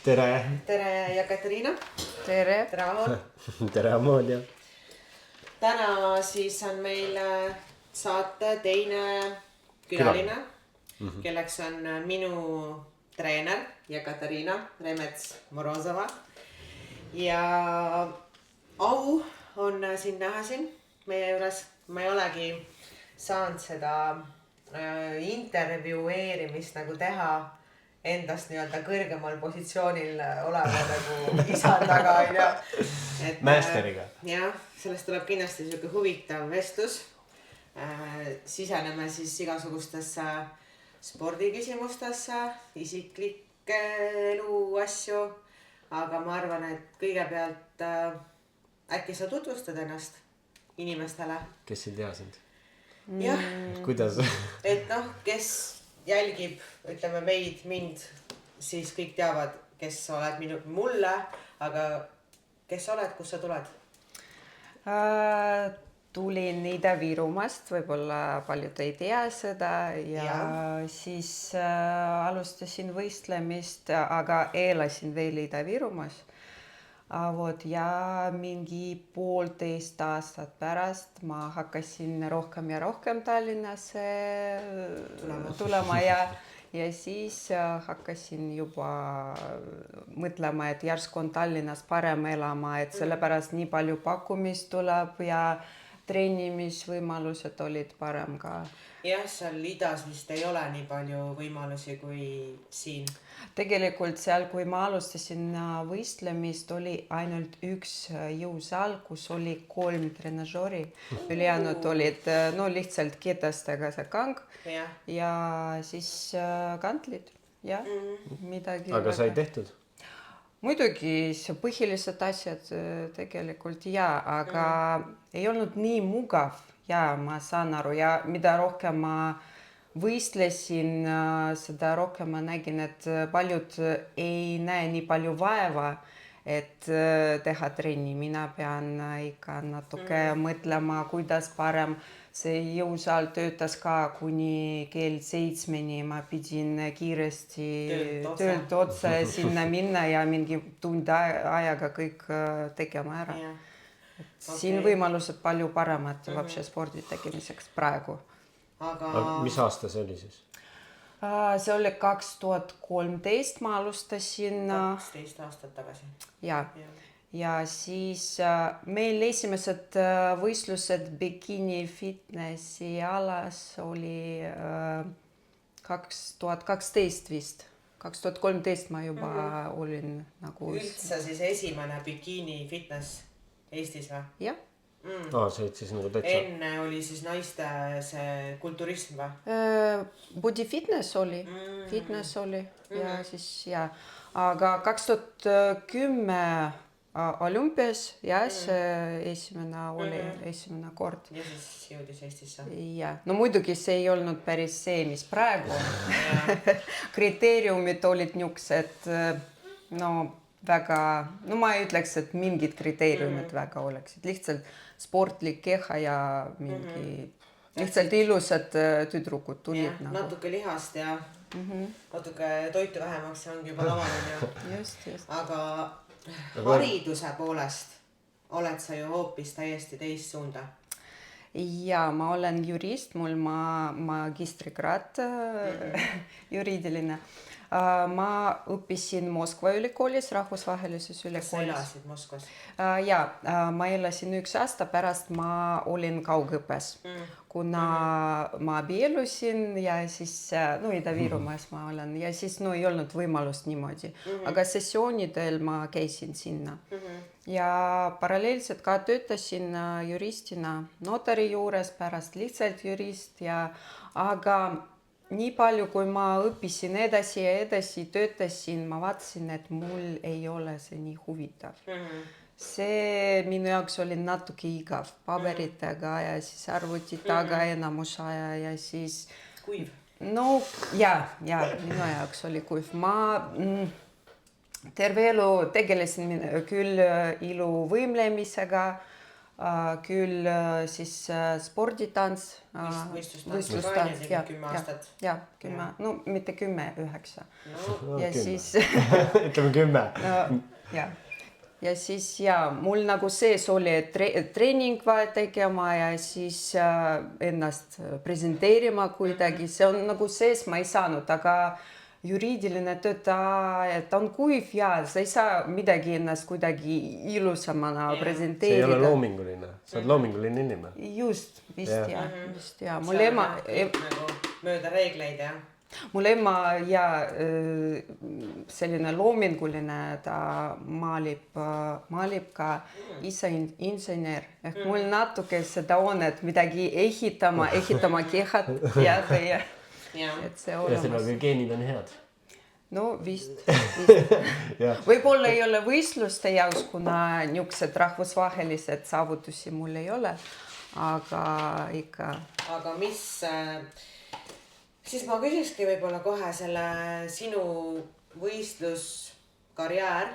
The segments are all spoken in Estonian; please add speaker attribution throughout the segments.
Speaker 1: Tere!
Speaker 2: Tere Jekaterina!
Speaker 3: Tere!
Speaker 2: Tere Amor!
Speaker 1: Tere Amolia!
Speaker 2: Täna siis on meil saate teine külaline, kelleks on minu treener Jekaterina Remets-Morozova. Ja au on siin näha siin meie juures. Ma ei olegi saanud seda intervjueerimist nagu teha endast nii-öelda kõrgemal positsioonil oleva nagu isand taga,
Speaker 1: Mästeriga.
Speaker 2: Jah, sellest tuleb kindlasti selline huvitav vestlus. Siseneme siis igasugustesse spordiküsimustesse, isiklike elu asju. Aga ma arvan, et kõigepealt äkki sa tutvustad ennast inimestele.
Speaker 1: Kes ei tea sind?
Speaker 2: Jah.
Speaker 1: Kuidas?
Speaker 2: Et kes jälgib, ütleme mind, siis kõik teavad, kes sa oled mulle, aga kes sa oled, kus sa tuled?
Speaker 3: Tulin Ida-Virumaast, võib-olla paljud ei tea seda ja siis alustasin võistlemist, aga elasin veel Ida-Virumaas. Ja mingi 1,5 aastat pärast ma hakkasin rohkem ja rohkem Tallinnasse tulema ja siis hakkasin juba mõtlema, et järsku on Tallinnas parem elama, et sellepärast nii palju pakkumist tuleb ja treenimisvõimalused olid parem ka.
Speaker 2: Jah, seal idas vist ei ole nii palju võimalusi kui siin.
Speaker 3: Tegelikult seal, kui ma alustasin võistlemist, oli ainult üks jõusaal, kus oli 3 trenažori. Ülejäänud olid lihtsalt ketastega see kang ja siis kantlid. Midagi.
Speaker 1: Aga sai tehtud?
Speaker 3: Muidugi põhilised asjad tegelikult aga ei olnud nii mugav ma saan aru ja mida rohkem ma võistlesin, seda rohkem ma nägin, et paljud ei näe nii palju vaeva, et teha trenni. Mina pean ikka natuke mõtlema, kuidas parem. See jõusaal töötas ka kuni kell 7, ma pidin kiiresti töölt otse sinna minna ja mingi tund ajaga kõik tegema ära. Siin võimalused palju paremad spordi tegemiseks praegu.
Speaker 1: Aga mis aasta see oli siis?
Speaker 3: See oli 2013, ma alustasin.
Speaker 2: 12 aastat tagasi.
Speaker 3: Ja siis meil esimesed võistlused bikini fitnessi alas oli 2012 vist. 2013 ma juba olin nagu...
Speaker 2: Üldse siis esimene bikini fitness Eestis või?
Speaker 3: Jah.
Speaker 1: See siis nagu täitsa...
Speaker 2: Enne oli siis naiste see kulturism või?
Speaker 3: Body fitness oli. Fitness oli. Ja siis Aga 2010 olümpias see esimene kord.
Speaker 2: Ja siis jõudis Eestisse?
Speaker 3: No muidugi see ei olnud päris see, mis praegu. Kriteeriumid olid niuksed, väga, ma ei ütleks, et mingid kriteeriumid väga oleksid. Lihtsalt sportlik keha ja mingi, lihtsalt ilusad tüdrukud tulid.
Speaker 2: Natuke lihast ja natuke toitu vähemaks ongi juba lavaline.
Speaker 3: Just.
Speaker 2: Aga hariduse poolest oled sa ju hoopis täiesti teist suunda.
Speaker 3: Ja ma olen jurist, mul magistrikraad juriidiline. Ma õppisin Moskva ülikoolis, rahvusvahelises ülikoolis.
Speaker 2: Kas sa elasid Moskvas?
Speaker 3: Ma elasin 1 aasta, pärast ma olin kaugõppes. Kuna ma abiellusin ja siis, Ida-Virumaas ma olen ja siis ei olnud võimalust niimoodi. Aga sessioonidel ma käisin sinna. Ja paralleelselt ka töötasin juristina notari juures, pärast lihtsalt jurist aga nii palju, kui ma õppisin edasi ja edasi töötasin, ma vaatasin, et mul ei ole see nii huvitav. See minu jaoks oli natuke igav paberitega ja siis arvuti taga enamus aja ja siis...
Speaker 2: Kuiv?
Speaker 3: Minu jaoks oli kuiv. Ma terve elu tegelesin küll ilu võimlemisega, küll siis sporditants.
Speaker 2: Võistlustants, ja 10 aastat.
Speaker 3: Ja 10, no mitte 10, 9. Ja
Speaker 1: 10.
Speaker 3: siis...
Speaker 1: Ütleme 10.
Speaker 3: Ja siis mul nagu sees oli treening vaja tegema ja siis ennast presenteerima kuidagi. See on nagu sees, ma ei saanud, aga juriidiline töötaja, ta on kuiv ja sa ei saa midagi ennast kuidagi ilusamana presenteerida.
Speaker 1: See ei ole loominguline, sa oled loominguline inimene.
Speaker 3: Just, vist ja. Mul ema...
Speaker 2: Nagu mööda reegleid, ja.
Speaker 3: Mul ema ja selline loominguline, ta maalib ka ise insener. Ehk mul natuke seda on, et midagi ehitama kehad ja teie. Et see
Speaker 1: ja selle geenid on head.
Speaker 3: No vist. Võib-olla ei ole võistluste jaoks, kuna niisugused rahvusvahelised saavutusi mul ei ole, aga ikka.
Speaker 2: Aga mis, siis ma küsiski võib-olla kohe selle sinu võistluskarjäär,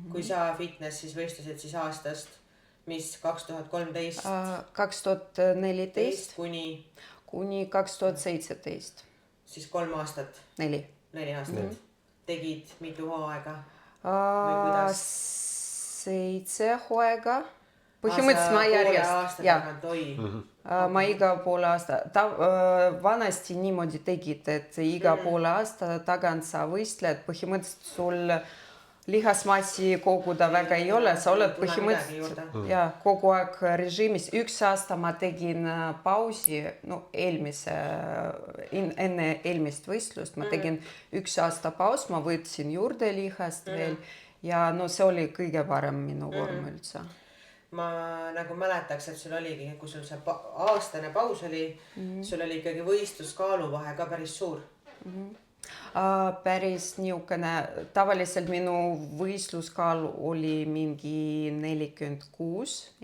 Speaker 2: kui sa fitness siis võistlused siis aastast, mis 2013?
Speaker 3: 2014 kuni 2017.
Speaker 2: Siis 3 aastat? 4 aastat. Tegid mitu hooaega?
Speaker 3: 7 hooaega. Põhimõtteliselt ma järjest. Ma iga poole aasta. Vanasti niimoodi tegid, et iga poole aasta tagant sa võistled. Põhimõtteliselt sul lihasmassi koguda väga ei ole. Sa oled põhimõtteliselt kogu aeg režiimis. 1 aasta ma tegin pausi, enne eelmist võistlust. Ma tegin 1 aasta paus, ma võtsin juurde lihast veel ja see oli kõige parem minu vorm üldse.
Speaker 2: Ma nagu mäletaks, et sul oligi, kui sul see aastane paus oli, sul oli ikkagi võistluskaaluvahe ka päris suur.
Speaker 3: Päris niisugune, tavaliselt minu võistluskaal oli mingi 46,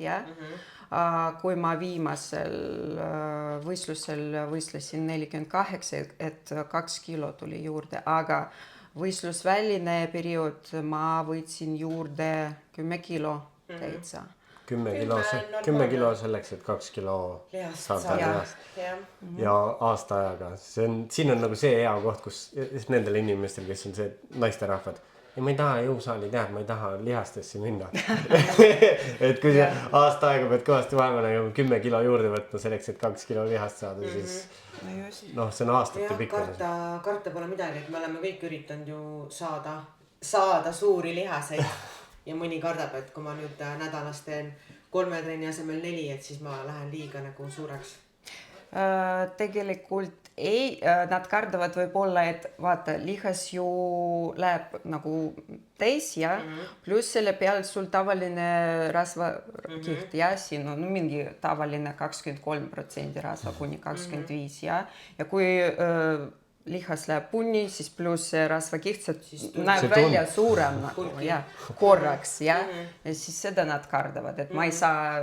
Speaker 3: kui ma viimasel võistlusel võistlesin 48, et 2 kilo tuli juurde, aga võistlusväline periood ma võtsin juurde 10 kilo täitsa.
Speaker 1: 10 kilo selleks, et 2 kilo saada lihast. Ja aasta ajaga. Siin on nagu see hea koht, kus nendel inimestel, kes on see naisterahvad, ja ma ei taha jõusaali teha, ma ei taha lihastesse minna. Et kui see aasta aega pead kõvasti vaeva nägema 10 kilo juurde võtma selleks, et 2 kilo lihast saada, siis see on aastate pikkune.
Speaker 2: Karta pole midagi, et me oleme kõik üritanud ju saada suuri lihaseid. Ja mõni kardab, et kui ma nüüd nädalas teen 3 trenni asemel 4, et siis ma lähen liiga nagu suureks.
Speaker 3: Tegelikult ei, nad kardavad võib-olla, et vaata, lihas ju läheb nagu täis ja pluss selle peal sul tavaline rasvakiht ja siin on mingi tavaline 23% rasva kuni 25 ja kui lihas läheb punni, siis pluss rasvakiht, näeb välja suurem korraks ja siis seda nad kardavad, et ma ei saa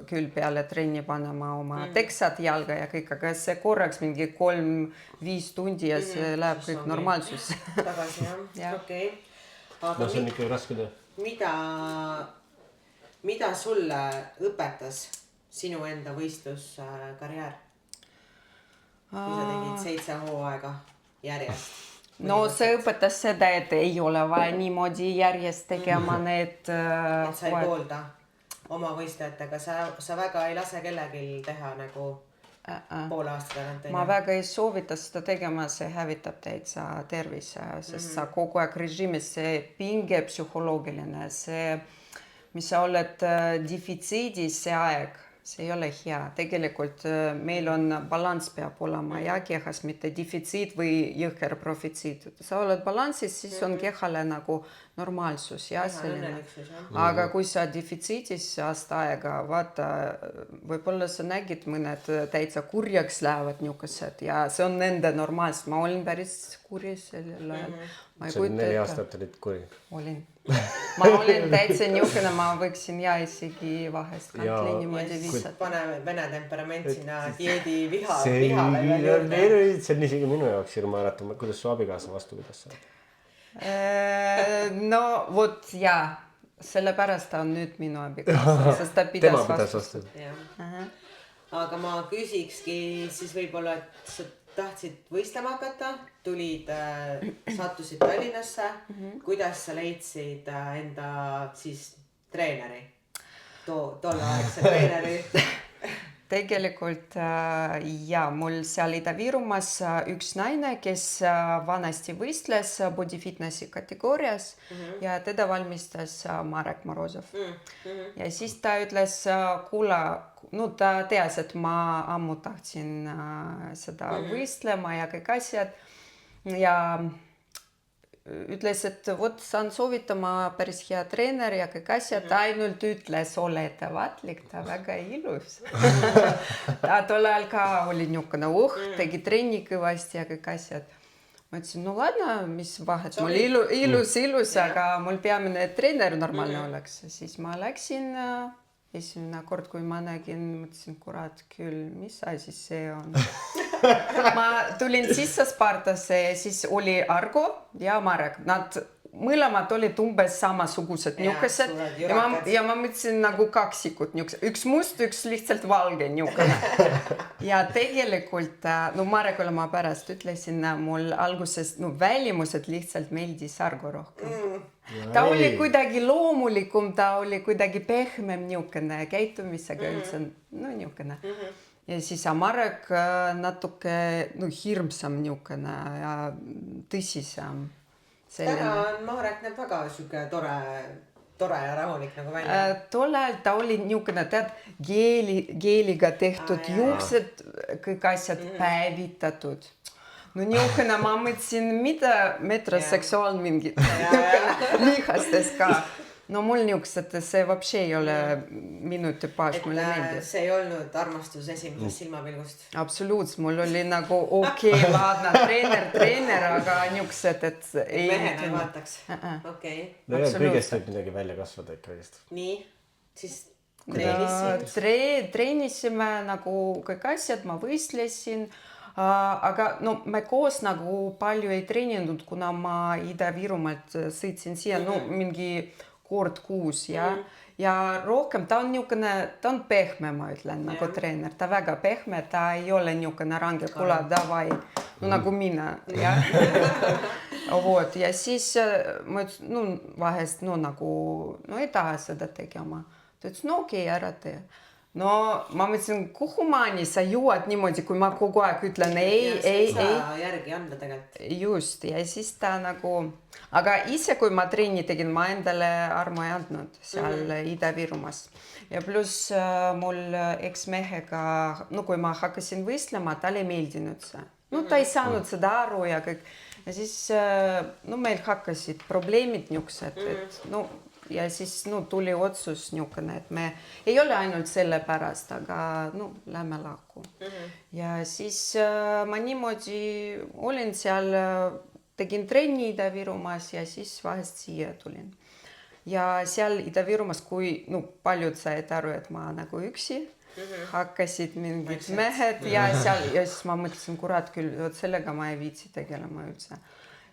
Speaker 3: küll peale trenni panema oma teksad jalga ja kõik, aga see korraks mingi 3-5 tundi ja see läheb kõik normaalsus.
Speaker 2: Tagasi, jah, okei.
Speaker 1: No see on ikka raske töö.
Speaker 2: Mida sulle õpetas sinu enda võistluskarjäär? Kui sa tegid 7 hooaega järjest.
Speaker 3: No see õpetas seda, et ei ole vaja niimoodi järjest tegema need...
Speaker 2: Et sa ei poolda oma võistlejatega, sa väga ei lase kellelgi teha nagu poole aasta tagant.
Speaker 3: Ma väga ei soovita seda tegema, see hävitab täitsa tervise, sest sa kogu aeg režiimis, see pinge psühholoogiline, see, mis sa oled defitsiidis, see aeg, see ei ole hea. Tegelikult meil on balans peab olema ja kehas, mitte defitsiit või jõhker profitsiit. Sa oled balansis, siis on kehale nagu normaalsus ja selline. Aga kui sa defitsiitis aasta aega, vaata, võib-olla sa nägid mõned täitsa kurjaks lähevad niisugused ja see on nende normaalselt. Ma olin päris kuri sellel ajal.
Speaker 1: See oli 4 aastat olid kuri.
Speaker 3: Olin. Ma olin täitsa niisugune, ma võiksin isegi vahest kantli niimoodi viisata.
Speaker 2: Pane vene temperament sinna dieedi vihale.
Speaker 1: See on isegi minu jaoks hirma äratama, kuidas su abikaasa vastu pidas seda?
Speaker 3: No vot ja sellepärast ta on nüüd minu abikaasa, sest ta pidas vastu.
Speaker 2: Aga ma küsikski siis võib-olla, et sa tahtsid võistlema hakata, tulid, sattusid Tallinnasse. Kuidas sa leidsid enda siis treeneri, tolleaegse treeneri?
Speaker 3: Tegelikult mul seal Ida-Virumaas üks naine, kes vanasti võistles body fitnessi kategoorias ja teda valmistas Marek Morozov. Ja siis ta ütles, kuule, ta teas, et ma ammu tahtsin seda võistlema ja kõik asjad ja ütles, et vot saan soovitama päris hea treener ja kõik asjad, ta ainult ütles, ole ettevaatlik, ta väga ilus. Ta tol ajal ka oli niisugune tegi trenni kõvasti ja kõik asjad. Ma ütlesin, no ladna, mis vahet, mul ilus, aga mul peamine treener normaalne oleks. Siis ma läksin esimene kord, kui ma nägin, mõtlesin, kurat küll, mis asi see on. Ma tulin sisse Spartasse ja siis oli Argo ja Marek. Nad mõlemad olid umbes samasugused niukesed ja ma mõtlesin nagu kaksikut niukesed. Üks must, üks lihtsalt valge niukene. Ja tegelikult, Marekule ma pärast ütlesin, mul alguses välimused lihtsalt meeldis Argo rohkem. Ta oli kuidagi loomulikum, ta oli kuidagi pehmem niukene käitumisega üldse, niukene. Ja siis Marek natuke hirmsam niukene ja tõsisem.
Speaker 2: Marek näeb väga siuke tore ja rahulik nagu välja.
Speaker 3: Tol ajal ta oli niukene, tead, geeliga tehtud juuksed, kõik asjad päevitatud. Niukene ma mõtlesin, mida metroseksuaal mingi lihastes ka. Mul niuksed, see вообще ei ole minu tüpaaž, mulle meeldib.
Speaker 2: See ei olnud armastus esimesest silmapilgust?
Speaker 3: Absoluutselt, mul oli nagu ladna, treener, aga niuksed, et ei...
Speaker 2: Mehena ei vaataks? Okei.
Speaker 1: Kõigest võib midagi välja kasvada ikkagist.
Speaker 2: Nii? Siis
Speaker 3: treenisime nagu kõik asjad, ma võistlesin, aga me koos nagu palju ei treeninud, kuna ma Ida-Virumaalt sõitsin siia, mingi kord kuus ja rohkem ta on niukene, ta on pehme, ma ütlen, nagu treener, ta väga pehme, ta ei ole niukene range, kula, davai, nagu mina, jah. Ja siis ma ütlesin, vahest, ei taha seda tegema. Ta ütles, okei, ära tee. Ma mõtlesin, kuhumaani sa jõuad niimoodi, kui ma kogu aeg ütlen ei.
Speaker 2: Sa järgi anda tegelikult.
Speaker 3: Just, ja siis ta nagu... Aga ise, kui ma trenni tegin, ma endale armu ei andnud seal Ida-Virumas. Ja pluss mul eksmehega, kui ma hakkasin võistlema, talle ei meeldinud see. Ta ei saanud seda aru ja kõik. Ja siis meil hakkasid probleemid niuksed, et ja siis tuli otsus niukene, et me ei ole ainult selle pärast, aga lähme lahku. Ja siis ma niimoodi olin seal, tegin trenni Ida-Virumaas ja siis vahest siia tulin. Ja seal Ida-Virumaas, kui paljud said aru, et ma nagu üksi, hakkasid mingid mehed ja siis ma mõtlesin, kurat küll, sellega ma ei viitsi tegelema üldse.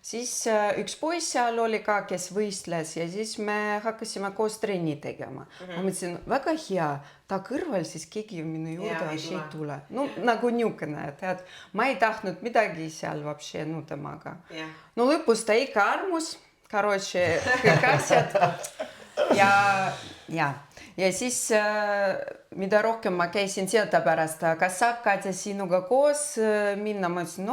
Speaker 3: Siis üks poiss seal oli ka, kes võistles ja siis me hakkasime koos trenni tegema. Ma mõtlesin, väga hea, ta kõrval siis keegi minu juurde ei tule. Nagu niukene, tead, ma ei tahtnud midagi seal вообще temaga. Lõpus ta ikka armus, kõik asjad. Ja siis, mida rohkem ma käisin sealt pärast, kas saab Katja sinuga koos minna, ma ütlesin,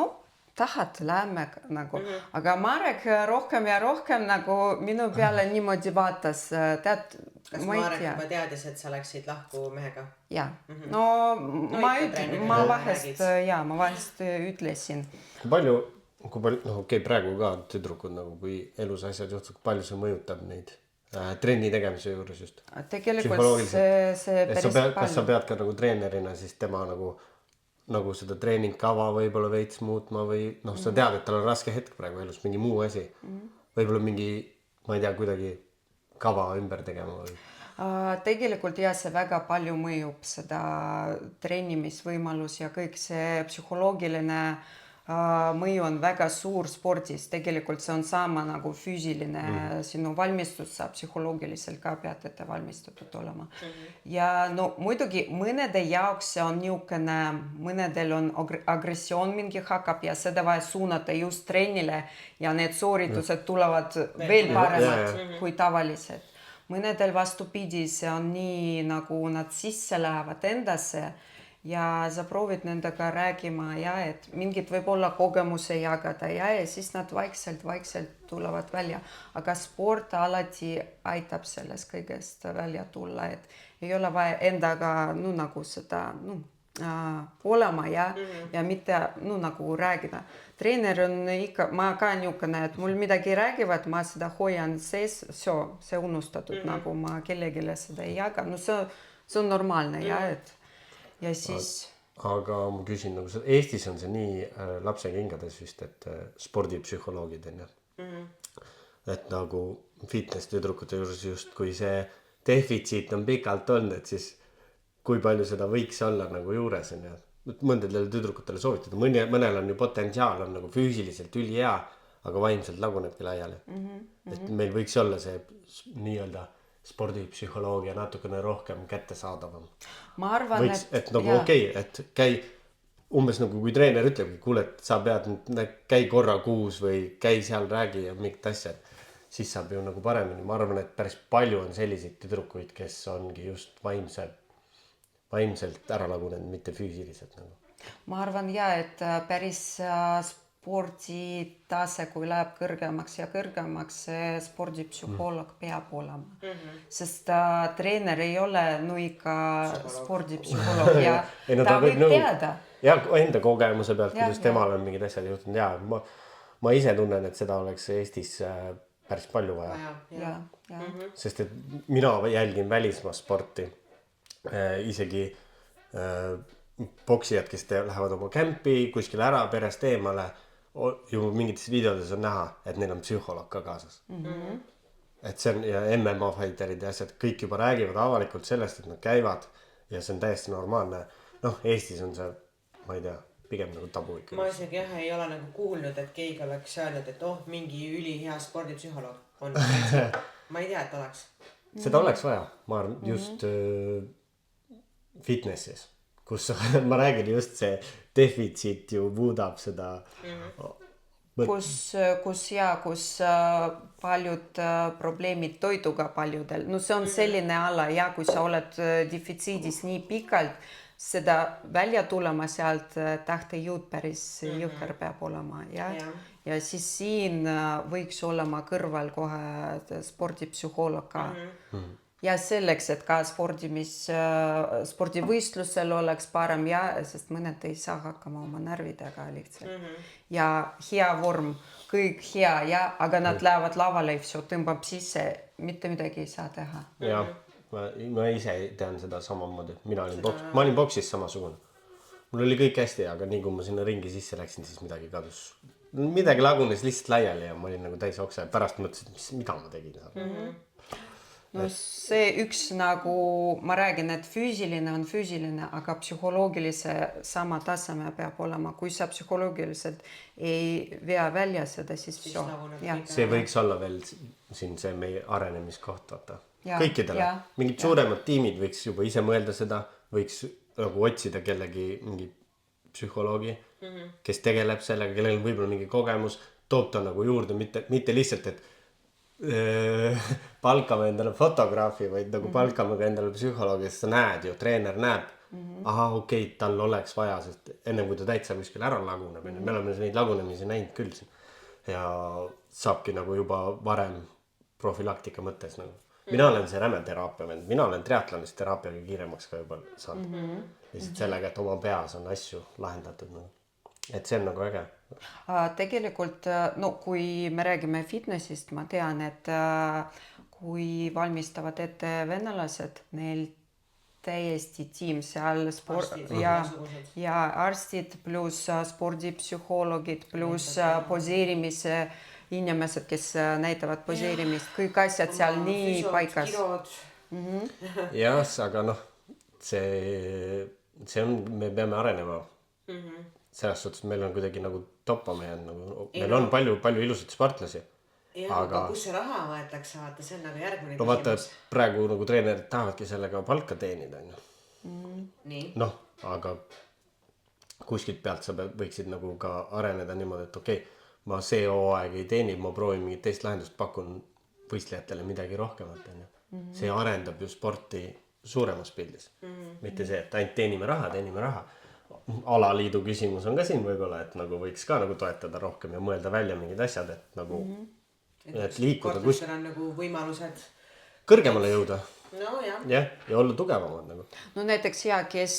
Speaker 3: tahad, lähme nagu. Aga Marek rohkem ja rohkem nagu minu peale niimoodi vaatas, tead,
Speaker 2: kas Marek juba teadis, et sa läksid lahku mehega?
Speaker 3: Jaa. Ma vahest ütlesin.
Speaker 1: Kui palju, praegu ka tüdrukud, kui elus asjad juhtud, kui palju see mõjutab neid trenni tegemise juures just?
Speaker 3: Tegelikult see päris palju.
Speaker 1: Kas sa pead ka nagu treenerina siis tema nagu seda treeningkava võib-olla veits muutma või sa tead, et tal on raske hetk praegu elus, mingi muu asi. Võib-olla mingi, ma ei tea, kuidagi kava ümber tegema või?
Speaker 3: Tegelikult see väga palju mõjub seda treenimisvõimalus ja kõik see psühholoogiline mõju on väga suur spordis, tegelikult see on sama nagu füüsiline sinu valmistus, sa psühholoogiliselt ka pead ette valmistatud olema. Ja no muidugi mõnede jaoks see on niisugune, mõnedel on agressioon mingi hakkab ja seda vaja suunata just trennile ja need sooritused tulevad veel paremad kui tavalised. Mõnedel vastupidi, see on nii nagu nad sisse lähevad endasse ja sa proovid nendega räägima ja et mingid võib-olla kogemuse jagada ja siis nad vaikselt tulevad välja. Aga sport alati aitab sellest kõigest välja tulla, et ei ole vaja endaga nagu seda olema ja mitte nagu räägida. Treener on ikka, ma ka niisugune, et mul midagi räägivad, ma seda hoian sees, see unustatud, nagu ma kellelegi seda ei jaga. No see on normaalne ja siis...
Speaker 1: Aga ma küsin, nagu Eestis on see nii lapse kingades vist, et spordipsühholoogid on ju. Et nagu fitness tüdrukute juures just, kui see defitsiit on pikalt olnud, et siis kui palju seda võiks olla nagu juures on ju. Mõndadele tüdrukutele soovitada, mõnel on ju potentsiaal on nagu füüsiliselt ülihea, aga vaimselt lagunebki laiali. Et meil võiks olla see nii-öelda spordipsühholoogia natukene rohkem kättesaadavam.
Speaker 3: Ma arvan,
Speaker 1: võiks, et nagu okei, et käi umbes nagu kui treener ütlebki, kuule, et sa pead käi korra kuus või käi seal räägi ja mingit asja, siis saab ju nagu paremini. Ma arvan, et päris palju on selliseid tüdrukuid, kes ongi just vaimselt ära lagunenud, mitte füüsiliselt nagu.
Speaker 3: Ma arvan et päris sporditase, kui läheb kõrgemaks ja kõrgemaks, see spordipsühholoog peab olema. Sest treener ei ole ikka spordipsühholoog ja ta võib teada.
Speaker 1: Ja enda kogemuse pealt, kuidas temal on mingid asjad juhtunud. Ja ma ise tunnen, et seda oleks Eestis päris palju vaja. Sest et mina jälgin välismaa sporti. Isegi boksijad, kes lähevad oma kämpi kuskile ära perest eemale, ju mingites videodes on näha, et neil on psühholoog ka kaasas. Et see on ja MMA fighterid ja asjad, kõik juba räägivad avalikult sellest, et nad käivad ja see on täiesti normaalne. Eestis on see, ma ei tea, pigem nagu tabu ikka.
Speaker 2: Ma isegi ei ole nagu kuulnud, et keegi oleks öelnud, et mingi ülihea spordipsühholoog on. Ma ei tea, et oleks.
Speaker 1: Seda oleks vaja, ma arvan, just fitnessis, kus ma räägin just see defitsiit ju muudab seda.
Speaker 3: Kus paljud probleemid toiduga paljudel. No see on selline ala ja kui sa oled defitsiidis nii pikalt, seda välja tulema sealt tahtejõud päris jõhker peab olema. Ja siis siin võiks olema kõrval kohe spordipsühholoog ka. Ja selleks, et ka spordivõistlusel oleks parem sest mõned ei saa hakkama oma närvidega lihtsalt. Ja hea vorm, kõik hea, aga nad lähevad lavale ja tõmbab sisse, mitte midagi ei saa teha.
Speaker 1: Ja, ma ise tean seda samamoodi. Ma olin boksis samasugune. Mul oli kõik hästi, aga nii kui ma sinna ringi sisse läksin, siis midagi kadus. Midagi lagunes lihtsalt laiali ja ma olin nagu täis oksa ja pärast mõtlesin, mida ma tegin.
Speaker 3: No see üks nagu, ma räägin, et füüsiline on füüsiline, aga psühholoogilise sama taseme peab olema. Kui sa psühholoogiliselt ei vea välja seda, siis
Speaker 1: see võiks olla veel siin see meie arenemiskoht, vaata. Kõikidele. Mingid suuremad tiimid võiks juba ise mõelda seda, võiks nagu otsida kellegi mingi psühholoogi, kes tegeleb sellega, kellel on võib-olla mingi kogemus, toob ta nagu juurde, mitte lihtsalt, et palkame endale fotograafi, vaid nagu palkame ka endale psühholoogi, sest sa näed ju, treener näeb, okei, tal oleks vaja, sest enne kui ta täitsa kuskil ära laguneb, me oleme neid lagunemisi näinud küll siin ja saabki nagu juba varem profilaktika mõttes nagu. Mina olen see räme teraapia vend, mina olen triatlonist teraapiaga kiiremaks ka juba saanud. Lihtsalt sellega, et oma peas on asju lahendatud nagu. Et see on nagu äge.
Speaker 3: Tegelikult, kui me räägime fitnessist, ma tean, et kui valmistavad ette venelased, neil täiesti tiim seal ja arstid pluss spordipsühholoogid pluss poseerimise inimesed, kes näitavad poseerimist, kõik asjad seal nii paikas.
Speaker 1: Jah, aga see on, me peame arenema. selles suhtes meil on kuidagi nagu toppama jäänud nagu, meil on palju ilusaid sportlasi.
Speaker 2: Jah, aga kus see raha võetakse, vaata, see on nagu järgmine
Speaker 1: no vaata, et praegu nagu treenerid tahavadki sellega palka teenida, on ju.
Speaker 2: Nii.
Speaker 1: Noh, aga kuskilt pealt sa võiksid nagu ka areneda niimoodi, et okei, ma see hooaeg ei teeni, ma proovin mingit teist lahendust, pakun võistlejatele midagi rohkemat, on ju. See arendab ju sporti suuremas pildis. Mitte see, et ainult teenime raha. Alaliidu küsimus on ka siin võib-olla, et nagu võiks ka nagu toetada rohkem ja mõelda välja mingid asjad, et nagu et liikuda
Speaker 2: sportlastel on nagu võimalused
Speaker 1: kõrgemale jõuda.
Speaker 2: No jah.
Speaker 1: Ja olla tugevamad nagu.
Speaker 3: No näiteks kes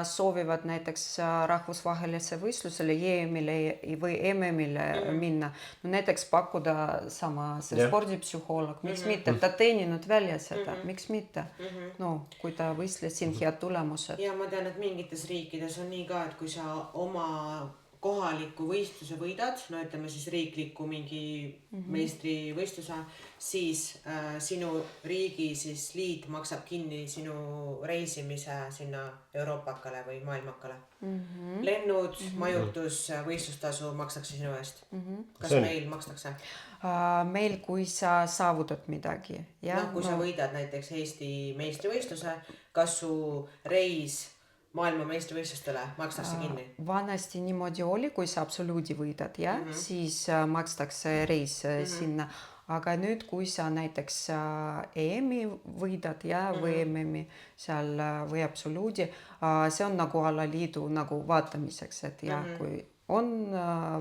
Speaker 3: soovivad näiteks rahvusvahelise võistlusele, EM-ile või MM-ile minna. No näiteks pakkuda sama see spordipsühhoolog, miks mitte, ta teeninud välja seda, miks mitte. No kui ta võistles siin head tulemused.
Speaker 2: Ja ma tean, et mingites riikides on nii ka, et kui sa oma kohaliku võistluse võidad, no ütleme siis riikliku mingi meistrivõistluse, siis sinu riigi siis liit maksab kinni sinu reisimise sinna Euroopakale või maailmakale. Lennud, majutus, võistlustasu makstakse sinu eest. Kas meil makstakse?
Speaker 3: Meil, kui sa saavutad midagi.
Speaker 2: No, kui sa võidad näiteks Eesti meistrivõistluse, kas su reis maailma meistrivõistlustele makstakse kinni?
Speaker 3: Vanasti niimoodi oli, kui sa absoluudi võidad, siis makstakse reis sinna. Aga nüüd, kui sa näiteks EM-i võidad või MM-i seal või absoluudi, see on nagu alaliidu nagu vaatamiseks, et kui on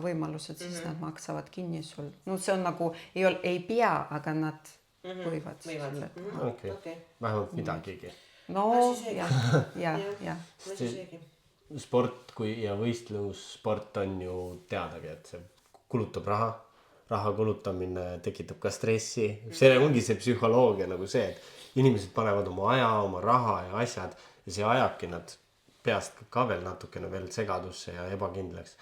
Speaker 3: võimalused, siis nad maksavad kinni sul. No see on nagu, ei pea, aga nad võivad.
Speaker 1: Okei, vähemalt midagigi.
Speaker 3: No ja.
Speaker 1: Sport ja võistlussport on ju teadagi, et see kulutab raha kulutamine tekitab ka stressi. See ongi see psühholoogia nagu see, et inimesed panevad oma aja, oma raha ja asjad ja see ajabki nad peast ka veel natukene veel segadusse ja ebakindlaks.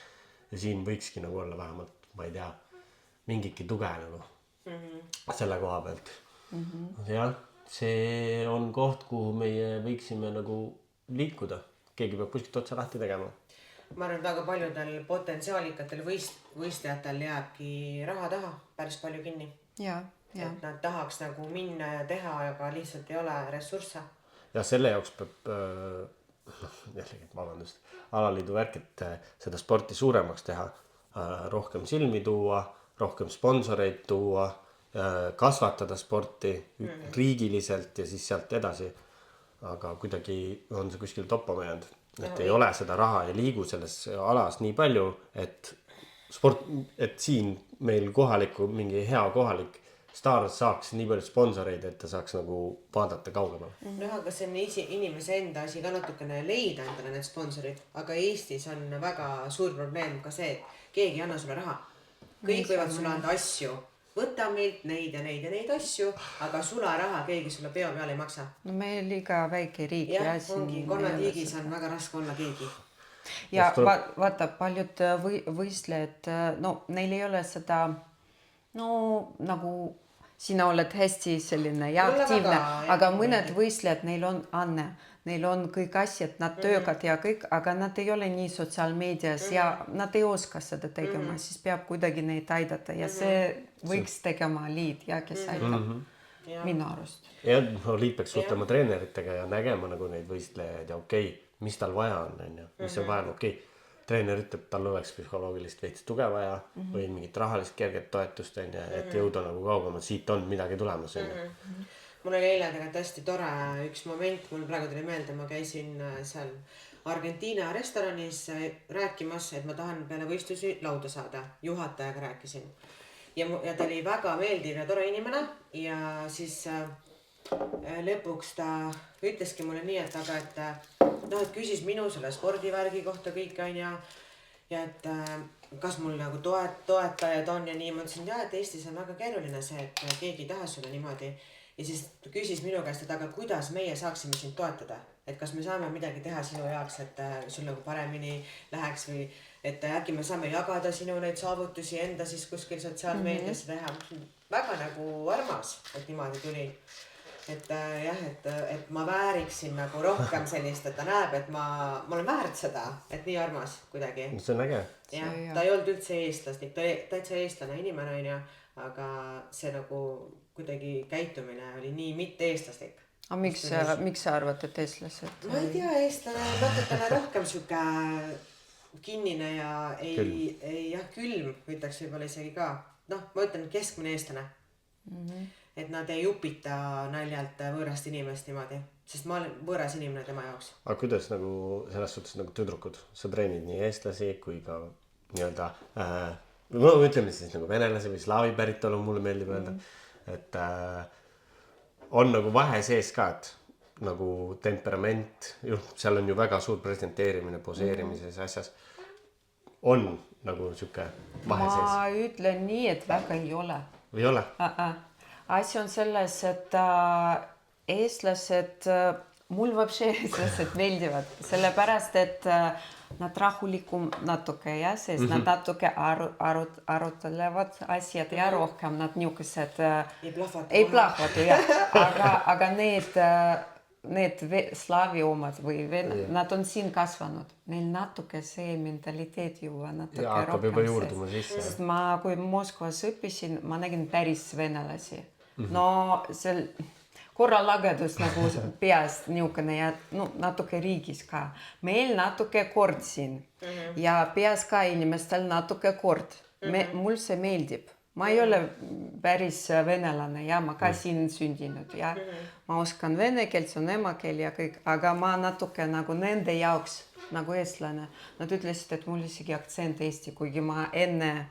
Speaker 1: Ja siin võikski nagu olla vähemalt, ma ei tea, mingitki tuge nagu selle koha pealt. Jah. See on koht, kuhu meie võiksime nagu liikuda. Keegi peab kuskilt otsa lahti tegema.
Speaker 2: Ma arvan, et väga paljudel potentsiaalikatel võistlejatel jääbki raha taha päris palju kinni. Et nad tahaks nagu minna ja teha, aga lihtsalt ei ole ressursse.
Speaker 1: Ja selle jaoks peab alaliidu värk, et seda sporti suuremaks teha, rohkem silmi tuua, rohkem sponsoreid tuua, kasvatada sporti riigiliselt ja siis sealt edasi. Aga kuidagi on see kuskil toppama jäänud, et ei ole seda raha ja liigu selles alas nii palju, et siin meil mingi hea kohalik staar saaks nii palju sponsoreid, et ta saaks nagu vaadata kaugemale.
Speaker 2: No aga see on inimese enda asi ka natukene leida endale need sponsorid, aga Eestis on väga suur probleem ka see, et keegi ei anna sulle raha. Kõik võivad sulle anda asju. Võta meilt neid ja neid asju, aga sularaha keegi sulle peo peale ei maksa.
Speaker 3: No meil liiga väike riik.
Speaker 2: Ja ongi, Konnatiigis on väga raske olla keegi.
Speaker 3: Ja vaata, paljud võistlejad, no neil ei ole seda, no nagu sina oled hästi selline ja aktiivne, aga mõned võistlejad, neil on Anne, neil on kõik asjad, nad töökad ja kõik, aga nad ei ole nii sotsiaalmeedias ja nad ei oska seda tegema, siis peab kuidagi neid aidata ja see võiks tegema liit ja kes aitab minu arust.
Speaker 1: Ja liit peaks suhtlema treeneritega ja nägema nagu neid võistlejaid ja okei, mis tal vaja on, mis on vaja, okei. Treener ütleb, tal oleks psühholoogilist veits tuge vaja või mingit rahalist kerget toetust, et jõuda nagu kaugemalt, siit on midagi tulemas.
Speaker 2: Mul oli eile tegelikult hästi tore üks moment, mul praegu tuli meelde, ma käisin seal Argentiina restoranis rääkimas, et ma tahan peale võistlusi lauda saada. Juhatajaga rääkisin. Ja ta oli väga meeldiv ja tore inimene ja siis lõpuks ta ütleski mulle nii, et küsis minu selle spordivärgi kohta kõik on ja et kas mul nagu toetajad on ja nii. Ma ütlesin, et Eestis on väga keeruline see, et keegi ei taha sulle niimoodi. Ja siis ta küsis minu käest, et aga kuidas meie saaksime sind toetada? Et kas me saame midagi teha sinu jaoks, et sul nagu paremini läheks või et äkki me saame jagada sinu neid saavutusi enda siis kuskil sotsiaalmeediasse teha. Väga nagu armas, et niimoodi tuli. et jah, et ma vääriksin nagu rohkem sellist, et ta näeb, et ma olen väärt seda, et nii armas kuidagi.
Speaker 1: See on äge.
Speaker 2: jah, ta ei olnud üldse eestlasnik, ta oli täitsa eestlane inimene onju, aga see nagu kuidagi käitumine oli nii mitte eestlaslik.
Speaker 3: aga miks sa arvad, et eestlased?
Speaker 2: Ma ei tea, eestlane natukene rohkem siuke kinnine ja ei jah, külm ütleks võib-olla isegi ka. Noh, ma ütlen keskmine eestlane. Et nad ei upita naljalt võõrast inimest niimoodi, sest ma olen võõras inimene tema jaoks.
Speaker 1: Aga kuidas nagu selles suhtes nagu tüdrukud? Sa treenid nii eestlasi kui ka nii-öelda, no ütleme siis nagu venelasi või slaavi päritolu, mulle meeldib öelda, et on nagu vahe sees ka, et nagu temperament, seal on ju väga suur presenteerimine, poseerimises asjas, on nagu siuke vahe sees.
Speaker 3: Ma ütlen nii, et väga ei ole.
Speaker 1: Või ei ole?
Speaker 3: Asi on selles, et eestlased, mul вообще eestlased meeldivad, sellepärast, et nad rahulikum natuke, ja, sest nad natuke arutelevad asjad ja rohkem nad niisugused ei plahvatu, jah, aga need slaavi omad või nad on siin kasvanud, neil natuke see mentaliteet juba natuke
Speaker 1: ja hakkab juba juurduma sisse.
Speaker 3: Sest ma, kui Moskvas õppisin, ma nägin päris venelasi. No seal korralagedus nagu peas niisugune ja no, natuke riigis ka. Meil natuke kord siin ja peas ka inimestel natuke kord. Mul see meeldib. Ma ei ole päris venelane ja ma ka siin sündinud ja ma oskan vene keelt, see on emakeel ja kõik, aga ma natuke nagu nende jaoks nagu eestlane. Nad ütlesid, et mul isegi aktsent eesti, kuigi ma enne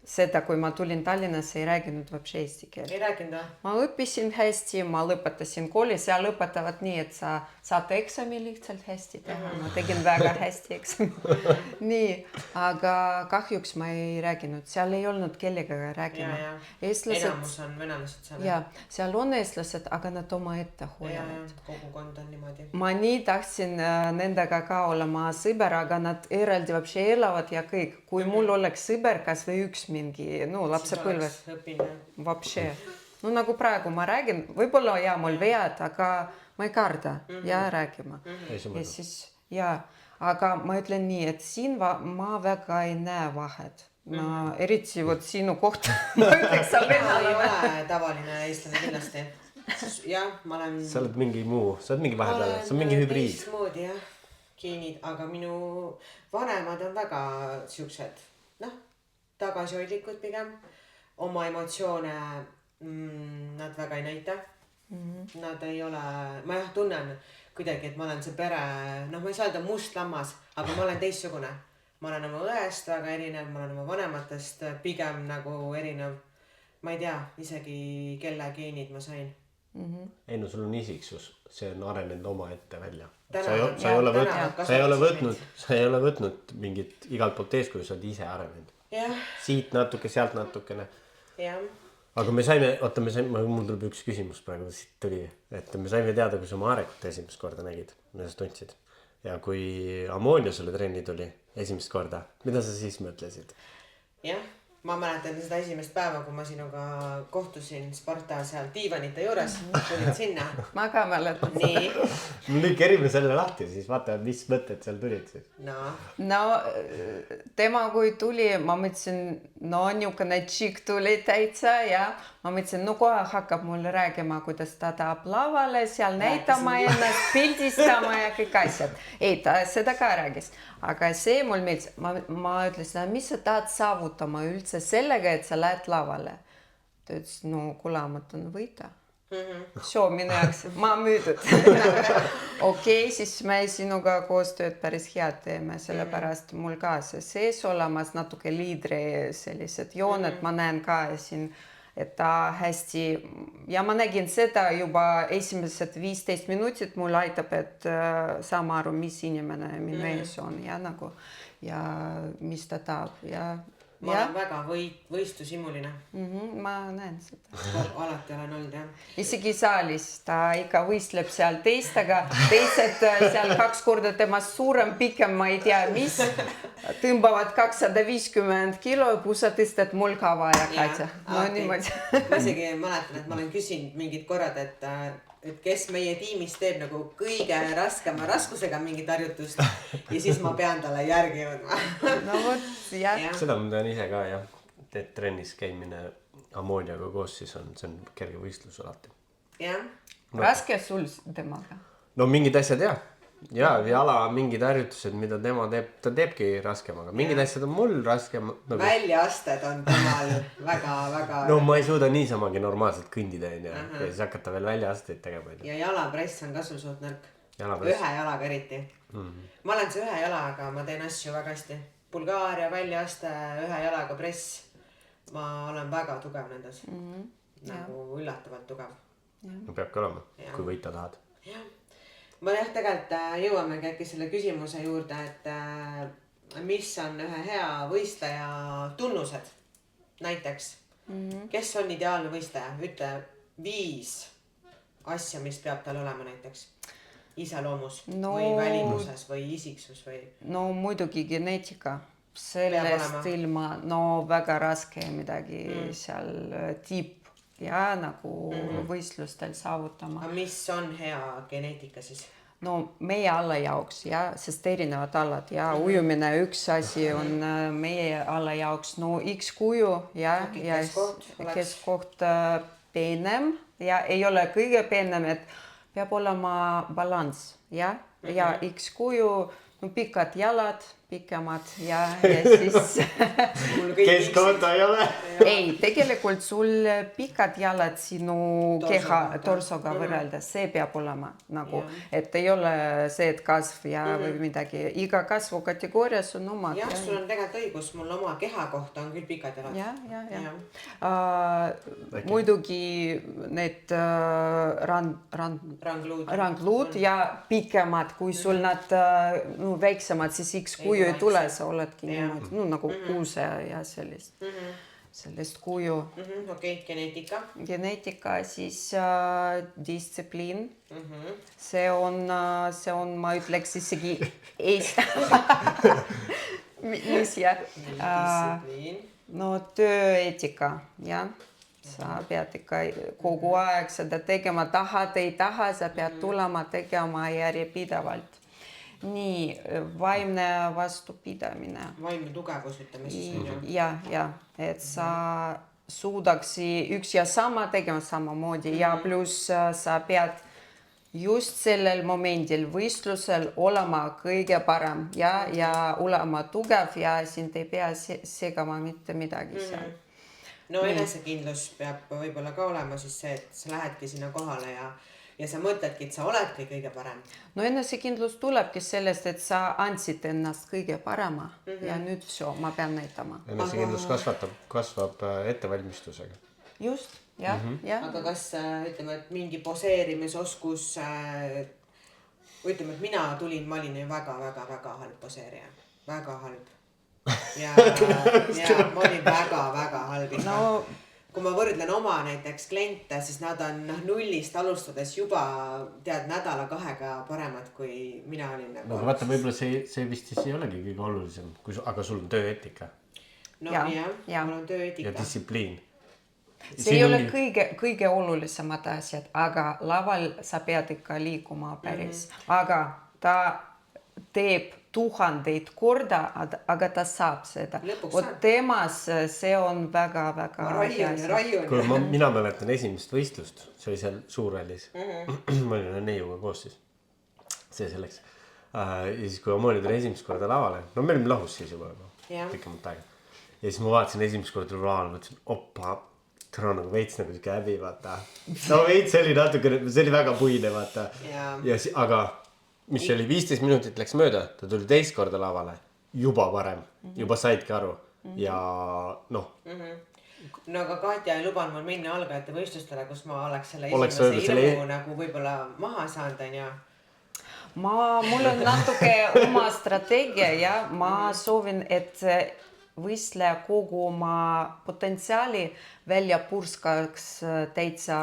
Speaker 3: seda, kui ma tulin Tallinnasse, ei rääginud вообще eesti keelt.
Speaker 2: Ei rääginud, või?
Speaker 3: Ma õppisin hästi, ma lõpetasin kooli, seal õpetavad nii, et sa saad eksami lihtsalt hästi teha. Ma tegin väga hästi eksami. Nii, aga kahjuks ma ei rääginud, seal ei olnud kellega räägima.
Speaker 2: Enamus on venelased seal.
Speaker 3: Ja, seal on eestlased, aga nad oma ette hoiavad.
Speaker 2: Kogukond on niimoodi.
Speaker 3: Ma nii tahtsin nendega ka olema sõber, aga nad eraldi вообще elavad ja kõik. Kui mul oleks sõber, kas või üks mingi, no lapsepõlves. Вообще. No nagu praegu ma räägin, võib-olla ja mul vead, aga ma ei karda ja räägima. Ja siis, ja, aga ma ütlen nii, et siin ma väga ei näe vahet. Ma eriti võt sinu kohta. Ma ütleks, sa
Speaker 2: ei ole tavaline eestlane kindlasti. Jah, ma olen...
Speaker 1: Sa oled mingi muu, sa oled mingi vahepeal, sa oled mingi hübriid.
Speaker 2: Teistmoodi, jah, geenid, aga minu vanemad on väga siuksed, noh, tagasihoidlikud pigem. Oma emotsioone nad väga ei näita. Nad ei ole, ma jah tunnen kuidagi, et ma olen see pere, noh, ma ei saa öelda must lammas, aga ma olen teistsugune. Ma olen oma õest väga erinev, ma olen oma vanematest pigem nagu erinev. Ma ei tea, isegi kelle geenid ma sain.
Speaker 1: Ei no sul on isiksus, see on arenenud oma ette välja.
Speaker 2: Sa
Speaker 1: ei ole võtnud mingit igalt poolt eeskuju, sa oled ise arenenud. Siit natuke, sealt natukene. Aga me saime, mul tuleb üks küsimus praegu, siit tuli, et me saime teada, kui sa oma Arekut esimest korda nägid, mida sa tundsid. Ja kui Ammonia sulle trenni tuli esimest korda, mida sa siis mõtlesid?
Speaker 2: Jah, ma mäletan seda esimest päeva, kui ma sinuga kohtusin Sparta seal diivanite juures, tulid sinna.
Speaker 3: Ma ka mäletan.
Speaker 2: Nii.
Speaker 1: Nüüd kerime selle lahti, siis vaatame, mis mõtted seal tulid siis.
Speaker 3: No, tema kui tuli, ma mõtlesin, no niisugune tšik tuli täitsa ja ma mõtlesin, no kohe hakkab mulle räägima, kuidas ta tahab lavale, seal näitama ennast, pildistama ja kõik asjad. Ei, ta seda ka räägis. Aga see mul meeldis, ma ütlesin, mis sa tahad saavutama üldse sellega, et sa lähed lavale? Ta ütles, no kuule, ma tahan võita. Soo, minu jaoks, ma müüdud. Okei, siis me sinuga koostööd päris head teeme, sellepärast mul ka see sees olemas natuke liidri sellised jooned, ma näen ka siin, et ta hästi, ja ma nägin seda juba esimesed 15 minutit, mul aitab, et saama aru, mis inimene minu ees on ja nagu, ja mis ta tahab ja
Speaker 2: ma olen väga võistlusimuline.
Speaker 3: Ma näen seda.
Speaker 2: Alati olen olnud, jah.
Speaker 3: Isegi saalis ta ikka võistleb seal teistega, teised seal 2 korda temast suurem, pikem, ma ei tea, mis, tõmbavad 250 kilo ja pusa tõstad mul ka vaja, Katja. No niimoodi.
Speaker 2: Ma isegi mäletan, et ma olen küsinud mingid korrad, et kes meie tiimis teeb nagu kõige raskema raskusega mingit harjutust ja siis ma pean talle järgi jõudma.
Speaker 3: No vot, jah.
Speaker 1: Seda ma tean ise ka, jah. Et trennis käimine ammooniaga koos, siis see on kerge võistlus alati.
Speaker 2: Jah.
Speaker 3: Raske sul temaga?
Speaker 1: No mingid asjad jah. Ja jala mingid harjutused, mida tema teeb, ta teebki raskemaga. Mingid asjad on mul raskem.
Speaker 2: Väljaasted on temal väga...
Speaker 1: No ma ei suuda niisamagi normaalselt kõndida ja siis hakata veel väljaasteid tegema.
Speaker 2: Ja jalapress on ka sul suht nõrk. Ühe jalaga eriti. Ma olen see ühe jalaga, ma teen asju väga hästi. Bulgaaria, väljaaste, ühe jalaga press. Ma olen väga tugev nendes. Nagu üllatavalt tugev.
Speaker 1: No peabki olema, kui võita tahad.
Speaker 2: Jah. Ma tegelikult jõuamegi äkki selle küsimuse juurde, et mis on ühe hea võistleja tunnused näiteks. Kes on ideaalne võistleja? Ütle 5 asja, mis peab tal olema näiteks iseloomus või välimuses või isiksus või...
Speaker 3: No muidugi geneetika. Sellest ilma, väga raske midagi seal tipp. Ja nagu võistlustel saavutama.
Speaker 2: Aga mis on hea geneetika siis?
Speaker 3: No meie alla jaoks, sest erinevad alad ja ujumine üks asi on meie alla jaoks, X-kuju ja keskkoht peenem ja ei ole kõige peenem, et peab olema balanss ja X-kuju, pikad jalad, pikemad ja siis...
Speaker 1: Keskkoht ei ole?
Speaker 3: Ei, tegelikult sul pikad jalad sinu keha torsoga võrreldes, see peab olema nagu, et ei ole see, et kasv ja või midagi. Iga kasvu kategoorias on omad.
Speaker 2: Jah, sul on tegelikult õigus, mul oma keha kohta on küll pikad jalad.
Speaker 3: Muidugi need rangluud ja pikemad, kui sul nad väiksemad, siis X-kuju ei tule, sa oledki niimoodi, nagu kuuse ja sellest kuju.
Speaker 2: Okei, geneetika.
Speaker 3: Geneetika, siis distsipliin. See on, ma ütleks isegi mis
Speaker 2: distsipliin.
Speaker 3: No tööeetika, jah. Sa pead ikka kogu aeg seda tegema, tahad, ei taha, sa pead tulema tegema järjepidevalt. Nii, vaimne vastupidamine.
Speaker 2: Vaimne tugevus, ütleme siis.
Speaker 3: Ja, et sa suudaks üks ja sama tegema samamoodi ja pluss sa pead just sellel momendil võistlusel olema kõige parem ja olema tugev ja sind ei pea segama mitte midagi seal.
Speaker 2: No enesekindlus peab võib-olla ka olema siis see, et sa lähedki sinna kohale ja sa mõtledki, et sa oledki kõige parem.
Speaker 3: No enesekindlus tulebki sellest, et sa andsid ennast kõige parema ja nüüd ma pean näitama.
Speaker 1: Enesekindlus kasvab ettevalmistusega.
Speaker 3: Just, jah.
Speaker 2: Aga kas, ütleme, et mingi poseerimisoskus, ütleme, et ma olin väga halb poseerija. Väga halb. Ja ma olin väga halb. Kui ma võrdlen oma näiteks kliente, siis nad on nullist alustades juba nädala-2 paremad, kui mina olin.
Speaker 1: No vaata, võib-olla see vist siis ei olegi kõige olulisem, aga sul on tööeetika.
Speaker 2: No jah, mul on tööeetika.
Speaker 1: Ja distsipliin.
Speaker 3: See ei ole kõige olulisemad asjad, aga laval sa pead ikka liikuma päris. Aga ta teeb 1000 korda, aga ta saab seda. Temas see on väga
Speaker 2: raiun.
Speaker 1: Kui mina mäletan esimest võistlust, see oli seal Suurhallis. Ma olin neiuga koos siis. See selleks. Ja siis kui Amooni tuli esimest korda lavale, no me olime lahus siis juba pikemat aega. Ja siis ma vaatasin esimest korda tuli lavale, mõtlesin, opa, täna nagu veits nagu siuke häbi, vaata. No veits oli natuke, see oli väga puine, vaata. Aga mis oli 15 minutit läks mööda, ta tuli teist korda lavale, juba parem, juba saidki aru ja noh.
Speaker 2: No aga Katja ei lubanud mul minna algajate võistlustele, kus ma oleks selle esimese ilu nagu võib-olla maha saanud, on ju.
Speaker 3: Mul on natuke oma strateegia ja ma soovin, et võistleja kogu oma potentsiaali välja purskaks täitsa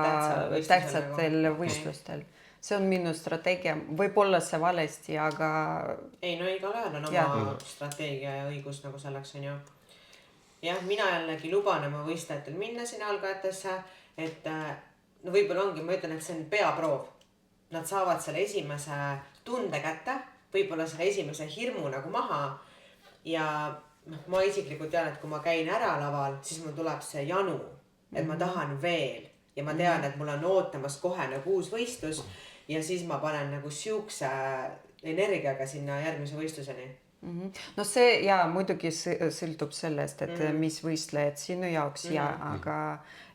Speaker 3: tähtsatel võistlustel. See on minu strateegia. Võib-olla see valesti, aga...
Speaker 2: Ei, no igalühel on oma strateegia ja õigus nagu selleks on ju. Jah, mina jällegi luban oma võistlejatel minna sinna algajatesse, et no võib-olla ongi, ma ütlen, et see on peaproov. Nad saavad selle esimese tunde kätte, võib-olla selle esimese hirmu nagu maha ja ma isiklikult tean, et kui ma käin ära laval, siis mul tuleb see janu, et ma tahan veel ja ma tean, et mul on ootamas kohe nagu uus võistlus ja siis ma panen nagu siukse energiaga sinna järgmise võistluseni.
Speaker 3: No see ja muidugi sõltub sellest, et mis võistlejad sinu jaoks aga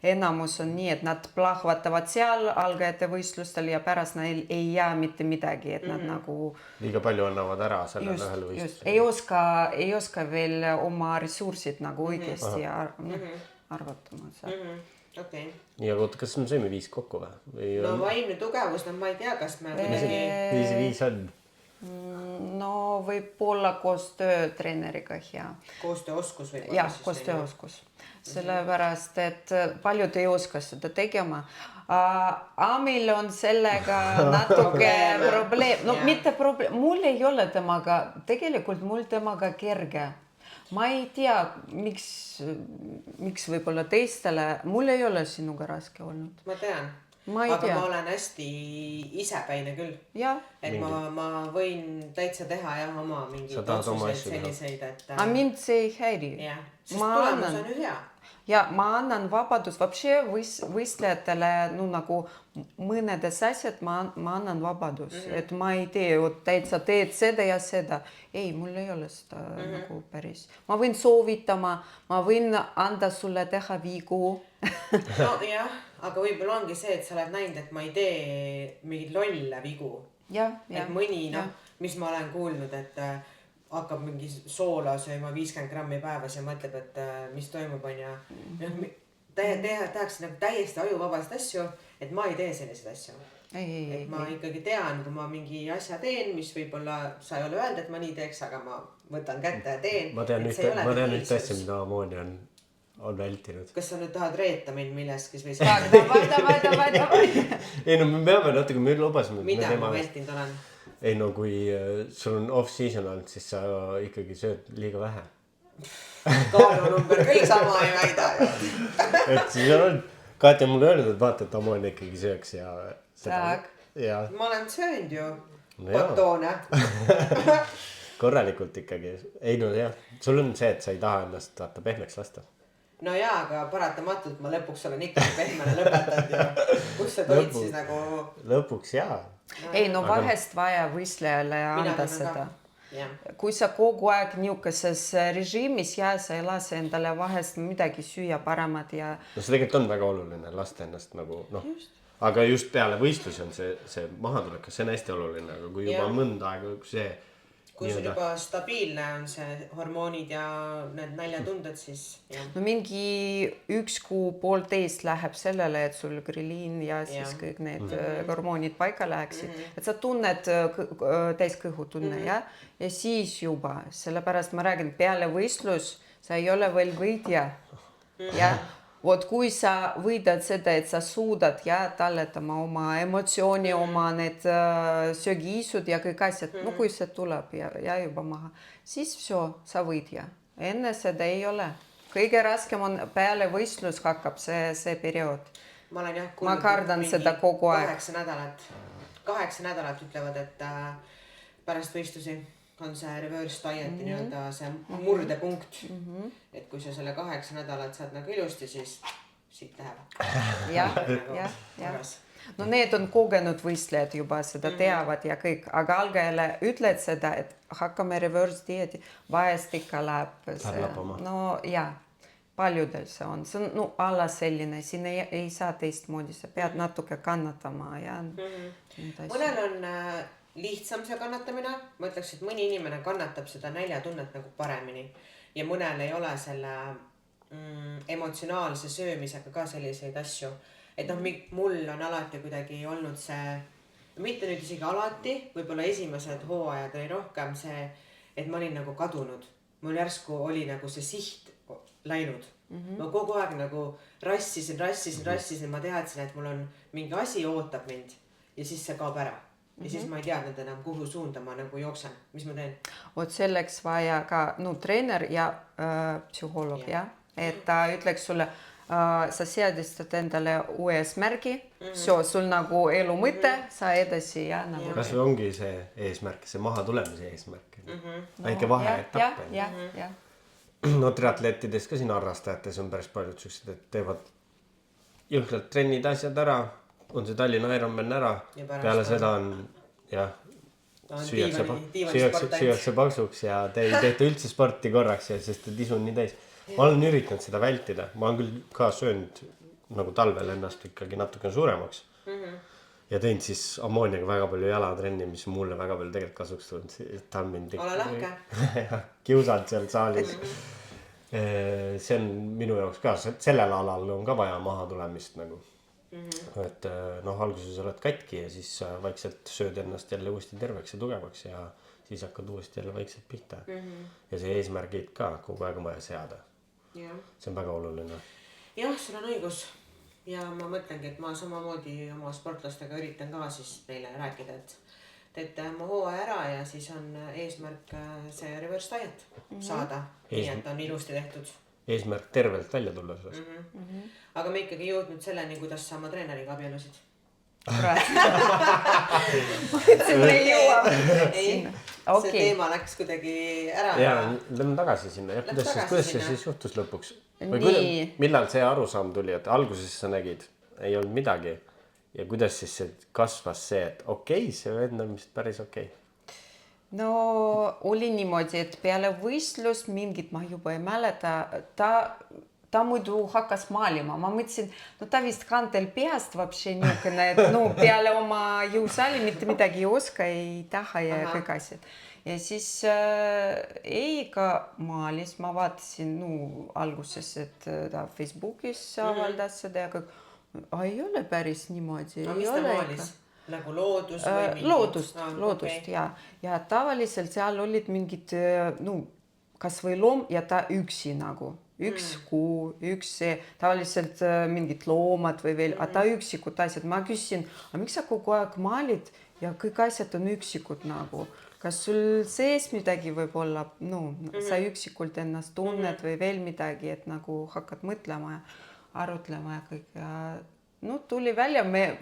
Speaker 3: enamus on nii, et nad plahvatavad seal algajate võistlustel ja pärast neil ei jää mitte midagi, et nad nagu...
Speaker 1: Liiga palju annavad ära sellel ühel
Speaker 3: võistlusel. Ei oska veel oma ressursid nagu õigesti arvatama.
Speaker 2: Okay.
Speaker 1: Ja kas me sõime 5 kokku või?
Speaker 2: No vaimne tugevus, no ma ei tea, kas me...
Speaker 1: 5 on.
Speaker 3: No võib-olla koostöö treeneriga hea.
Speaker 2: Koostööoskus võib-olla.
Speaker 3: Jah, koostööoskus. Sellepärast, et paljud ei oska seda tegema. Amil on sellega natuke probleem. No mitte probleem. Mul ei ole temaga, tegelikult mul temaga kerge. Ma ei tea, miks võib-olla teistele. Mul ei ole sinuga raske olnud.
Speaker 2: Ma tean.
Speaker 3: Aga
Speaker 2: ma olen hästi isepäine küll. Et ma võin täitsa teha oma mingeid otsuseid selliseid, et...
Speaker 3: A mind see ei häiri.
Speaker 2: Sest tulemus on ju hea.
Speaker 3: Ja ma annan vabadus. Вообще võistlejatele, nagu mõnedes asjad ma annan vabadus. Et ma ei tee, täitsa teed seda ja seda. Ei, mul ei ole seda nagu päris. Ma võin soovitama, ma võin anda sulle teha vigu.
Speaker 2: No jah, aga võib-olla ongi see, et sa oled näinud, et ma ei tee mingid lolle vigu. Et mõni, mis ma olen kuulnud, et hakkab mingi soola sööma 50 grammi päevas ja mõtleb, et mis toimub on ja tehakse nagu täiesti ajuvabast asju, et ma ei tee selliseid asju. Et ma ikkagi tean, kui ma mingi asja teen, mis võib-olla sa ei ole öelnud, et ma nii teeks, aga ma võtan kätte ja teen.
Speaker 1: Ma tean nüüd asja, mida Amooni on vältinud.
Speaker 2: Kas sa nüüd tahad reeta mind milleski või
Speaker 3: see? Davai.
Speaker 1: Ei no me peame natuke, me lubasime.
Speaker 2: Mida ma vältinud olen?
Speaker 1: Ei no kui sul on off-season olnud, siis sa ikkagi sööd liiga vähe.
Speaker 2: Kaalunumber küll sama ei väida.
Speaker 1: Et siis on Katja mulle öelnud, et vaata, et Amoon ikkagi sööks ja seda.
Speaker 2: Ma olen söönud ju kotoone.
Speaker 1: Korralikult ikkagi. Ei no jah, sul on see, et sa ei taha ennast pehmeks lasta.
Speaker 2: No jaa, aga paratamatult ma lõpuks olen ikkagi pehmene lõpetanud ja kus sa toid siis nagu...
Speaker 1: Lõpuks jaa.
Speaker 3: Ei no vahest vaja võistlejale anda seda. Kui sa kogu aeg niukeses režiimis ja sa ei lase endale vahest midagi süüa paremat ja...
Speaker 1: No see tegelikult on väga oluline lasta ennast nagu aga just peale võistlus on see mahatulek, see on hästi oluline, aga kui juba mõnda aega see...
Speaker 2: Kui sul juba stabiilne on see hormoonid ja need näljatunded, siis...
Speaker 3: No mingi 1 kuu 1,5 läheb sellele, et sul griliin ja siis kõik need hormoonid paika läheksid. Et sa tunned täiskõhu tunne ja siis juba, sellepärast ma räägin, peale võistlus sa ei ole veel võitja. Ja vot kui sa võidad seda, et sa suudad talletama oma emotsiooni, oma need söögiisud ja kõik asjad, no kui see tuleb ja juba maha, siis sa võidja. Enne seda ei ole. Kõige raskem on peale võistlus hakkab see periood. Ma kardan seda kogu aeg.
Speaker 2: 8 nädalat ütlevad, et pärast võistlusi on see reverse dieti nii-öelda see murdepunkt. Et kui sa selle 8 nädalat saad nagu ilusti, siis siit läheb.
Speaker 3: Jah. No need on kogenud võistlejad juba seda teavad ja kõik, aga algajale ütled seda, et hakkame reverse dieti, vahest ikka läheb see. No jah, paljudel see on alla selline, siin ei saa teistmoodi, sa pead natuke kannatama ja...
Speaker 2: Mõnel on lihtsam see kannatamine, ma ütleks, et mõni inimene kannatab seda näljatunnet nagu paremini ja mõnel ei ole selle emotsionaalse söömisega ka selliseid asju, et mul on alati kuidagi olnud see, mitte nüüd isegi alati, võib-olla esimesed hooajad oli rohkem see, et ma olin nagu kadunud mul järsku oli nagu see siht läinud. Ma kogu aeg nagu rassisin, ma teadsin, et mul on mingi asi ootab mind ja siis see kaob ära. Ja siis ma ei teadnud enam, kuhu suunda ma nagu jooksen, mis ma teen.
Speaker 3: Vot selleks vaja ka treener ja psühholoog, ja. Et ta ütleks sulle, sa seadistad endale uue eesmärgi, sul nagu elu mõte, sa edasi ja nagu.
Speaker 1: Kas või ongi see eesmärk, see maha tulemise eesmärk? Väike vaheetapp.
Speaker 3: Ja.
Speaker 1: No triatleetides ka siin harrastajates on päris paljud sellised, et teevad jõhkralt trennid asjad ära, on see Tallinna Ironman ära, peale seda on süüakse paksuks ja te ei tehta üldse sporti korraks, sest et isu on nii täis. Ma olen üritanud seda vältida, ma olen küll ka söönud nagu talvel ennast ikkagi natuke suuremaks ja teinud siis ammooniaga väga palju jalatrenni, mis mulle väga palju tegelikult kasuks tulnud, ta on mind
Speaker 2: ole lahke.
Speaker 1: Kiusanud seal saalis. See on minu jaoks ka, sellel alal on ka vaja maha tulemist nagu. Et alguses oled katki ja siis vaikselt sööd ennast jälle uuesti terveks ja tugevaks ja siis hakkad uuesti jälle vaikselt pihta. Ja see eesmärgid ka kogu aeg on vaja seada. See on väga oluline.
Speaker 2: Jah, sul on õigus. Ja ma mõtlengi, et ma samamoodi oma sportlastega üritan ka siis neile rääkida, et teete oma hooaja ära ja siis on eesmärk see reverse diet saada. Nii, et on ilusti tehtud.
Speaker 1: Eesmärk tervelt välja tulla sellest.
Speaker 2: Aga me ikkagi jõudnud selleni, kuidas sa oma treeneriga abielusid.
Speaker 3: Me ei jõua.
Speaker 2: See teema läks kuidagi ära.
Speaker 1: Ja, lähme tagasi sinna. Kuidas see siis juhtus lõpuks? Millal see arusaam tuli, et alguses sa nägid, ei olnud midagi ja kuidas siis see kasvas see, et okei, see vend on vist päris okei?
Speaker 3: No oli niimoodi, et peale võistlust mingit ma juba ei mäleta, ta muidu hakkas maalima, ma mõtlesin, ta vist kantel peast vapše niukene, et peale oma jõusaali mitte midagi ei oska, ei taha ja kõik asjad. Ja siis ka maalis, ma vaatasin alguses, et ta Facebookis avaldas seda ja kõik, ei ole päris niimoodi.
Speaker 2: No mis ta maalis? Nagu loodus või
Speaker 3: mingid? Loodust, ja tavaliselt seal olid mingid, kas või loom ja ta üksi nagu, üks kuu, tavaliselt mingid loomad või veel, ta üksikud asjad. Ma küsin, miks sa kogu aeg maalid ja kõik asjad on üksikud nagu, kas sul sees midagi võib olla, sa üksikult ennast tunned või veel midagi, et nagu hakkad mõtlema ja arutlema ja kõik ja tuli välja, me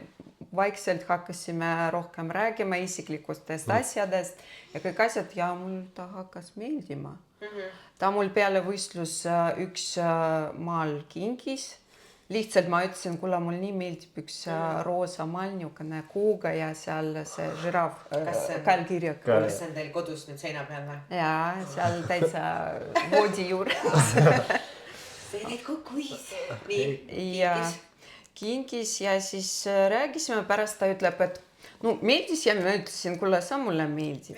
Speaker 3: vaikselt hakkasime rohkem räägima isiklikustest asjadest ja kõik asjad ja mul ta hakkas meeldima. Ta mul peale võistlus üks maal kingis. Lihtsalt ma ütlesin, kuule mul nii meeldib üks roosa maal niukene kuuga ja seal see žirav käelkirjak.
Speaker 2: Kas see on teil kodus nüüd seina peal või?
Speaker 3: Jaa, seal täitsa voodi juures.
Speaker 2: See neid kokkuis. Nii,
Speaker 3: kingis ja siis räägisime, pärast ta ütleb, et meeldis ja ma ütlesin, kuule, sa mulle meeldid.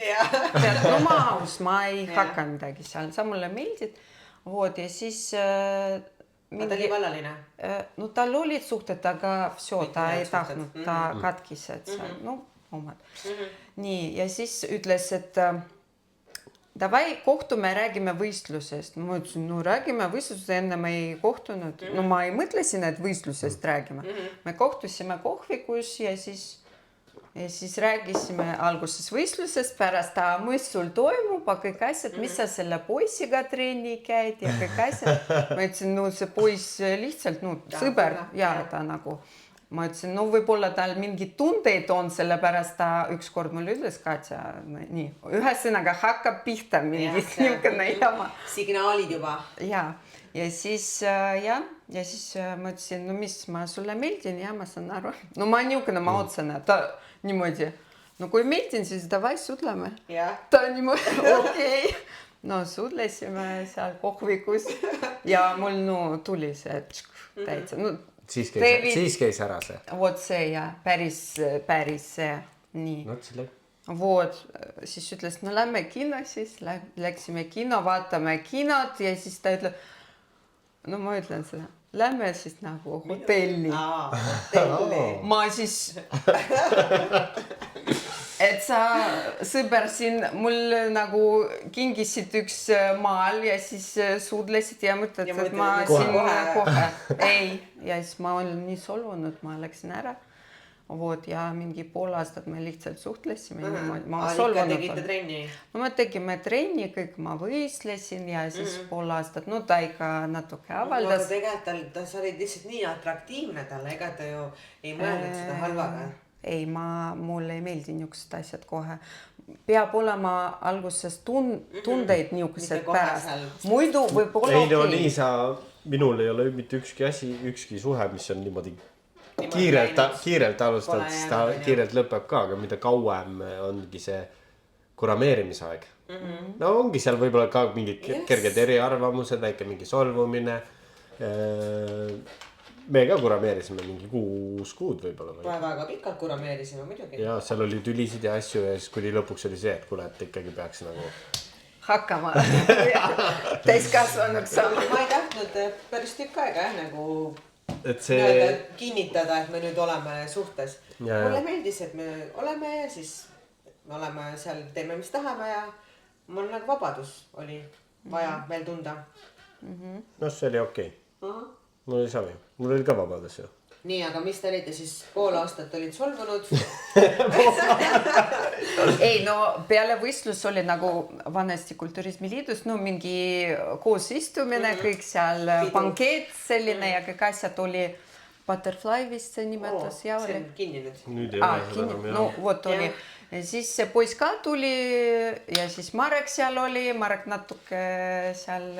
Speaker 3: Ma aus, ma ei hakka midagi seal, sa mulle meeldid. Ja siis...
Speaker 2: Ta oli vallaline?
Speaker 3: Tal olid suhted, aga ta ei tahtnud, ta katkis, et seal, omad. Nii, ja siis ütles, et davai, kohtume, räägime võistlusest. Ma ütlesin, räägime võistlusest, enne me ei kohtunud. Ma ei mõtlesin, et võistlusest räägime. Me kohtusime kohvikus ja siis räägisime alguses võistlusest, pärast mis sul toimub, kõik asjad, mis sa selle poisiga trenni käid ja kõik asjad. Ma ütlesin, see poiss lihtsalt, sõber ja ta nagu, ma ütlesin, võib-olla tal mingid tundeid on, sellepärast ta ükskord mulle ütles, Katja, nii, ühesõnaga hakkab pihta mingit niukene jama.
Speaker 2: Signaalid juba.
Speaker 3: Ja siis ma ütlesin, mis ma sulle meeldin ja ma saan aru. Ma niukene, ma otsene, ta niimoodi, kui meeldin, siis davai suudleme. Ta niimoodi, okei. Suudlesime seal kohvikus ja mul tuli see täitsa.
Speaker 1: Siis käis ära see.
Speaker 3: Vot see ja päris see. Nii. Siis ütles, lähme kino siis, läksime kino, vaatame kinot ja siis ta ütleb, ma ütlen seda. Lähme siis nagu hotelli. Ma siis, et täitsa sõber siin mul nagu kingisid üks maal ja siis suudlesid ja mõtled, et ma siin kohe. Ei, ja siis ma olen nii solvunud, ma läksin ära. Vot, ja mingi pool aastat me lihtsalt suhtlesime. Ma solvunud
Speaker 2: tegite trenni?
Speaker 3: No me tegime trenni, kõik ma võistlesin ja siis pool aastat, no ta ikka natuke avaldas.
Speaker 2: Aga tegelikult sa olid lihtsalt nii atraktiivne talle, ega ta ju ei mõelnud seda halvaga.
Speaker 3: Ei, mulle ei meeldi niisugused asjad kohe. Peab olema alguses tundeid niisugused pärast. Muidu võib olla
Speaker 1: ei, no nii minul ei ole mitte ükski suhe, mis on niimoodi kiirelt alustad, siis ta kiirelt lõpeb ka, aga mida kauem ongi see kurameerimisaeg. No ongi seal võib-olla ka mingid kerged eriarvamused, väike mingi solvumine. Me ka kurameerisime mingi 6 kuud võib-olla.
Speaker 2: Väga pikalt kurameerisime muidugi.
Speaker 1: Ja seal oli tülisid ja asju ja siis kuni lõpuks oli see, et kuule, et ikkagi peaks nagu
Speaker 3: hakkama täiskasvanuks saama.
Speaker 2: Ma ei tahtnud päris tükk aega nagu
Speaker 1: et see
Speaker 2: kinnitada, et me nüüd oleme suhtes. Mulle meeldis, et me oleme ja siis me oleme seal, teeme mis tahame ja mul nagu vabadus oli vaja veel tunda.
Speaker 1: No see oli okei. Mul oli savi. Mul oli ka vabadus ju.
Speaker 2: Nii, aga mis te olite siis pool aastat olid solvunud?
Speaker 3: Ei, no peale võistlus oli nagu vanasti Kulturismiliidus, no mingi koosistumine, kõik seal bankeet selline ja kõik asjad oli Butterfly vist see nimetus ja oli.
Speaker 2: See on kinni nüüd.
Speaker 1: Nüüd ei ole seda enam.
Speaker 3: No vot oli. Siis see poiss ka tuli ja siis Marek seal oli, Marek natuke seal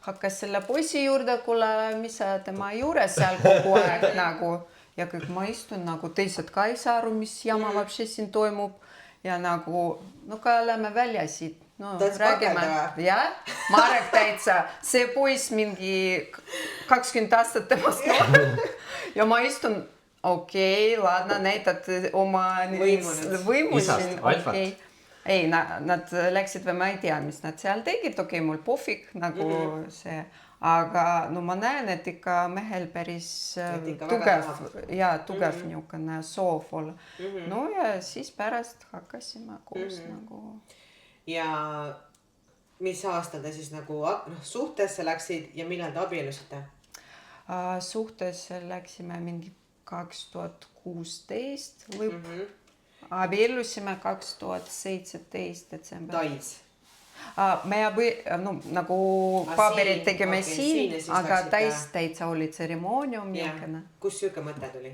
Speaker 3: hakkas selle poisi juurde, kuule, mis sa tema juures seal kogu aeg nagu ja kõik ma istun nagu teised ka ei saa aru, mis jama vapsi siin toimub ja nagu, no ka lähme välja siit. No, räägime. Ja, Marek täitsa, see poiss mingi 20 aastat temast ja ma istun, okei, ladna, näitad oma võimu siin, okei. Ei, nad läksid või ma ei tea, mis nad seal tegid, okei, mul pofik nagu see, aga no ma näen, et ikka mehel päris tugev niisugune soov olla. No ja siis pärast hakkasime koos nagu.
Speaker 2: Ja mis aastal te siis nagu suhtesse läksid ja millal te abielusite?
Speaker 3: Suhtesse läksime mingi 2016 lõpp. Abielusime 2017 detsember.
Speaker 2: Tais?
Speaker 3: Me nagu paberid tegime siin, aga täitsa oli tseremoonium.
Speaker 2: Kus siuke mõte tuli?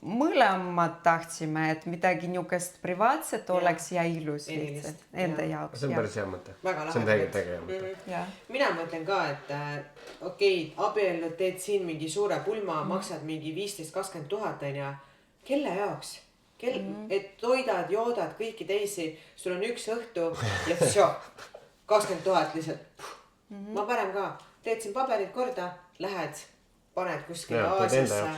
Speaker 3: Mõlemad tahtsime, et midagi niukest privaatset oleks ja ilus lihtsalt enda jaoks.
Speaker 1: See on päris hea mõte.
Speaker 2: See
Speaker 1: on tegelikult hea mõte.
Speaker 2: Mina mõtlen ka, et okei, abiellud teed siin mingi suure pulma, maksad mingi 15-20 000 ja kelle jaoks? Et toidad, joodad kõiki teisi, sul on üks õhtu ja 20 000 lihtsalt. Ma parem ka, teed siin paberid korda, lähed, paned kuskile Aasiasse,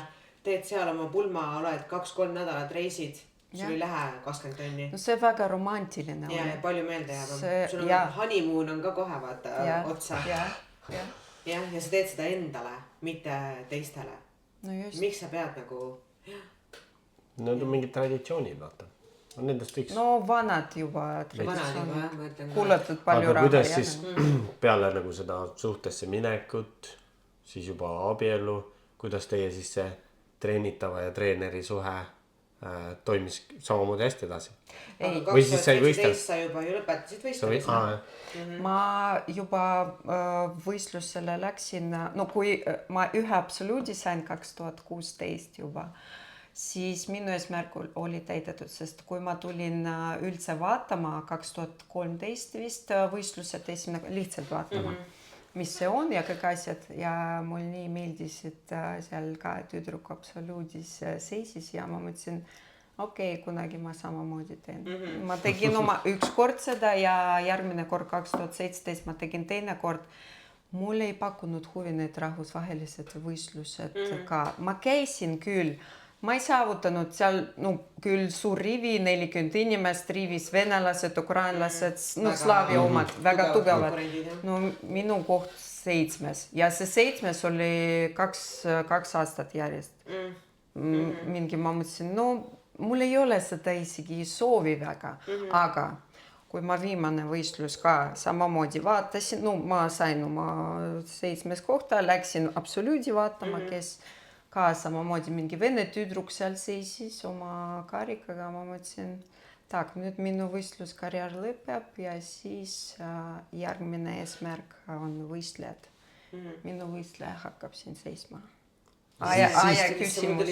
Speaker 2: teed seal oma pulma, oled 2-3 nädalat reisid, sul ei lähe 20 tonni.
Speaker 3: No see väga romantiline
Speaker 2: oli. Ja palju meelde jääb. Sul on honeymoon on ka kohe vaata otsa. Ja sa teed seda endale, mitte teistele. Miks sa pead nagu...
Speaker 1: Need on mingid traditsioonid, vaata. On nendest üks.
Speaker 3: No vanad juba traditsioonid. Kuulatud palju raha.
Speaker 1: Aga kuidas siis peale nagu seda suhtesse minekut, siis juba abielu, kuidas teie siis see treenitava ja treeneri suhe toimis samamoodi hästi edasi? Või siis sa ei võistel?
Speaker 2: Sa juba ju lõpetasid võistlemise.
Speaker 3: Ma juba võistlusele läksin, no kui ma ühe absoluudi sain 2016 juba, siis minu eesmärk oli täidetud, sest kui ma tulin üldse vaatama 2013 vist võistlused esimene, lihtsalt vaatama, mis see on ja kõik asjad ja mul nii meeldis, et seal ka tüdruk absoluudis seisis ja ma mõtlesin, okei, kunagi ma samamoodi teen. Ma tegin oma üks kord seda ja järgmine kord 2017 ma tegin teine kord. Mul ei pakkunud huvi need rahvusvahelised võistlused ka. Ma käisin küll. Ma ei saavutanud seal, küll suur rivi, 40 inimest rivis, venelased, ukrainlased, slaavi omad, väga tugevad. Minu koht 7. Ja see 7 oli 2 aastat järjest. Mingi ma mõtlesin, mul ei ole seda isegi soovi väga, aga kui ma viimane võistlus ka samamoodi vaatasin, no ma sain oma 7. kohta, läksin absoluudi vaatama, kes ka samamoodi mingi vene tüdruk seal seisis oma karikaga, ma mõtlesin, tak, nüüd minu võistluskarjäär lõpeb ja siis järgmine eesmärk on võistlejad. Minu võistleja hakkab siin seisma. Aja küsimus.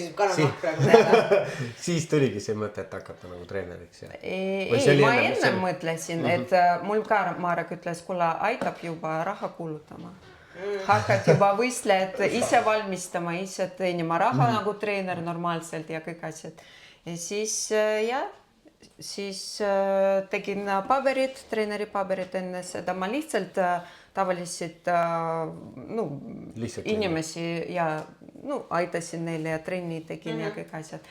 Speaker 1: Siis tuligi see mõte, et hakata nagu treeneriks.
Speaker 3: Ei, ma enne mõtlesin, et mul ka Marek ütles, kuule, aitab juba raha kulutama. Hakkad juba võistlejad ise valmistama, ise teenima raha nagu treener normaalselt ja kõik asjad. Ja siis tegin paberid, treeneri paberid enne seda. Ma lihtsalt tavaliselt inimesi ja aitasin neile ja trenni tegin ja kõik asjad.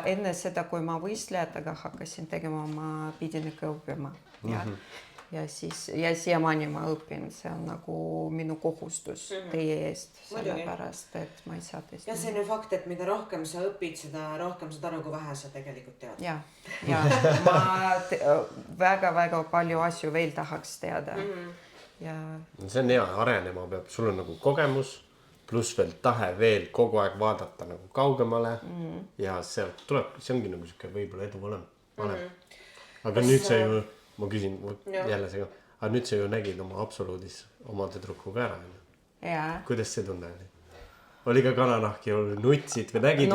Speaker 3: Enne seda, kui ma võistlejatega hakkasin tegema, ma pidin ikka õppima. Ja siiamaani ma õpin, see on nagu minu kohustus teie eest, sellepärast, et ma ei saa teist.
Speaker 2: Ja see on ju fakt, et mida rohkem sa õpid, seda rohkem sa aru, kui vähe sa tegelikult tead.
Speaker 3: Ja ma väga-väga palju asju veel tahaks teada.
Speaker 1: See on hea, arenema peab, sul on nagu kogemus, pluss veel tahe veel kogu aeg vaadata nagu kaugemale ja sealt tuleb, see ongi nagu siuke võib-olla edu valem. Aga nüüd sa ju, ma küsin jälle see ka, aga nüüd sa ju nägid oma absoluudis oma tüdrukuga ära. Kuidas see tunne oli? Oli ka kananahki, nutsid või nägid?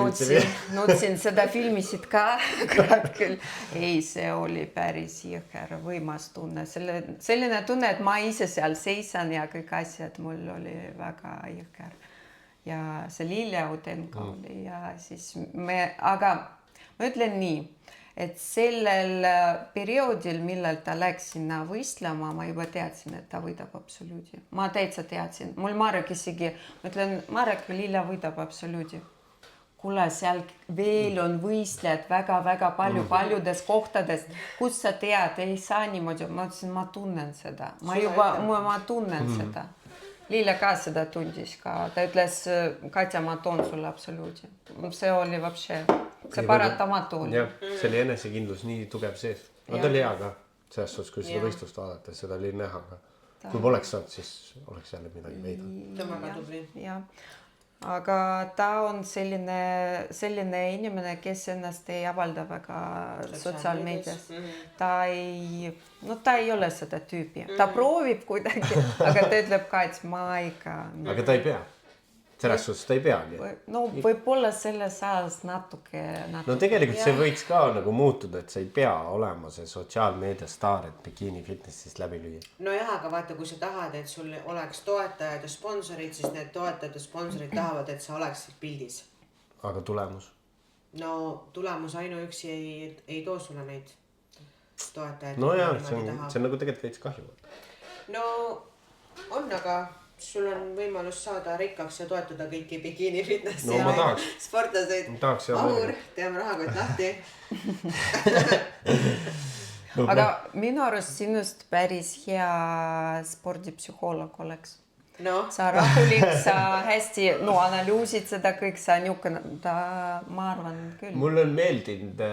Speaker 3: Nutsin, seda filmisid ka, kurat küll. Ei, see oli päris jõhker, võimas tunne. Selline tunne, et ma ise seal seisan ja kõik asjad, mul oli väga jõhker. Ja see Lilja Udenka oli ja siis aga ma ütlen nii, et sellel perioodil, millal ta läks sinna võistlema, ma juba teadsin, et ta võidab absoluudi. Ma täitsa teadsin. Mul Marek isegi, ma ütlen, Marek Lilja võidab absoluudi. Kuule, seal veel on võistlejad väga-väga paljudes kohtades. Kus sa tead, ei saa niimoodi. Ma ütlesin, ma tunnen seda. Ma tunnen seda. Lilja ka seda tundis ka. Ta ütles, Katja, ma toon sulle absoluudi. See oli vapše. See paratamatu oli.
Speaker 1: See oli enesekindlus nii tugev sees. Ta oli hea ka. Selles suhtes, kui seda võistlust vaadata, seda oli näha ka. Kui poleks saanud, siis oleks jälle midagi veida.
Speaker 2: Ta väga tubli.
Speaker 3: Aga ta on selline inimene, kes ennast ei avalda väga sotsiaalmeedias. Ta ei ole seda tüüpi. Ta proovib kuidagi, aga ta ütleb ka, et ma ikka...
Speaker 1: Aga ta ei pea. Selles suhtes ta ei peagi.
Speaker 3: No võib-olla selles ajast natuke.
Speaker 1: No tegelikult see võiks ka nagu muutuda, et sa ei pea olema see sotsiaalmeedia staar, et bikiini fitnessist läbi lüüa.
Speaker 2: No jah, aga vaata, kui sa tahad, et sul oleks toetajad ja sponsorid, siis need toetajad ja sponsorid tahavad, et sa oleksid pildis.
Speaker 1: Aga tulemus?
Speaker 2: No tulemus ainuüksi ei too sulle neid toetajaid.
Speaker 1: No jah, see on nagu tegelikult veits kahju.
Speaker 2: No on, aga... Sul on võimalus saada rikkaks ja toetada kõiki bikiini fitnessi ja sportlaseid. Ahur, teeme rahakott lahti.
Speaker 3: Aga minu arust sinust päris hea spordipsühhoolog oleks. Sa rahulik, sa hästi analüüsid seda kõik, sa niukene, ma arvan küll.
Speaker 1: Mul on meeldinud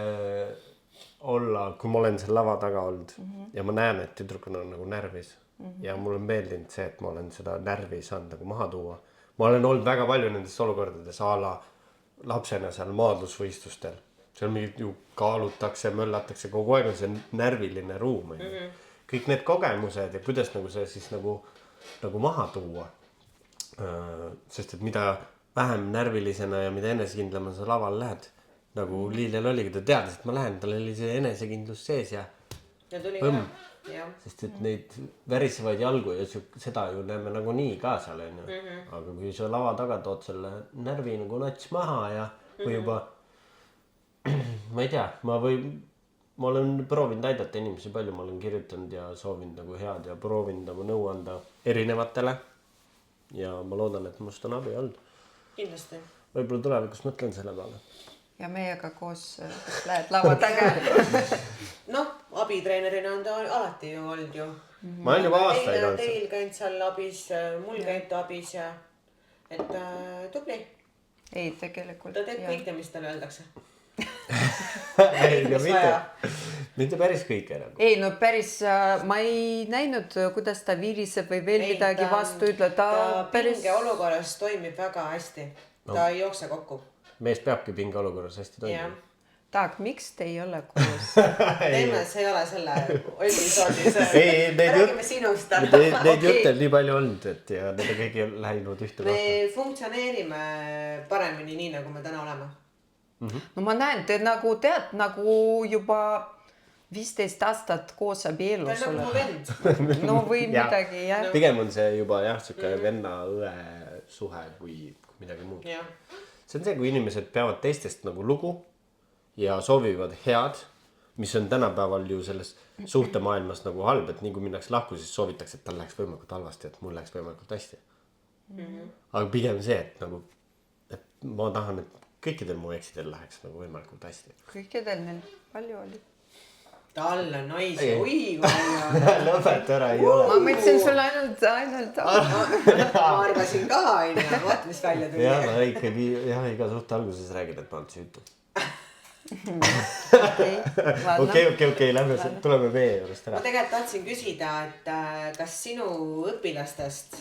Speaker 1: olla, kui ma olen seal lava taga olnud ja ma näen, et tüdrukuna on nagu närvis. Ja mul on meeldinud see, et ma olen seda närvi saanud nagu maha tuua. Ma olen olnud väga palju nendes olukordades lapsena seal maadlusvõistlustel. Seal mingid ju kaalutakse, möllatakse, kogu aeg on see närviline ruum. Kõik need kogemused ja kuidas nagu see siis nagu maha tuua. Sest et mida vähem närvilisena ja mida enesekindlama sa laval lähed, nagu Liljal oligi, ta teadis, et ma lähen, tal oli see enesekindlus sees ja
Speaker 2: tuli ka.
Speaker 1: Sest et neid värisevaid jalgu ja seda ju näeme nagu nii ka seal on ju. Aga kui sa lava taga tood selle närvi nagu nats maha ja või juba ma ei tea, ma olen proovinud aidata inimesi palju, ma olen kirjutanud ja soovinud nagu head ja proovinud nagu nõu anda erinevatele ja ma loodan, et must on abi olnud.
Speaker 2: Kindlasti.
Speaker 1: Võib-olla tulevikus mõtlen selle peale.
Speaker 3: Ja meiega koos lähed lava taga.
Speaker 2: Abitreenerina on ta alati ju olnud ju.
Speaker 1: Ma olen juba aastaid olnud.
Speaker 2: Teil käinud seal abis, mul käinud abis ja et tubli.
Speaker 3: Ei, tegelikult.
Speaker 2: Ta teeb kõik, mis talle öeldakse.
Speaker 1: mitte päris kõik enam.
Speaker 3: Ei, no päris, ma ei näinud, kuidas ta viriseb või veel midagi vastu ütleb.
Speaker 2: Ta pinge olukorras toimib väga hästi. Ta ei jookse kokku.
Speaker 1: Mees peabki pinge olukorras hästi toimima.
Speaker 3: Tak, miks te ei ole koos?
Speaker 2: Teeme, see ei ole selle episoodi.
Speaker 1: Räägime
Speaker 2: sinust.
Speaker 1: Neid jutte on nii palju olnud, et ja need on kõik läinud ühte kohta.
Speaker 2: Me funktsioneerime paremini nii, nagu me täna oleme.
Speaker 3: No ma näen, te nagu tead, nagu juba 15 aastat koos abielus
Speaker 2: Ta on nagu vend.
Speaker 3: No või midagi, jah.
Speaker 1: Pigem on see juba jah, siuke venna-õe suhe kui midagi muud. See on see, kui inimesed peavad teistest nagu lugu ja soovivad head, mis on tänapäeval ju selles suhtemaailmas nagu halb, et nii kui minnakse lahku, siis soovitakse, et tal läheks võimalikult halvasti, et mul läheks võimalikult hästi. Aga pigem see, et nagu, et ma tahan, et kõikidel mu eksidel läheks nagu võimalikult hästi.
Speaker 3: Kõikidel neil palju oli.
Speaker 2: Tal on naisi, oi kui
Speaker 1: lõpeta ära, ei ole.
Speaker 3: Ma mõtlesin sulle ainult.
Speaker 2: Ma arvasin ka, vaat mis välja tuli.
Speaker 1: Ja ma ikkagi, iga suhte alguses räägin, et ma olen süütu. Okei, lähme, tuleme meie juurest ära.
Speaker 2: Ma tegelikult tahtsin küsida, et kas sinu õpilastest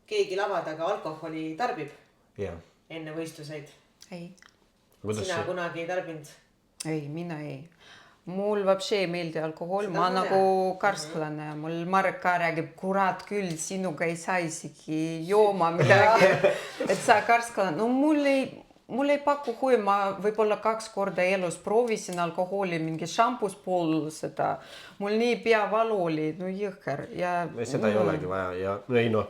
Speaker 2: keegi lava taga alkoholi tarbib enne võistluseid?
Speaker 3: Ei.
Speaker 2: Sina kunagi ei tarbinud?
Speaker 3: Ei, mina ei. Mul вообще ei meeldi alkohol, ma nagu karsklane, mul Marek ka räägib, kurat küll, sinuga ei saa isegi jooma midagi, et sa karsklane, no mul ei paku huvi, ma võib-olla 2 korda elus proovisin alkoholi, mingi šampus pool seda, mul nii peavalu oli, no jõhker.
Speaker 1: Seda ei olegi vaja ja ei no,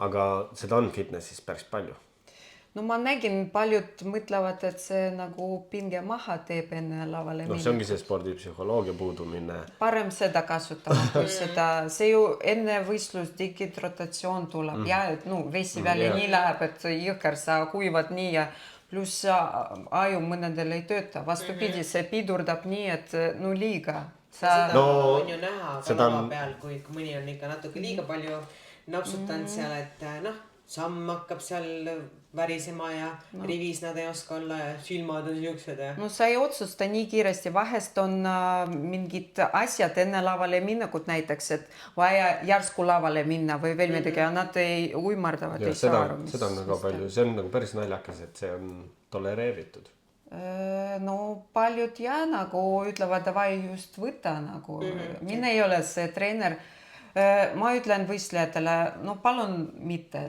Speaker 1: aga seda on fitnessis päris palju.
Speaker 3: No ma nägin, paljud mõtlevad, et see nagu pinge maha teeb enne lavale minna.
Speaker 1: No see ongi see spordipsühholoogia puudumine.
Speaker 3: Parem seda kasutama, kui seda, see ju enne võistlus digid rotatsioon tuleb ja vesi välja nii läheb, et jõhker sa kuivad nii ja pluss aju mõnedel ei tööta. Vastupidi, see pidurdab nii, et liiga.
Speaker 2: Seda on ju näha ka lava peal, kui mõni on ikka natuke liiga palju napsutanud seal, et samm hakkab seal värisema ja rivis nad ei oska olla ja silmad on siuksed.
Speaker 3: No sa ei otsusta nii kiiresti, vahest on mingid asjad enne lavale minnakut näiteks, et vaja järsku lavale minna või veel midagi ja nad ei uimardavad.
Speaker 1: Seda on väga palju, see on nagu päris naljakas, et see on tolereeritud.
Speaker 3: No paljud nagu ütlevad, davai just võta nagu, mina ei ole see treener. Ma ütlen võistlejatele, no palun mitte.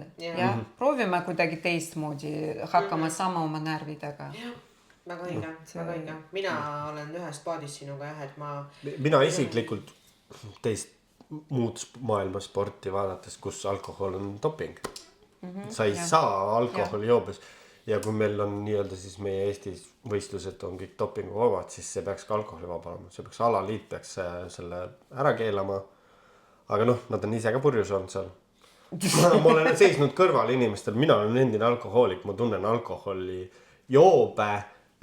Speaker 3: Proovime kuidagi teistmoodi hakkama sama oma närvidega.
Speaker 2: Väga õige. Mina olen ühes paadis sinuga et
Speaker 1: Mina isiklikult teist muud maailma sporti vaadates, kus alkohol on doping. Sa ei saa alkoholi joobes. Ja kui meil on nii-öelda siis meie Eestis võistlused on kõik dopinguvabad, siis see peaks ka alkoholivaba olema. See peaks alaliit peaks selle ära keelama. Aga nad on ise ka purjus olnud seal. Ma olen seisnud kõrval inimestel, mina olen endine alkohoolik, ma tunnen alkoholi joobe,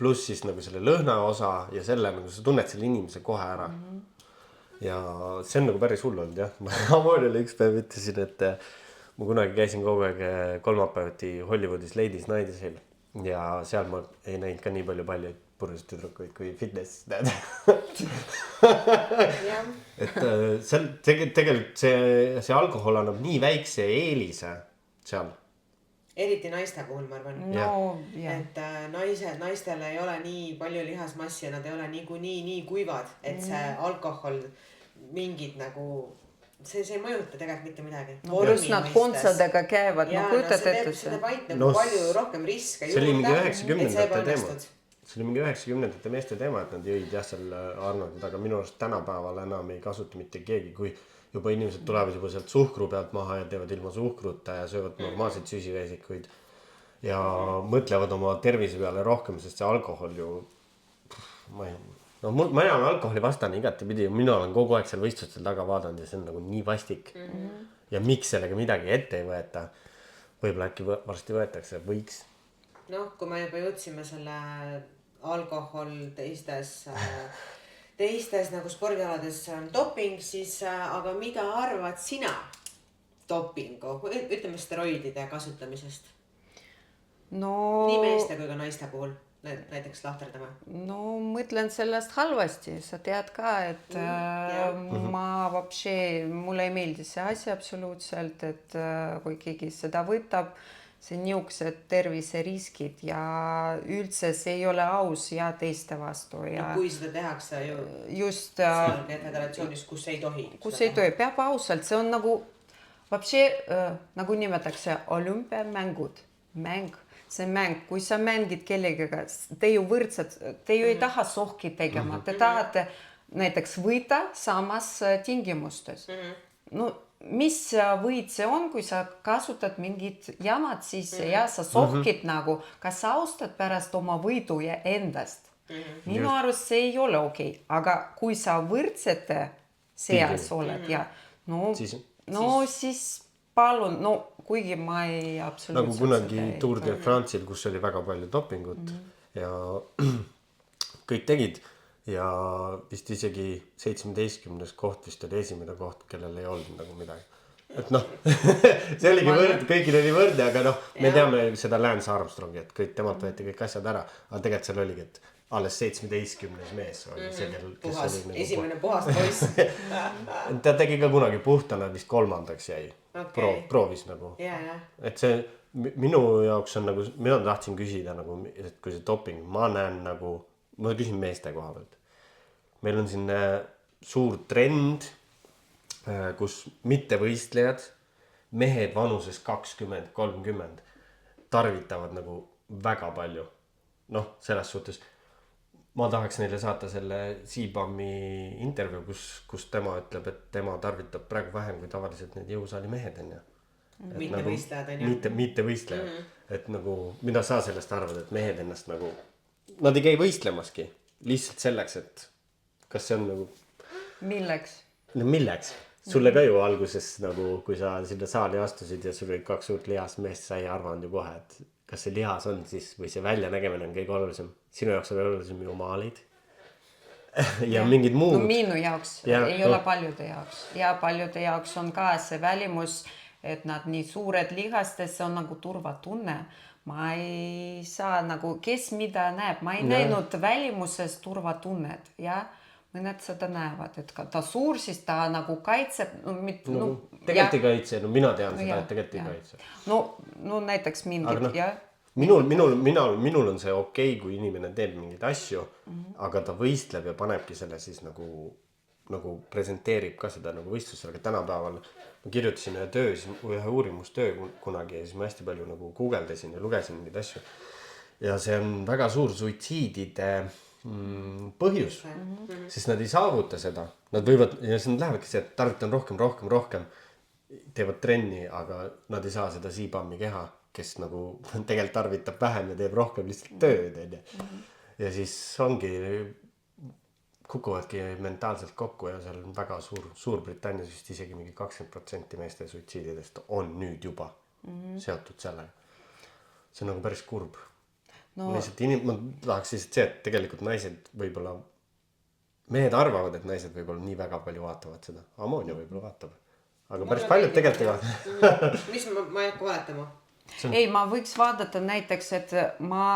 Speaker 1: pluss siis nagu selle lõhna osa ja selle nagu sa tunned selle inimese kohe ära. Ja see on nagu päris hull olnud, jah. Ma Amooriale üks päev ütlesin, et ma kunagi käisin kogu aeg kolmapäevati Hollywoodis Ladies Nightsil ja seal ma ei näinud ka nii palju purjus tüdrukuid kui fitness, näed. Et seal tegelikult see alkohol annab nii väikse eelise seal.
Speaker 2: Eriti naiste puhul, ma arvan. Et naistel ei ole nii palju lihasmassi ja nad ei ole nii kuivad, et see alkohol mingid nagu... See ei mõjuta tegelikult mitte midagi.
Speaker 3: Pluss nad kontsadega käivad, kujutad ette
Speaker 2: see. See teeb nagu palju rohkem riske.
Speaker 1: See oli mingi 90ndate teema. See oli mingi 90ndate meeste teema, et nad jõid seal Arnoldid, aga minu arust tänapäeval enam ei kasuta mitte keegi, kui juba inimesed tulevad juba sealt suhkru pealt maha ja teevad ilma suhkruta ja söövad normaalseid süsiveesikuid ja mõtlevad oma tervise peale rohkem, sest see alkohol ju... ma olen alkoholi vastane igatepidi ja mina olen kogu aeg seal võistlustel taga vaadanud ja see on nagu nii vastik. Ja miks sellega midagi ette ei võeta? Võib-olla äkki varsti võetakse, võiks.
Speaker 2: Kui me juba jõudsime selle alkohol teistes nagu spordialades on doping, siis aga mida arvad sina dopingu, ütleme steroidide kasutamisest? Nii meeste kui ka naiste puhul. näiteks lahterdame?
Speaker 3: No mõtlen sellest halvasti, sa tead ka, et ma вообще, mulle ei meeldi see asi absoluutselt, et kui keegi seda võtab, see niisugused terviseriskid ja üldse see ei ole aus ja teiste vastu. Ja
Speaker 2: kui seda tehakse ju
Speaker 3: just
Speaker 2: föderatsioonis, kus ei tohi.
Speaker 3: Kus ei tohi, peab ausalt, see on nagu вообще, nagu nimetakse olümpiamängud, see mäng, kui sa mängid kellegagi, te ju võrdsed, te ju ei taha sohki tegema, te tahate näiteks võita samas tingimustes. No mis võit see on, kui sa kasutad mingid jamad sisse ja sa sohkid nagu, kas sa austad pärast oma võidu ja endast? Minu arust see ei ole okei, aga kui sa võrdsete seas oled ja siis palun, kuigi ma ei absoluutselt
Speaker 1: nagu kunagi Tour de France'il, kus oli väga palju dopingut ja kõik tegid ja vist isegi 17. koht vist oli esimene koht, kellel ei olnud nagu midagi. Et see oligi võrd, kõigil oli võrdne, aga me teame seda Lance Armstrongi, et kõik temalt võeti kõik asjad ära, aga tegelikult seal oligi, et alles 17. mees oli see, kes oli nagu
Speaker 2: esimene puhas poiss.
Speaker 1: Ta tegi ka kunagi puhtana, vist 3. jäi. Proovis nagu. Et see minu jaoks on nagu, mina tahtsin küsida nagu, et kui see doping, ma näen nagu, ma küsin meeste koha pealt. Meil on siin suur trend, kus mittevõistlejad, mehed vanuses 20-30 tarvitavad nagu väga palju. Selles suhtes ma tahaks neile saata selle CBAM-i intervjuu, kus tema ütleb, et tema tarvitab praegu vähem kui tavaliselt need jõusaali mehed on.
Speaker 2: Mittevõistlejad on.
Speaker 1: Mittevõistlejad. Et nagu, mida sa sellest arvad, et mehed ennast nagu, nad ei käi võistlemaski lihtsalt selleks, et kas see on nagu
Speaker 3: milleks?
Speaker 1: Milleks? Sulle ka ju alguses nagu, kui sa sinna saali astusid ja sul olid 2 suurt lihast meest, sa ei arvanud ju kohe, et kas see lihas on siis või see väljanägemine on kõige olulisem. Sinu jaoks on olulisem ju maalid ja mingid muud.
Speaker 3: Minu jaoks ei ole paljude jaoks ja paljude jaoks on ka see välimus, et nad nii suured lihastes, see on nagu turvatunne. Ma ei saa nagu, kes mida näeb, ma ei näinud välimuses turvatunnet ja mõned seda näevad, et ta suur, siis ta nagu kaitseb.
Speaker 1: Tegelikult ei kaitse, mina tean seda, et tegelikult ei kaitse.
Speaker 3: No näiteks mingid, jah.
Speaker 1: Minul on see okei, kui inimene teeb mingeid asju, aga ta võistleb ja panebki selle siis nagu presenteerib ka seda nagu võistlusel, aga tänapäeval ma kirjutasin ühe uurimustöö kunagi ja siis ma hästi palju nagu guugeldasin ja lugesin mingeid asju. Ja see on väga suur suitsiidide põhjus, sest nad ei saavuta seda. Nad võivad, ja siis nad lähevadki see, et tarvitan rohkem, teevad trenni, aga nad ei saa seda CBAM-i keha, kes nagu tegelikult tarvitab vähem ja teeb rohkem lihtsalt tööd. Ja siis ongi, kukuvadki mentaalselt kokku ja seal on väga Suurbritannias vist isegi mingi 20% meeste suitsiididest on nüüd juba seotud sellega. See on nagu päris kurb. Ma tahaks lihtsalt see, et tegelikult naised võib-olla, mehed arvavad, et naised võib-olla nii väga palju vaatavad seda. Ammoonia võib-olla vaatab. Aga päris paljud tegelikult ei vaata.
Speaker 2: Mis ma ei hakka vaatama?
Speaker 3: Ei, ma võiks vaadata näiteks, et ma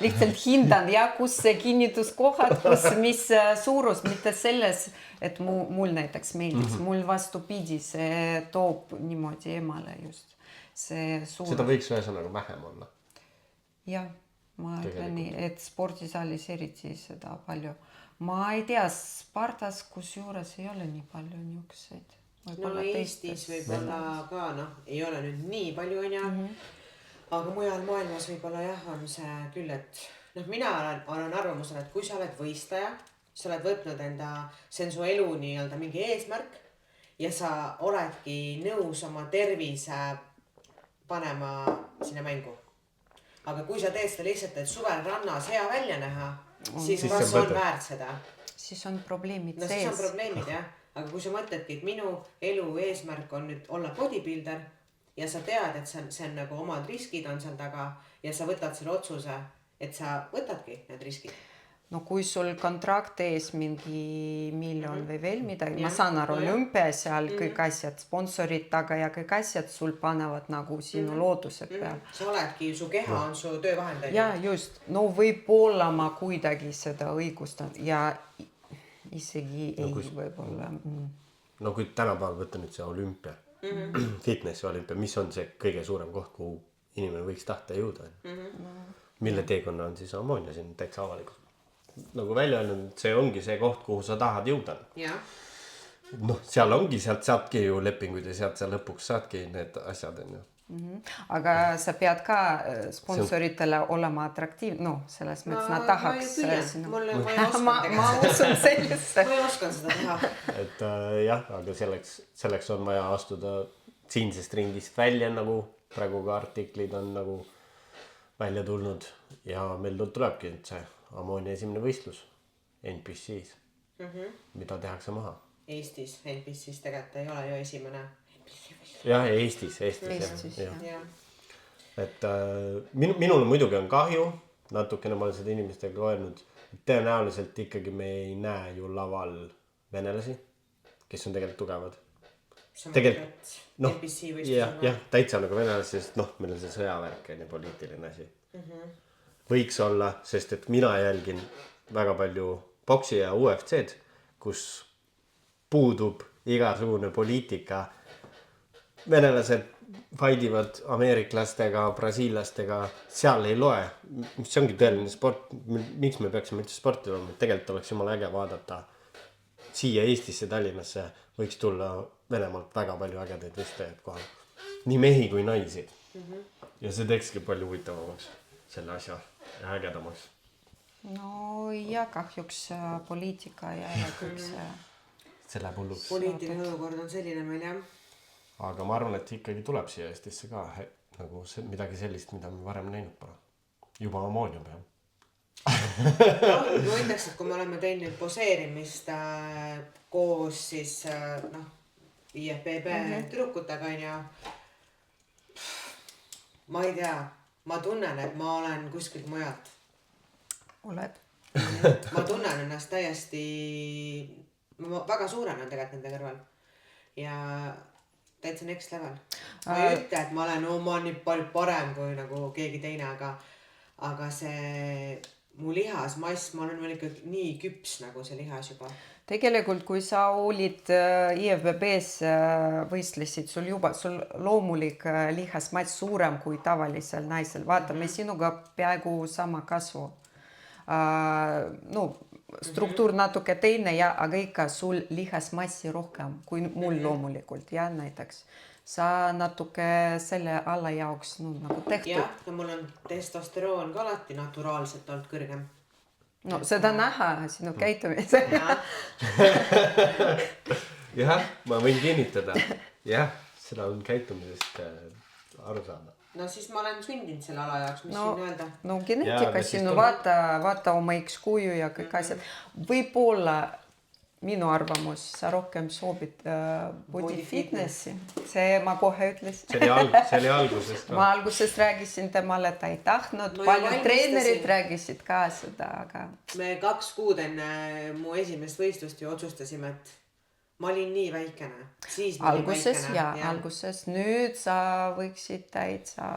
Speaker 3: lihtsalt hindan kus see kinnituskohad, mis suurus, mitte selles, et mul näiteks meeldis. Mul vastupidi, see toob niimoodi emale just.
Speaker 1: Seda võiks ühesõnaga vähem olla.
Speaker 3: Jah. Ma ütlen nii, et spordisaalis eriti seda palju. Ma ei tea, Spartas kus juures ei ole nii palju niisuguseid.
Speaker 2: Eestis võib-olla ka, ei ole nüüd nii palju aga mujal maailmas võib-olla on see küll, et mina olen arvamusel, et kui sa oled võistleja, sa oled võtnud see on su elu nii-öelda mingi eesmärk ja sa oledki nõus oma tervise panema sinna mängu. Aga kui sa teed seda lihtsalt, et suvel rannas hea välja näha, siis kas on väärt seda?
Speaker 3: Siis on probleemid sees.
Speaker 2: Siis on probleemid, jah. Aga kui sa mõtledki, et minu elu eesmärk on nüüd olla bodybuilder ja sa tead, et see on nagu omad riskid on seal taga ja sa võtad selle otsuse, et sa võtadki need riskid.
Speaker 3: no kui sul kontrakt ees mingi miljon või veel midagi, ma saan aru, olümpia seal kõik asjad, sponsorid taga ja kõik asjad sul panevad nagu sinu looduse peal.
Speaker 2: Sa oledki, su keha on su töövahend.
Speaker 3: Ja just, no võib-olla ma kuidagi seda õigustan ja isegi ei võib-olla.
Speaker 1: No kui tänapäeval võtta nüüd see olümpia, fitnessi olümpia, mis on see kõige suurem koht, kuhu inimene võiks tahta jõuda? Mille teekonna on siis Ammonia siin täitsa avalikult nagu välja öelnud, see ongi see koht, kuhu sa tahad jõuda. Noh, seal ongi, sealt saadki ju lepinguid ja sealt sa lõpuks saadki need asjad, on ju.
Speaker 3: Aga sa pead ka sponsoritele olema atraktiivne, no selles mõttes nad tahaks. Ma usun sellesse.
Speaker 2: Ma ei oskan seda teha.
Speaker 1: Et jah, aga selleks on vaja astuda siinsest ringist välja, nagu praegu ka artiklid on nagu välja tulnud ja meil tulebki see Ammonia esimene võistlus NPC-s, mida tehakse maha.
Speaker 2: Eestis NPC-s tegelikult ei ole ju esimene.
Speaker 1: Jah, Eestis. Ja. Et minul muidugi on kahju, natukene ma olen seda inimestega öelnud, et tõenäoliselt ikkagi me ei näe ju laval venelasi, kes on tegelikult tugevad.
Speaker 2: Tegelikult NPC võistlus.
Speaker 1: Jah, täitsa nagu venelasi, sest meil on see sõjavärk ja poliitiline asi. Võiks olla, sest et mina jälgin väga palju boksi ja UFC-d, kus puudub igasugune poliitika. Venelased faidivad ameeriklastega, brasiillastega, seal ei loe, mis ongi tõeline sport, miks me peaksime üldse sporti olema, tegelikult oleks jumala äge vaadata siia Eestisse, Tallinnasse võiks tulla Venemaalt väga palju ägedaid võistlejaid kohal, nii mehi kui naisi ja see teekski palju huvitavamaks selle asja ja ägedamaks.
Speaker 3: No ja kahjuks poliitika ja kõik see.
Speaker 1: See läheb hulluks.
Speaker 2: Poliitiline olukord on selline meil, jah.
Speaker 1: Aga ma arvan, et ikkagi tuleb siia Eestisse ka nagu midagi sellist, mida me varem näinud pole. Juba Ammonia peal.
Speaker 2: Ma ütleks, et kui me oleme teinud poseerimist koos siis IFBB tüdrukutega, ma ei tea, ma tunnen, et ma olen kuskilt mujalt.
Speaker 3: Oled?
Speaker 2: Ma tunnen ennast täiesti, ma väga suurenan tegelikult nende kõrval ja täitsa next level. Ma ei ütle, et ma olen nii palju parem kui nagu keegi teine, aga see mu lihasmass, ma olen veel ikka nii küps nagu see lihas juba.
Speaker 3: Tegelikult, kui sa olid IFBB-s võistlesid, sul loomulik lihasmass suurem kui tavalisel naisel. Vaata, me sinuga peaaegu sama kasvu. Struktuur natuke teine, aga ikka sul lihasmassi rohkem kui mul loomulikult. Ja näiteks sa natuke selle alla jaoks nagu tehtud.
Speaker 2: Jah, mul on testosteroon ka alati naturaalselt olnud kõrgem.
Speaker 3: No seda näha sinu käitumise.
Speaker 1: Jah, ma võin kinnitada. Jah, seda on käitumisest aru saada.
Speaker 2: No siis ma olen sündinud selle ala jaoks, mis siin öelda.
Speaker 3: No geneetika sinu, vaata oma X-kuju ja kõik asjad. Võib-olla minu arvamus, sa rohkem soobid body fitnessi. See ma kohe ütlesin.
Speaker 1: See oli algusest.
Speaker 3: Ma algusest räägisin temale, ta ei tahtnud. Paljud treenerid räägisid ka seda, aga...
Speaker 2: Me 2 kuud enne mu esimest võistlust ju otsustasime, et ma olin nii väikene.
Speaker 3: Alguses. Nüüd sa võiksid täitsa,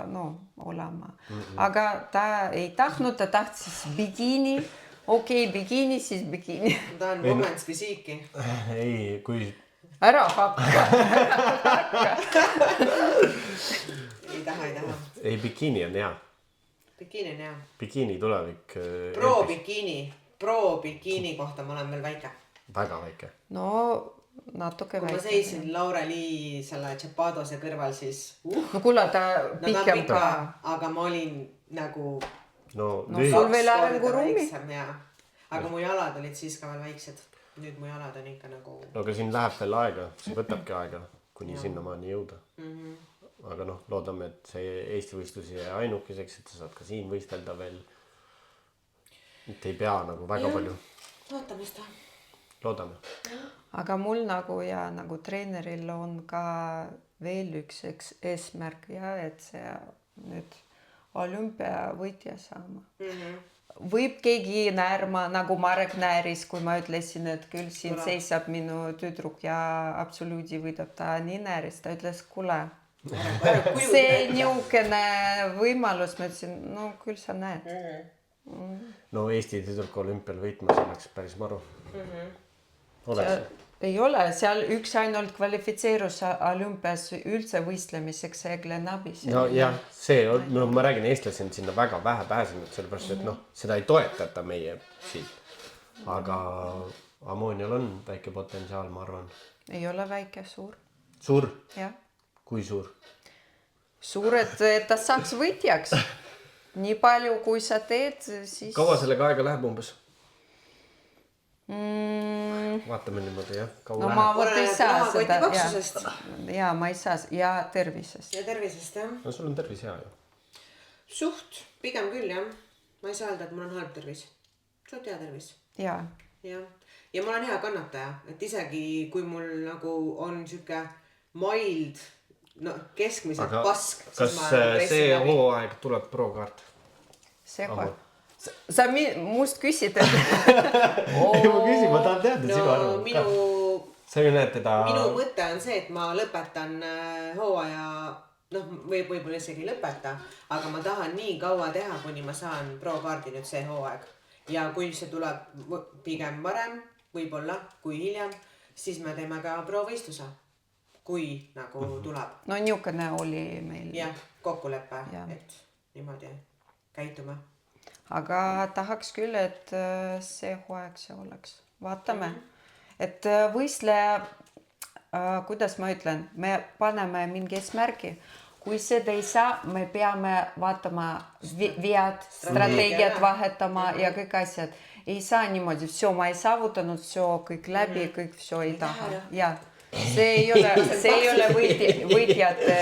Speaker 3: olema. Aga ta ei tahtnud, ta tahtis bikini. Okei, bikini, siis bikini.
Speaker 2: Ma tahan moments fysiiki.
Speaker 1: Ei, kui...
Speaker 3: Ära hakka.
Speaker 2: Ei taha.
Speaker 1: Ei, bikini on hea.
Speaker 2: Bikini on hea.
Speaker 1: Bikini tulevik.
Speaker 2: Pro bikini kohta ma olen veel väike.
Speaker 1: Väga väike.
Speaker 3: No, natuke väike.
Speaker 2: Kui ma seisin Laureli selle Chapadose kõrval, siis...
Speaker 3: No kuule, ta pikem ka.
Speaker 2: Aga ma olin nagu...
Speaker 3: No sul veel arenguruumi.
Speaker 2: Aga mu jalad olid siis ka veel väiksed. Nüüd mu jalad on ikka nagu...
Speaker 1: No aga siin läheb veel aega, see võtabki aega, kuni sinna maani jõuda. Aga loodame, et see Eesti võistlusi jää ainukeseks, et sa saad ka siin võistelda veel. Et ei pea nagu väga palju.
Speaker 2: Loodame seda.
Speaker 1: Loodame.
Speaker 3: Aga mul nagu treeneril on ka veel üks eesmärk, et see nüüd olümpia võitja saama. võib keegi näärma, nagu Marek nääris, kui ma ütlesin, et küll siin seisab minu tüdruk ja absoluudi võidab, ta nii nääris, ta ütles, kuule, see niisugune võimalus, ma ütlesin, no küll sa näed.
Speaker 1: No Eesti tüdruk olümpial võitmas oleks päris maru. Oleks.
Speaker 3: Ei ole, seal üks ainult kvalifitseerus olümpias üldse võistlemiseks Eglen Abis.
Speaker 1: No jah, see on, no ma räägin, eestlasi on sinna väga vähe pääsenud, sellepärast, et noh, seda ei toetata meie siit. Aga Ammonial on väike potentsiaal, ma arvan.
Speaker 3: Ei ole väike, suur.
Speaker 1: Suur?
Speaker 3: Jah.
Speaker 1: Kui suur?
Speaker 3: Suur, et ta saaks võitjaks. Nii palju, kui sa teed, siis...
Speaker 1: Kaua sellega aega läheb umbes? Vaatame niimoodi, jah.
Speaker 3: No ma võt ei saa seda. Ja ma ei saa. Ja tervisest.
Speaker 2: Ja tervisest, jah.
Speaker 1: No sul on tervis hea ju.
Speaker 2: Suht, pigem küll, jah. Ma ei saa öelda, et mul on halb tervis. Suht hea tervis.
Speaker 3: Ja.
Speaker 2: Ja ma olen hea kannataja. Et isegi kui mul nagu on siuke mild, no keskmiselt pask.
Speaker 1: Kas see hooaeg tuleb pro-kaart?
Speaker 3: See hooaeg. Sa must küsid, et...
Speaker 1: Ei, ma küsin, ma tahan teada sinu arvamust ka. Sa ju näed teda...
Speaker 2: Minu mõte on see, et ma lõpetan hooaja, noh, võib-olla isegi lõpeta, aga ma tahan nii kaua teha, kuni ma saan pro-kaardi nüüd see hooaeg. Ja kui see tuleb pigem varem, võib-olla, kui hiljem, siis me teeme ka pro-võistluse, kui nagu tuleb.
Speaker 3: No niisugune oli meil.
Speaker 2: Jah, kokkulepe, et niimoodi käitume.
Speaker 3: Aga tahaks küll, et see hooaeg see oleks. Vaatame. Et võistleja, kuidas ma ütlen, me paneme mingi eesmärgi. Kui seda ei saa, me peame vaatama vead, strateegiat vahetama ja kõik asjad. Ei saa niimoodi, ma ei saavutanud, kõik läbi, kõik ei taha. Ja. See ei ole võitjate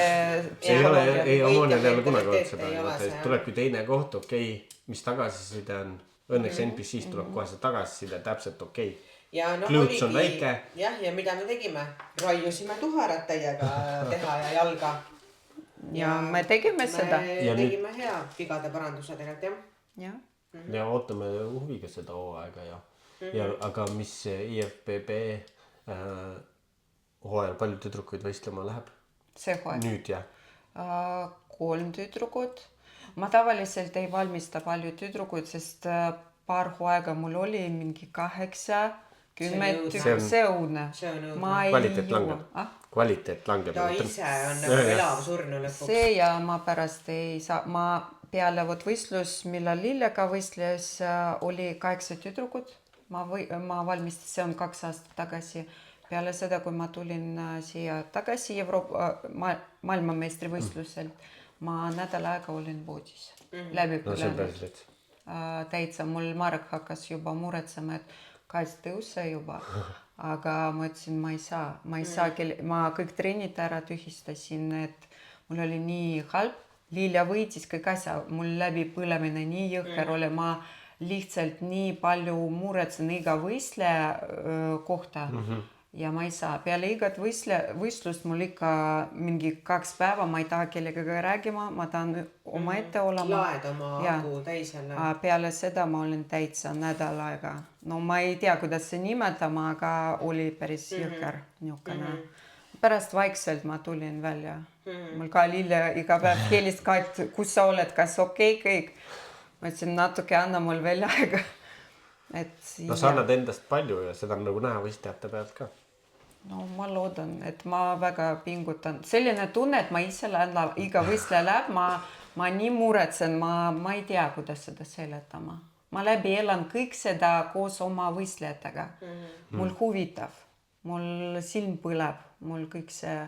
Speaker 1: psühholoogia. Ei, Ammonial ei ole kunagi olnud seda. Tulebki teine koht, okei, mis tagasiside on. Õnneks NPC-st tuleb kohe see tagasiside täpselt okei. Klõuts on väike.
Speaker 2: Jah, ja mida me tegime? Raiusime tuharat täiega teha ja jalga.
Speaker 3: Ja me tegime seda.
Speaker 2: Me tegime hea vigade paranduse tegelikult, jah.
Speaker 1: Ja ootame huviga seda hooaega. Aga mis IFBB hooajal palju tüdrukuid võistlema läheb?
Speaker 3: See hooaeg?
Speaker 1: Nüüd, jah.
Speaker 3: 3 tüdrukut. Ma tavaliselt ei valmista palju tüdrukuid, sest paar hooaega mul oli mingi 8, 10 tüdrukuid. See õudne.
Speaker 1: Kvaliteet langeb. Kvaliteet langeb.
Speaker 2: Ta ise on nagu elav surnu lõpuks.
Speaker 3: See ja ma pärast ei saa. Ma peale võistlus, millal Lillega võistles, oli 8 tüdrukut. Ma valmistasin, see on 2 aastat tagasi. Peale seda, kui ma tulin siia tagasi maailmameistri võistluselt, ma nädal aega olin voodis. Läbi põlenud. Täitsa mul Marek hakkas juba muretsema, et kaits tõuse juba. Aga ma ütlesin, ma ei saa. Ma kõik treenid ära tühistasin, et mul oli nii halb. Lilja võitis kõik asja. Mul läbi põlemine nii jõhker oli. Ma lihtsalt nii palju muretsen iga võistleja kohta. Ja ma ei saa. Peale igat võistlust mul ikka mingi 2 päeva, ma ei taha kellegagi räägima, ma tahan oma ette olema.
Speaker 2: Laed oma agu täis jälle.
Speaker 3: Peale seda ma olin täitsa nädal aega. No ma ei tea, kuidas see nimetama, aga oli päris jõhker niisugune. Pärast vaikselt ma tulin välja. Mul ka Lille iga päev helist ka, et kus sa oled, kas okei kõik. Ma ütlesin, natuke anna mul veel aega.
Speaker 1: No sa annad endast palju ja seda on nagu näha võistlejate pealt ka.
Speaker 3: No ma loodan, et ma väga pingutan. Selline tunne, et ma ise lähen, iga võistleja läheb, ma nii muretsen, ma ei tea, kuidas seda seletama. Ma läbi elan kõik seda koos oma võistlejatega. Mul huvitav, mul silm põleb, mul kõik see,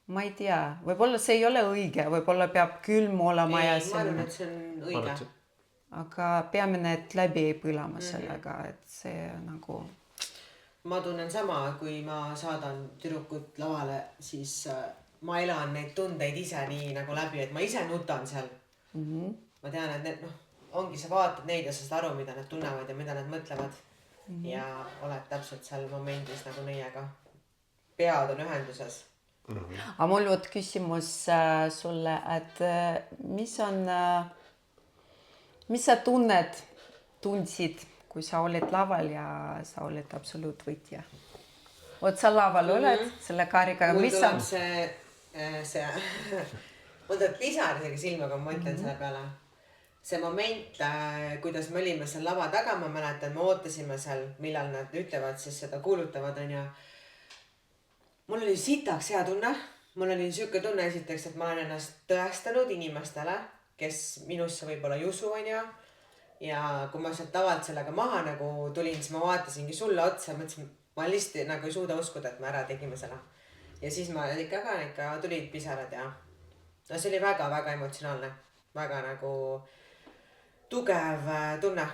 Speaker 3: ma ei tea, võib-olla see ei ole õige, võib-olla peab külm olema.
Speaker 2: Ei, ma arvan, et see on õige.
Speaker 3: Aga peamine, et läbi ei põlama sellega, et see nagu...
Speaker 2: Ma tunnen sama, kui ma saadan tüdrukut lavale, siis ma elan neid tundeid ise nii nagu läbi, et ma ise nutan seal. Ma tean, et need, ongi sa vaatad neid ja sa saad aru, mida nad tunnevad ja mida nad mõtlevad. Ja oled täpselt seal momendis nagu neiega. Pead on ühenduses.
Speaker 3: Aga mul võt küsimus sulle, et mis sa tunned tundsid, kui sa oled laval ja sa oled absoluutvõitja? Vot sa laval oled selle kaariga,
Speaker 2: mul
Speaker 3: mis
Speaker 2: tuleb
Speaker 3: on?
Speaker 2: see mul tuleb pisar isegi silma, kui ma mõtlen selle peale. See moment, kuidas me olime seal lava taga, ma mäletan, me ootasime seal, millal nad ütlevad siis seda kuulutavad, on ju. Mul oli sitaks hea tunne. Mul oli siuke tunne esiteks, et ma olen ennast tõestanud inimestele, kes minusse võib-olla ei usu, on ju. Ja kui ma sealt lavalt sellega maha nagu tulin, siis ma vaatasingi sulle otsa, mõtlesin, ma lihtsalt nagu ei suuda uskuda, et me ära tegime selle. Ja siis ma ikka tulid pisarad ja no see oli väga-väga emotsionaalne. Väga nagu tugev tunne.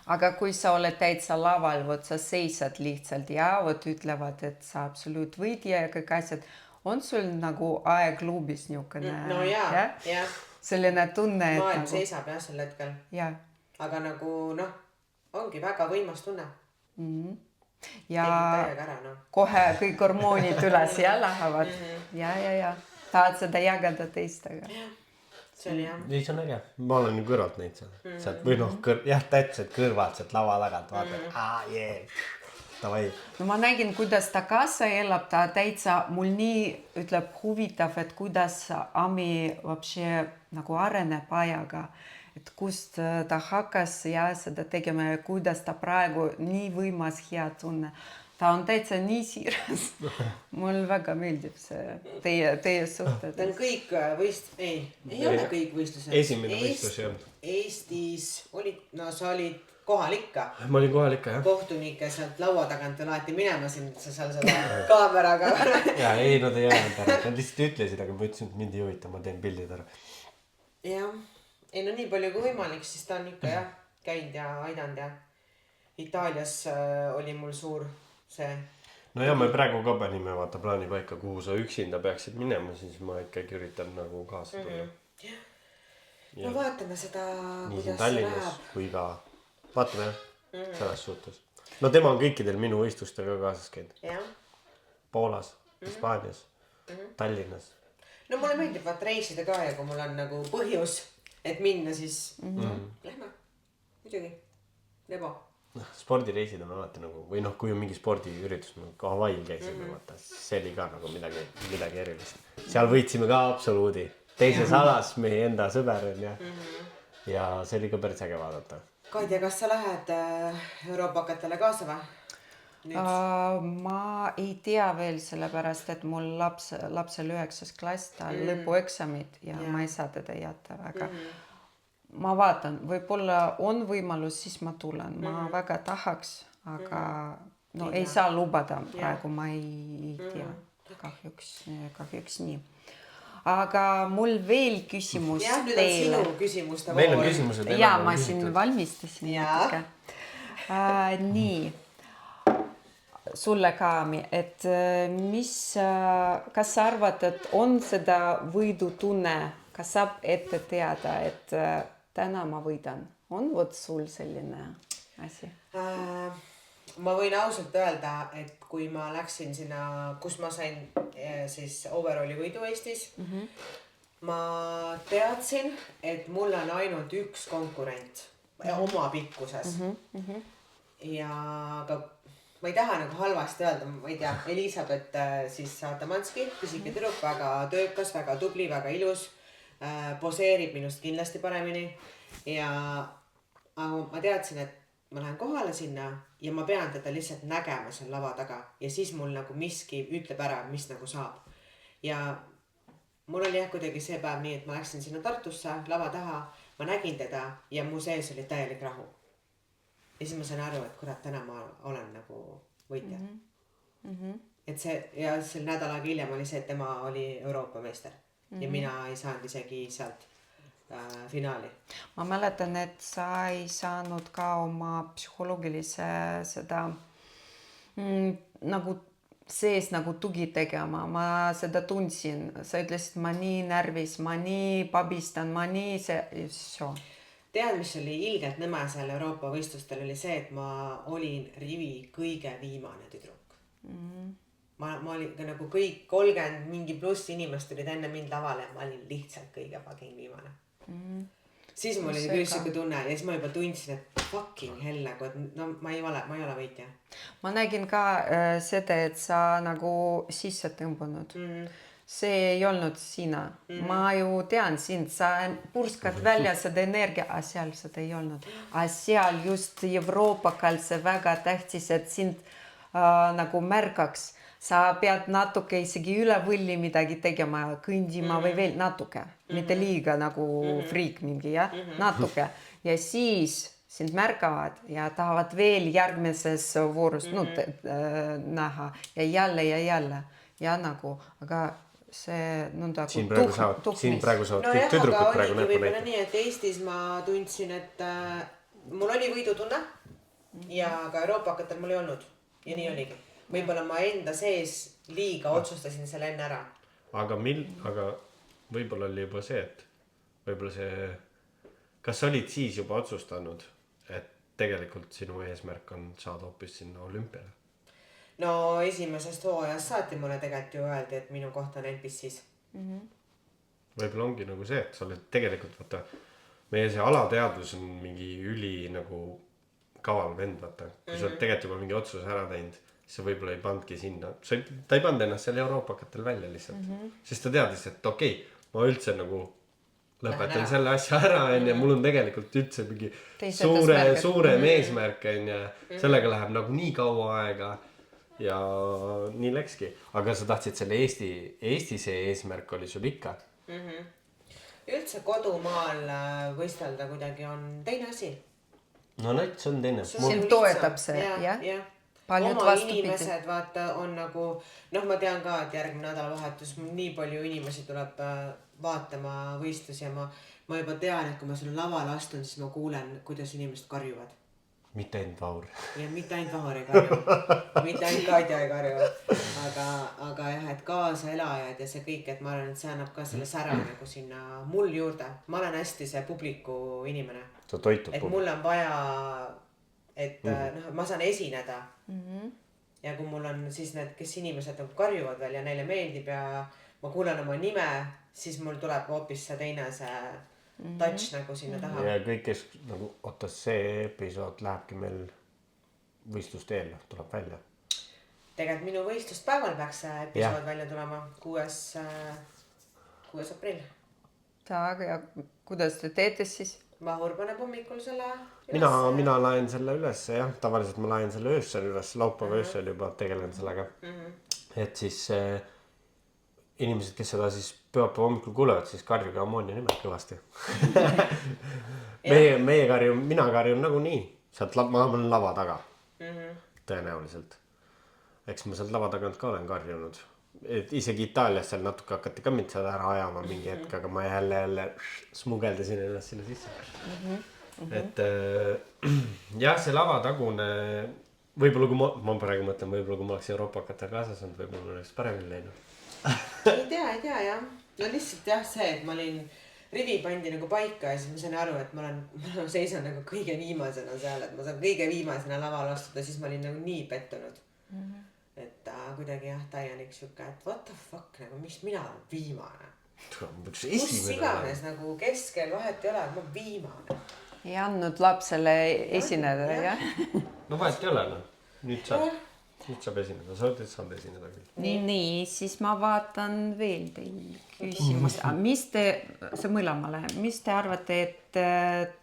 Speaker 3: Aga kui sa oled täitsa laval, vot sa seisad lihtsalt ja vot ütlevad, et sa absoluutvõitja ja kõik asjad, on sul nagu aeglubis niukene?
Speaker 2: No jaa.
Speaker 3: Selline tunne, et
Speaker 2: maailm
Speaker 3: nagu...
Speaker 2: seisab jah sel hetkel.
Speaker 3: Ja.
Speaker 2: Aga nagu noh, ongi väga võimas tunne.
Speaker 3: Ja
Speaker 2: ära, no.
Speaker 3: Kohe kõik hormoonid üles ja lähevad. Ja. Tahad seda jagada teistega.
Speaker 2: See oli jah.
Speaker 1: Ei, see on äge. Ma olen ju kõrvalt neid seal. Või noh, jah, täitsa kõrvalt sealt lava tagant vaatad. Davai.
Speaker 3: No ma nägin, kuidas ta kaasa elab, ta täitsa mul nii ütleb huvitav, et kuidas Ami вообще nagu areneb ajaga. Et kust ta hakkas ja seda tegema ja kuidas ta praegu nii võimas hea tunne. Ta on täitsa nii siiras. Mul väga meeldib see teie suhted.
Speaker 2: Ta on kõik ei ole kõik võistlused.
Speaker 1: Esimene võistlus jah.
Speaker 2: Eestis olid, no sa olid kohal ikka.
Speaker 1: Ma olin kohal ikka jah.
Speaker 2: Kohtunike sealt laua tagant veel aeti minema sind seal seda kaameraga.
Speaker 1: Ja ei, nad ei öelnud ära. Nad lihtsalt ütlesid, aga ma ütlesin, et mind ei huvita, ma teen pildid ära.
Speaker 2: Jah. Ei no nii palju kui võimalik, siis ta on ikka jah käinud ja aidanud ja Itaalias oli mul suur see.
Speaker 1: No ja me praegu ka panime vaata plaani paika, kuhu sa üksinda peaksid minema, siis ma ikkagi üritan nagu kaasa tulla.
Speaker 2: No vaatame seda,
Speaker 1: nii
Speaker 2: kuidas
Speaker 1: Tallinnas
Speaker 2: see läheb.
Speaker 1: kui ka vaatame jah, selles suhtes. No tema on kõikidel minu võistlustel ka kaasas käinud.
Speaker 2: Jah.
Speaker 1: Poolas, Hispaanias, Tallinnas.
Speaker 2: No mulle meeldib vaat reisida ka ja kui mul on nagu põhjus, et minna, siis lähme. Muidugi. Lebo.
Speaker 1: Spordireisid on alati nagu, või noh, kui on mingi spordiüritus, nagu Hawaii'l käisime, vaata, see oli ka nagu midagi erilist. Seal võitsime ka absoluudi. Teises alas meie enda sõber on ja see oli ka päris äge vaadata.
Speaker 2: Kadja, kas sa lähed Euroopakatele kaasa või?
Speaker 3: Ma ei tea veel sellepärast, et mul lapsel 9. klass, ta lõpueksamid ja ma ei saa teda jätta väga. Ma vaatan, võib-olla on võimalus, siis ma tulen. Ma väga tahaks, aga no ei saa lubada praegu, ma ei tea. Kahjuks nii. Aga mul veel küsimus
Speaker 2: jah, nüüd on sinu küsimuste
Speaker 1: meil on küsimused.
Speaker 3: Ja, ma siin valmistasin natuke. Nii. Sulle ka, et kas sa arvad, et on seda võidutunne, kas saab ette teada, et täna ma võidan? On vot sul selline asi?
Speaker 2: Ma võin ausalt öelda, et kui ma läksin sinna, kus ma sain siis overalli võidu Eestis, ma teadsin, et mul on ainult üks konkurent oma pikkuses. Ja ka ma ei taha nagu halvasti öelda, ma ei tea, Elisabeth siis Atamanski, pisike tüdruk, väga töökas, väga tubli, väga ilus, poseerib minust kindlasti paremini ja ma teadsin, et ma lähen kohale sinna ja ma pean teda lihtsalt nägema seal lava taga ja siis mul nagu miski ütleb ära, mis nagu saab. Ja mul oli jah kuidagi see päev nii, et ma läksin sinna Tartusse lava taha, ma nägin teda ja mu sees oli täielik rahu. Ja siis ma sain aru, et kurat, täna ma olen nagu võitja. Et see, ja sel nädalaga hiljem oli see, et tema oli Euroopa meister ja mina ei saanud isegi sealt finaali.
Speaker 3: Ma mäletan, et sa ei saanud ka oma psühholoogilise seda nagu sees nagu tugi tegema. Ma seda tundsin. Sa ütlesid, ma nii närvis, ma nii pabistan, ma nii see.
Speaker 2: Tead, mis oli ilgelt nõme seal Euroopa võistlustel oli see, et ma olin rivi kõige viimane tüdruk. Ma olin nagu kõik 30 mingi pluss inimest olid enne mind lavale ja ma olin lihtsalt kõige fucking viimane. siis mul oli küll siuke tunne ja siis ma juba tundsin, et fucking hell nagu, et no ma ei ole võitja.
Speaker 3: Ma nägin ka seda, et sa nagu sisse tõmbunud. See ei olnud sina. Ma ju tean sind, sa purskad välja seda energia, aga seal seda ei olnud. Aga seal just Euroopakal see väga tähtis, et sind nagu märkaks. Sa pead natuke isegi üle võlli midagi tegema, kõndima või veel natuke. Mitte liiga nagu friik mingi, jah? Natuke. Ja siis sind märkavad ja tahavad veel järgmises voorus näha ja jälle. Ja nagu, aga see nõnda
Speaker 1: siin praegu saavad kõik tüdrukud praegu näpu
Speaker 2: näita. Nii, et Eestis ma tundsin, et mul oli võidutunne ja ka Euroopakatel mul ei olnud. Ja nii oligi. Võib-olla ma enda sees liiga otsustasin selle enne ära.
Speaker 1: Aga võib-olla oli juba see, et võib-olla see, kas olid siis juba otsustanud, et tegelikult sinu eesmärk on saada hoopis sinna olümpiale?
Speaker 2: No esimesest hooajast saati mulle tegelikult ju öeldi, et minu koht on NPC-s.
Speaker 1: Võib-olla ongi nagu see, et sa oled tegelikult, vaata, meie see alateadvus on mingi üli nagu kaval vend, vaata. Kui sa oled tegelikult juba mingi otsuse ära teinud, sa võib-olla ei pandki sinna. Ta ei pand ennast seal Euroopakatel välja lihtsalt. Sest ta teadis, et okei, ma üldse nagu lõpetan selle asja ära, ja mul on tegelikult üldse mingi suurem eesmärk, ja sellega läheb nagu nii kaua aega ja nii läkski. Aga sa tahtsid selle Eesti see eesmärk oli sul ikka?
Speaker 2: Üldse kodumaal võistelda kuidagi on teine asi.
Speaker 1: No see on teine.
Speaker 3: Sind toetab see, jah?
Speaker 2: Oma inimesed vaata on nagu, ma tean ka, et järgmine nädalavahetus nii palju inimesi tuleb vaatama võistlusi ja ma juba tean, et kui ma selle lavale astun, siis ma kuulen, kuidas inimesed karjuvad.
Speaker 1: Mitte ainult Vahur.
Speaker 2: Ja mitte ainult Vahur ei karju. Mitte ainult Kadja ei karju. Aga jah, et kaasaelajad ja see kõik, et ma arvan, et see annab ka selle sära nagu sinna mul juurde. Ma olen hästi see publiku inimene. Et mul on vaja, et ma saan esineda. Ja kui mul on siis need, kes inimesed nagu karjuvad veel ja neile meeldib ja ma kuulen oma nime, siis mul tuleb hoopis see teine see touch nagu sinna taha.
Speaker 1: Ja kõik, kes nagu, see episood lähebki meil võistluste eel, tuleb välja.
Speaker 2: Tegelikult minu võistluspäeval peaks see episood välja tulema 6. aprill.
Speaker 3: Ja kuidas te teete siis?
Speaker 2: Vahur paneb hommikul selle
Speaker 1: üles. Mina laen selle üles, jah. Tavaliselt ma laen selle öössel üles, laupäeva öössel juba tegelen sellega. Et siis inimesed, kes seda siis pühapäeva hommikul kuulevad, siis karjuge Ammonia nime kõvasti. Mina karjun nagu nii. Ma olen lava taga. Tõenäoliselt. Eks ma sealt lava tagant ka olen karjunud. Et isegi Itaalias seal natuke hakati ka mind seda ära ajama mingi hetk, aga ma jälle smugeldasin ennast sinna sisse. Et jah, see lavatagune, võib-olla kui ma praegu mõtlen, võib-olla kui ma oleks Euroopakatel kaasas olnud, võib-olla ma oleks paremini läinud.
Speaker 2: Ei tea, jah. No lihtsalt jah see, et ma olin rivi pandi nagu paika ja siis ma sain aru, et ma seisan nagu kõige viimasena seal, et ma saan kõige viimasena laval astuda, siis ma olin nagu nii pettunud. Et kuidagi jah, täielik siuke, et what the fuck, nagu mis mina olen viimane. Kus iganes nagu keskel vahet ei ole, ma viimane.
Speaker 3: Ei andnud lapsele esineda, jah?
Speaker 1: No vahet ei ole, nüüd saab esineda, sa oled saanud esineda küll.
Speaker 3: Nii, siis ma vaatan veel teil küsimust. Mis te arvate, et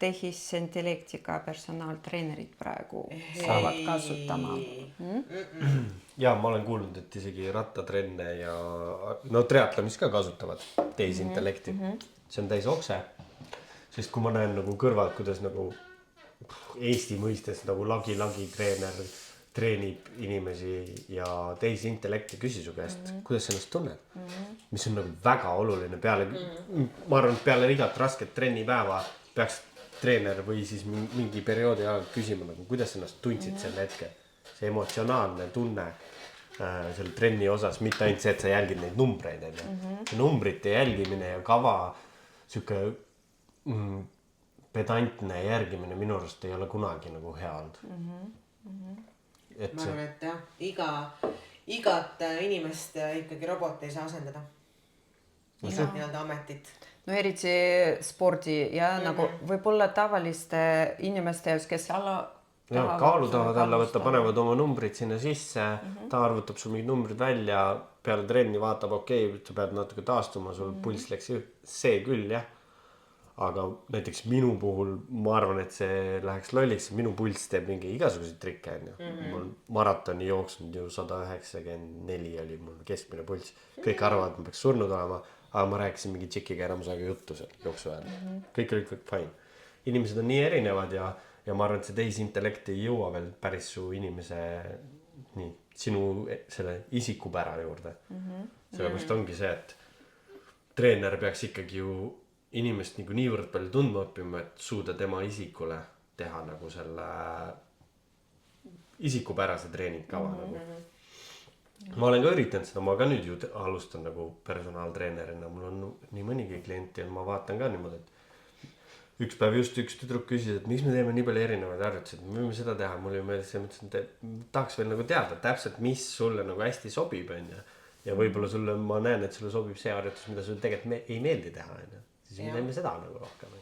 Speaker 3: tehisintellektiga personaaltreenerid praegu saavad kasutama?
Speaker 1: Ja ma olen kuulnud, et isegi rattatrenne ja triatlonis ka kasutavad tehisintellekti. See on täis okse. Sest kui ma näen nagu kõrvalt, kuidas nagu Eesti mõistes nagu lagi treener treenib inimesi ja tehisintellekti küsi su käest, kuidas sa ennast tunned. Mis on nagu väga oluline ma arvan, et peale igat rasket trennipäeva peaks treener või siis mingi perioodi ajal küsima, nagu, kuidas ennast tundsid selle hetke. See emotsionaalne tunne selle trenni osas, mitte ainult see, et sa jälgid neid numbreid. Numbrite jälgimine ja kava siuke pedantne järgimine minu arust ei ole kunagi nagu hea olnud.
Speaker 2: Ma arvan, et jah, igat inimest ikkagi robot ei saa asendada. igat nii-öelda ametit.
Speaker 3: No eriti spordi ja nagu võib-olla tavaliste inimeste jaoks, kes
Speaker 1: kaalu tahavad alla võtta, panevad oma numbrid sinna sisse, ta arvutab sul mingid numbrid välja, peale trenni vaatab, okei, sa pead natuke taastuma, sul pulss läks see küll, jah. Aga näiteks minu puhul ma arvan, et see läheks lolliks, minu pulss teeb mingi igasuguseid trikke, mul maratoni jooksnud ju 194 oli mul keskmine pulss. Kõik arvavad, et ma peaks surnud olema, aga ma rääkisin mingi tšikiga enamusega juttu seal jooksu ajal. Kõik oli fine. Inimesed on nii erinevad ja ma arvan, et see tehisintellekt ei jõua veel päris su inimese, sinu selle isikupära juurde. Sellepärast ongi see, et treener peaks ikkagi ju inimest nagu niivõrd palju tundma õppima, et suuda tema isikule teha nagu selle isikupärase treeningkava nagu. Ma olen ka üritanud seda, ma ka nüüd ju alustan nagu personaaltreenerina, mul on nii mõnigi klient ja ma vaatan ka niimoodi, et üks päev just üks tüdruk küsis, et miks me teeme nii palju erinevaid harjutusi, et me võime seda teha, mul ei meeldis, ma mõtlesin, et tahaks veel nagu teada täpselt, mis sulle nagu hästi sobib, ja võib-olla sulle, ma näen, et sulle sobib see harjutus, mida sulle tegelikult ei meeldi teha, siis me teeme seda nagu rohkem.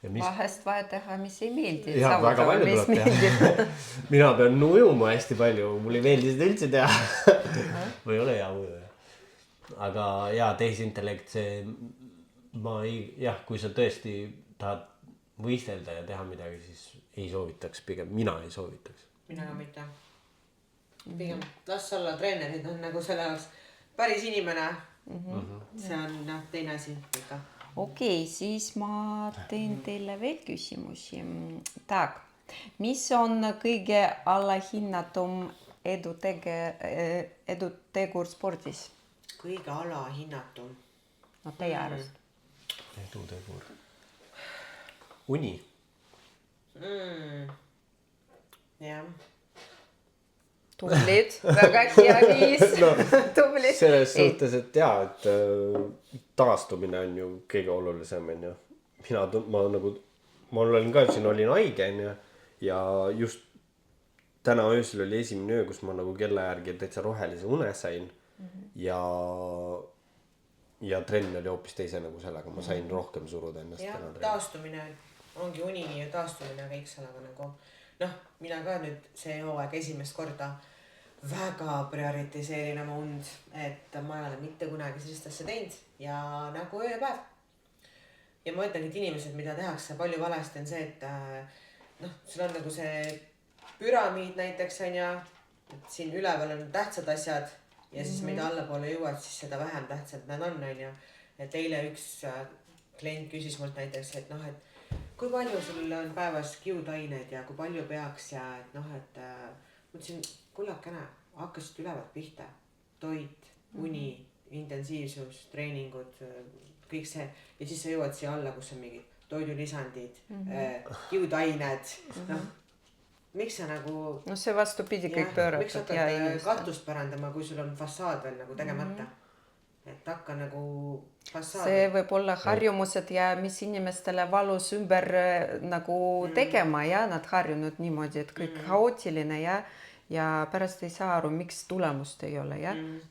Speaker 3: Vahest vaja teha, mis ei meeldi.
Speaker 1: Jah, väga palju tuleb teha. Mina pean ujuma hästi palju, mul ei meeldi seda üldse teha. Või ole hea ujuja. Aga jaa, tehisintellekt, see kui sa tõesti tahad võistelda ja teha midagi, siis ei soovitaks, pigem mina ei soovitaks.
Speaker 2: Mina ka mitte. Pigem las olla treenerid on nagu selle jaoks päris inimene. See on teine asi ikka.
Speaker 3: Okei, siis ma teen teile veel küsimusi. Tak, mis on kõige alahinnatum edutegur spordis?
Speaker 2: Kõige alahinnatum?
Speaker 3: No teie arvast.
Speaker 1: Edutegur. Uni.
Speaker 2: Jah.
Speaker 3: Tublid, väga hea viis. Tublid.
Speaker 1: Selles suhtes, et jaa, et taastumine on ju kõige olulisem, on ju. Ma olin ka siin, olin haige, on ju. Ja just täna öösel oli esimene öö, kus ma nagu kella järgi täitsa rohelise une sain. Ja trenn oli hoopis teise nagu sellega, ma sain rohkem suruda ennast.
Speaker 2: Ja taastumine ongi uni ja taastumine kõik sellega nagu. Mina ka nüüd see hooaeg esimest korda väga prioritiseerin oma und, et ma ei ole mitte kunagi sellist asja teinud ja nagu ööpäev. Ja ma ütlen, et inimesed, mida tehakse palju valesti on see, et sul on nagu see püramiid näiteks on ja et siin üleval on tähtsad asjad ja siis mida allapoole jõuad, siis seda vähem tähtsad nad on ja et eile üks klient küsis mult näiteks, et kui palju sul on päevas kiudaineid ja kui palju peaks ja et mõtlesin, kullakene, hakkasid ülevalt pihta. Toit, uni, intensiivsus, treeningud, kõik see. Ja siis sa jõuad siia alla, kus on mingid toidulisandid, kiudained. Miks sa nagu...
Speaker 3: No see vastupidi kõik pööratud.
Speaker 2: Miks hakkad katust pärandama, kui sul on fassaad veel nagu tegemata? Et hakka nagu fassaad.
Speaker 3: See võib olla harjumused ja mis inimestele valus ümber nagu tegema ja nad harjunud niimoodi, et kõik haootiline ja pärast ei saa aru, miks tulemust ei ole.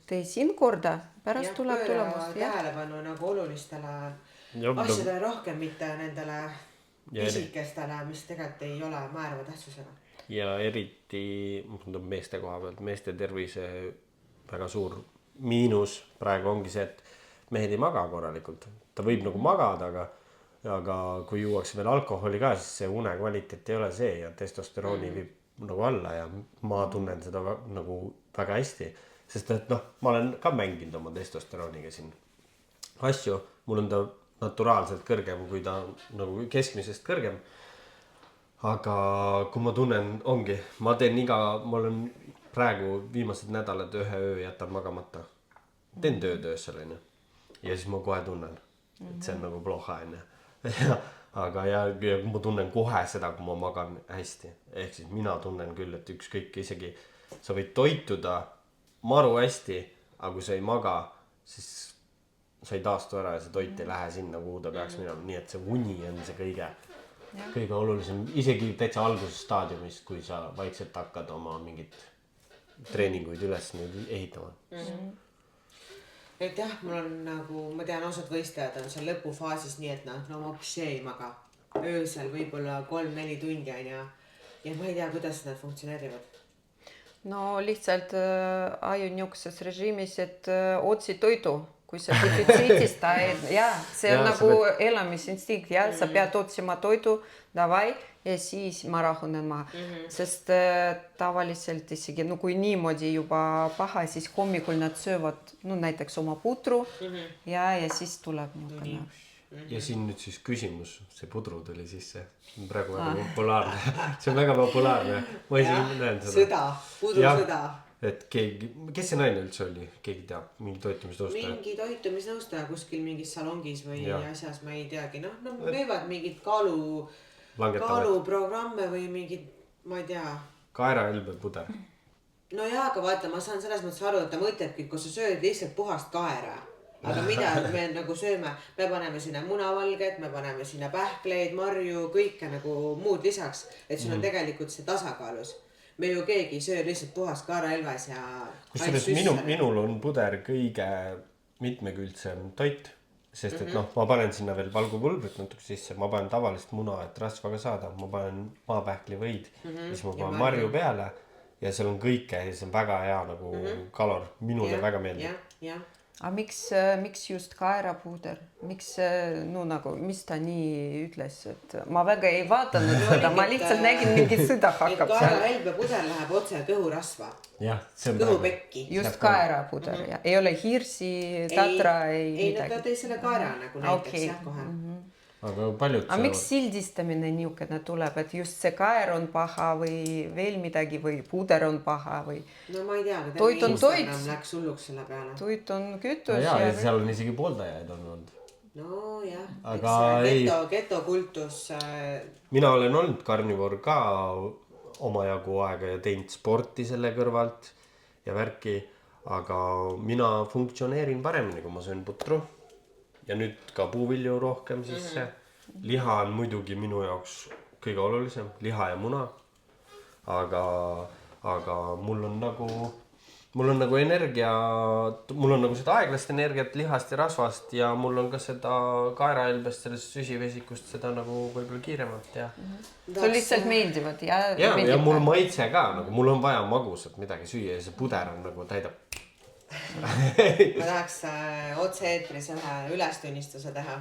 Speaker 3: Tee siin korda, pärast tuleb tulemust.
Speaker 2: Ja tähelepanu nagu olulistele asjadele rohkem, mitte nendele pisikestele, mis tegelikult ei ole määrava tähtsusega.
Speaker 1: Ja eriti meeste koha pealt, meeste tervise väga suur miinus praegu ongi see, et mehed ei maga korralikult. Ta võib nagu magada, aga kui juuakse veel alkoholi ka, siis see une kvaliteet ei ole see ja testosterooni viib nagu alla ja ma tunnen seda nagu väga hästi. Sest et ma olen ka mänginud oma testosterooniga siin asju. Mul on ta naturaalselt kõrgem, kui ta nagu keskmisest kõrgem. Aga kui ma tunnen, ongi, ma olen praegu viimased nädalad ühe öö jätan magamata. Teen tööd öösel, ja siis ma kohe tunnen, et see on nagu ploha, aga ja ma tunnen kohe seda, kui ma magan hästi. Ehk siis mina tunnen küll, et ükskõik isegi sa võid toituda maru hästi, aga kui sa ei maga, siis sa ei taastu ära ja see toit ei lähe sinna, kuhu ta peaks minema. Nii et see uni on see kõige olulisem, isegi täitsa alguses staadiumis, kui sa vaikselt hakkad oma mingit treeninguid üles ehitama.
Speaker 2: et jah, mul on nagu, ma tean, osad võistlejad on seal lõpufaasis nii, et no ma ei maga öösel võib-olla 3-4 tundi on ja ma ei tea, kuidas nad funktsioneerivad.
Speaker 3: No lihtsalt aju niisuguses režiimis, et otsi toidu, kui sa defitsiitist ja see on nagu elamisinstikt ja sa pead otsima toidu, davai, ja siis ma rahunen maha, sest tavaliselt isegi, no kui niimoodi juba paha, siis hommikul nad söövad, no näiteks oma putru ja siis tuleb niisugune.
Speaker 1: Ja siin nüüd siis küsimus, see pudru tuli sisse, praegu väga populaarne, see on väga populaarne, ma isi näen seda.
Speaker 2: Sõda, pudrusõda.
Speaker 1: Et keegi, kes see naine üldse oli, keegi teab, mingi toitumisnõustaja?
Speaker 2: Mingi toitumisnõustaja kuskil mingis salongis või asjas, ma ei teagi, noh, võivad mingid kaaluprogramme või mingid, ma ei tea.
Speaker 1: Kaerahelbe puder.
Speaker 2: No jaa, aga vaata, ma saan selles mõttes aru, et ta mõtlebki, kui sa sööd lihtsalt puhast kaera. Aga mida me nagu sööme, me paneme sinna munavalged, me paneme sinna pähkleid, marju, kõike nagu muud lisaks, et sul on tegelikult see tasakaalus. Me ju keegi söö lihtsalt puhast kaerahelves ja...
Speaker 1: Kusjuures minul on puder kõige mitmeküldsem toit, sest et noh, ma panen sinna veel valgupulbrit natuke sisse, ma panen tavalist muna, et rasvaga saada, ma panen maapähkli võid, siis ma panen marju peale ja seal on kõike ja see on väga hea nagu kalor, minule väga meeldib.
Speaker 3: Aga miks just kaerapuuder? Miks, no nagu, mis ta nii ütles, et ma väga ei vaatanud seda, ma lihtsalt nägin mingi sõda hakkab seal.
Speaker 2: Kaerahelbe puder läheb otse kõhurasva, kõhupekki.
Speaker 3: Just kaerapuder, ja ei ole hirsi, tatra, ei midagi.
Speaker 2: Ei, ta tõi selle kaera nagu näiteks jah kohe.
Speaker 1: Aga paljud
Speaker 3: aga miks sildistamine niisugune tuleb, et just see kaer on paha või veel midagi või puder on paha või...
Speaker 2: No ma ei tea, aga
Speaker 3: toit on toit.
Speaker 2: Läks hulluks selle peale.
Speaker 3: Toit on kütus.
Speaker 1: Ja seal on isegi pooldajaid olnud.
Speaker 2: No jah,
Speaker 1: aga
Speaker 2: getokultus.
Speaker 1: Mina olen olnud karnivoor ka omajagu aega ja teinud sporti selle kõrvalt ja värki, aga mina funktsioneerin paremini, kui ma söön putru. Ja nüüd ka puuvilju rohkem sisse. Liha on muidugi minu jaoks kõige olulisem, liha ja muna. Aga mul on nagu energia, mul on nagu seda aeglast energiat lihast ja rasvast ja mul on ka seda kaerahelbest, sellest süsivesikust, seda nagu võib-olla kiiremalt ja...
Speaker 3: Sul lihtsalt meeldivad ja...
Speaker 1: Ja mul maitse ka, nagu mul on vaja magusat midagi süüa ja see puder on nagu täidab.
Speaker 2: Ma tahaks otse-eetris ühe ülestunnistuse teha.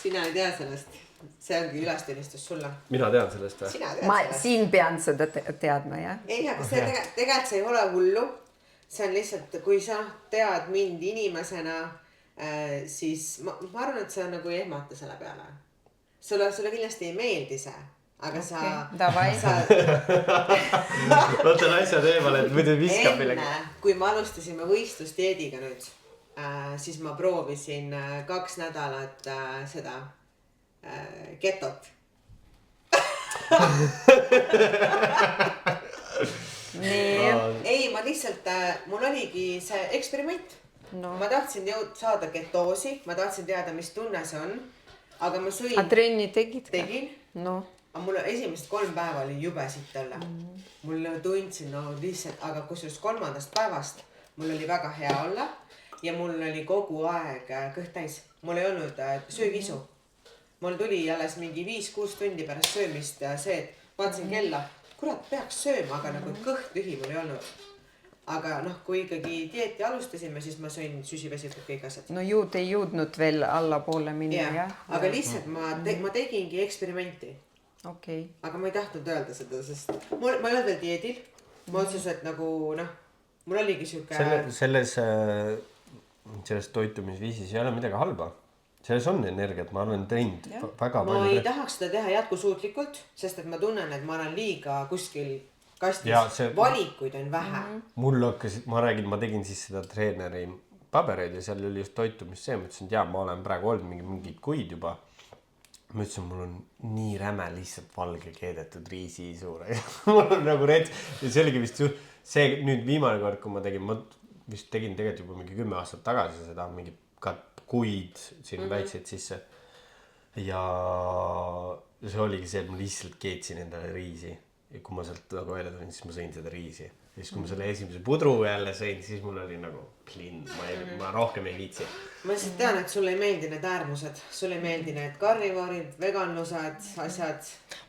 Speaker 2: Sina ei tea sellest. See ongi ülestunnistus sulle.
Speaker 1: Mina tean sellest või?
Speaker 3: Ma siin pean seda teadma, jah?
Speaker 2: Ei, aga see tegelikult see ei ole hullu. See on lihtsalt, kui sa tead mind inimesena, siis ma arvan, et see on nagu ei ehmata selle peale. Sulle kindlasti ei meeldi see. Aga
Speaker 1: Võtan asjad eemale, et muidu viskab millegi.
Speaker 2: Kui me alustasime võistlusdieediga nüüd, siis ma proovisin 2 nädalat seda ketot. Ei, ma lihtsalt, mul oligi see eksperiment. Ma tahtsin saada ketoosi, ma tahtsin teada, mis tunne see on. Aga ma sõin...
Speaker 3: A trenni tegid?
Speaker 2: Tegin.
Speaker 3: No.
Speaker 2: Aga mul esimest 3 päeva oli jube siit olla. Mul tundsin, lihtsalt, aga kusjuures 3. päevast mul oli väga hea olla ja mul oli kogu aeg kõht täis. Mul ei olnud söögisu. Mul tuli alles mingi 5-6 tundi pärast söömist see, et vaatasin kella. Kurat, peaks sööma, aga nagu kõht tühi mul ei olnud. Aga kui ikkagi dieeti alustasime, siis ma sõin süsivesikut kõik asjad.
Speaker 3: No jõud ei jõudnud veel allapoole minna, jah?
Speaker 2: Aga lihtsalt ma tegingi eksperimenti.
Speaker 3: Okay.
Speaker 2: Aga ma ei tahtnud öelda seda, sest ma ei olnud veel dieedil. Ma otseselt nagu, mul oligi siuke...
Speaker 1: Selles toitumisviisis ei ole midagi halba. Selles on energiat, ma olen teinud väga palju.
Speaker 2: Ma ei tahaks seda teha jätkusuutlikult, sest et ma tunnen, et ma olen liiga kuskil kastis. Valikuid on vähe.
Speaker 1: Mul hakkasid, ma tegin siis seda treeneri pabereid ja seal oli just toitumist see. Ma ütlesin, et ma olen praegu olnud mingid kuid juba. Ma ütlesin, mul on nii räme lihtsalt valge keedetud riisi suure. Mul on nagu rets. Ja see oligi vist see nüüd viimane kord, kui ma vist tegin tegelikult juba mingi 10 aastat tagasi seda mingi kuid siin väikseid sisse. Ja see oligi see, et ma lihtsalt keetsin endale riisi. kui ma sealt nagu välja tulin, siis ma sõin seda riisi. Ja siis kui ma selle esimese pudru jälle sõin, siis mul oli nagu clean, ma rohkem ei viitsi.
Speaker 2: Ma lihtsalt tean, et sulle ei meeldi need äärmused, sulle ei meeldi need karnivoorid, veganlused, asjad.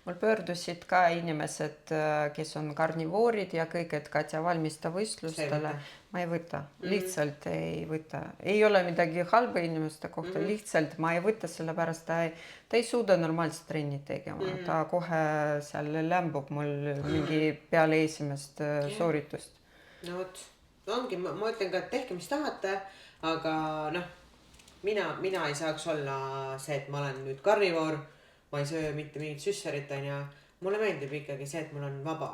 Speaker 3: Mul pöördusid ka inimesed, kes on karnivoorid ja kõik, et Katja valmista võistlustele. Ma ei võta, lihtsalt ei võta. Ei ole midagi halba inimeste kohta, lihtsalt ma ei võta selle pärast, ta ei suuda normaalselt trenni tegema. Ta kohe seal lämbub mul mingi peale esimest sooritust.
Speaker 2: No vot, ongi, ma ütlen ka, et tehke mis tahate, aga noh, mina ei saaks olla see, et ma olen nüüd karnivoor, ma ei söö mitte mingit süssarit, ja mulle meeldib ikkagi see, et mul on vaba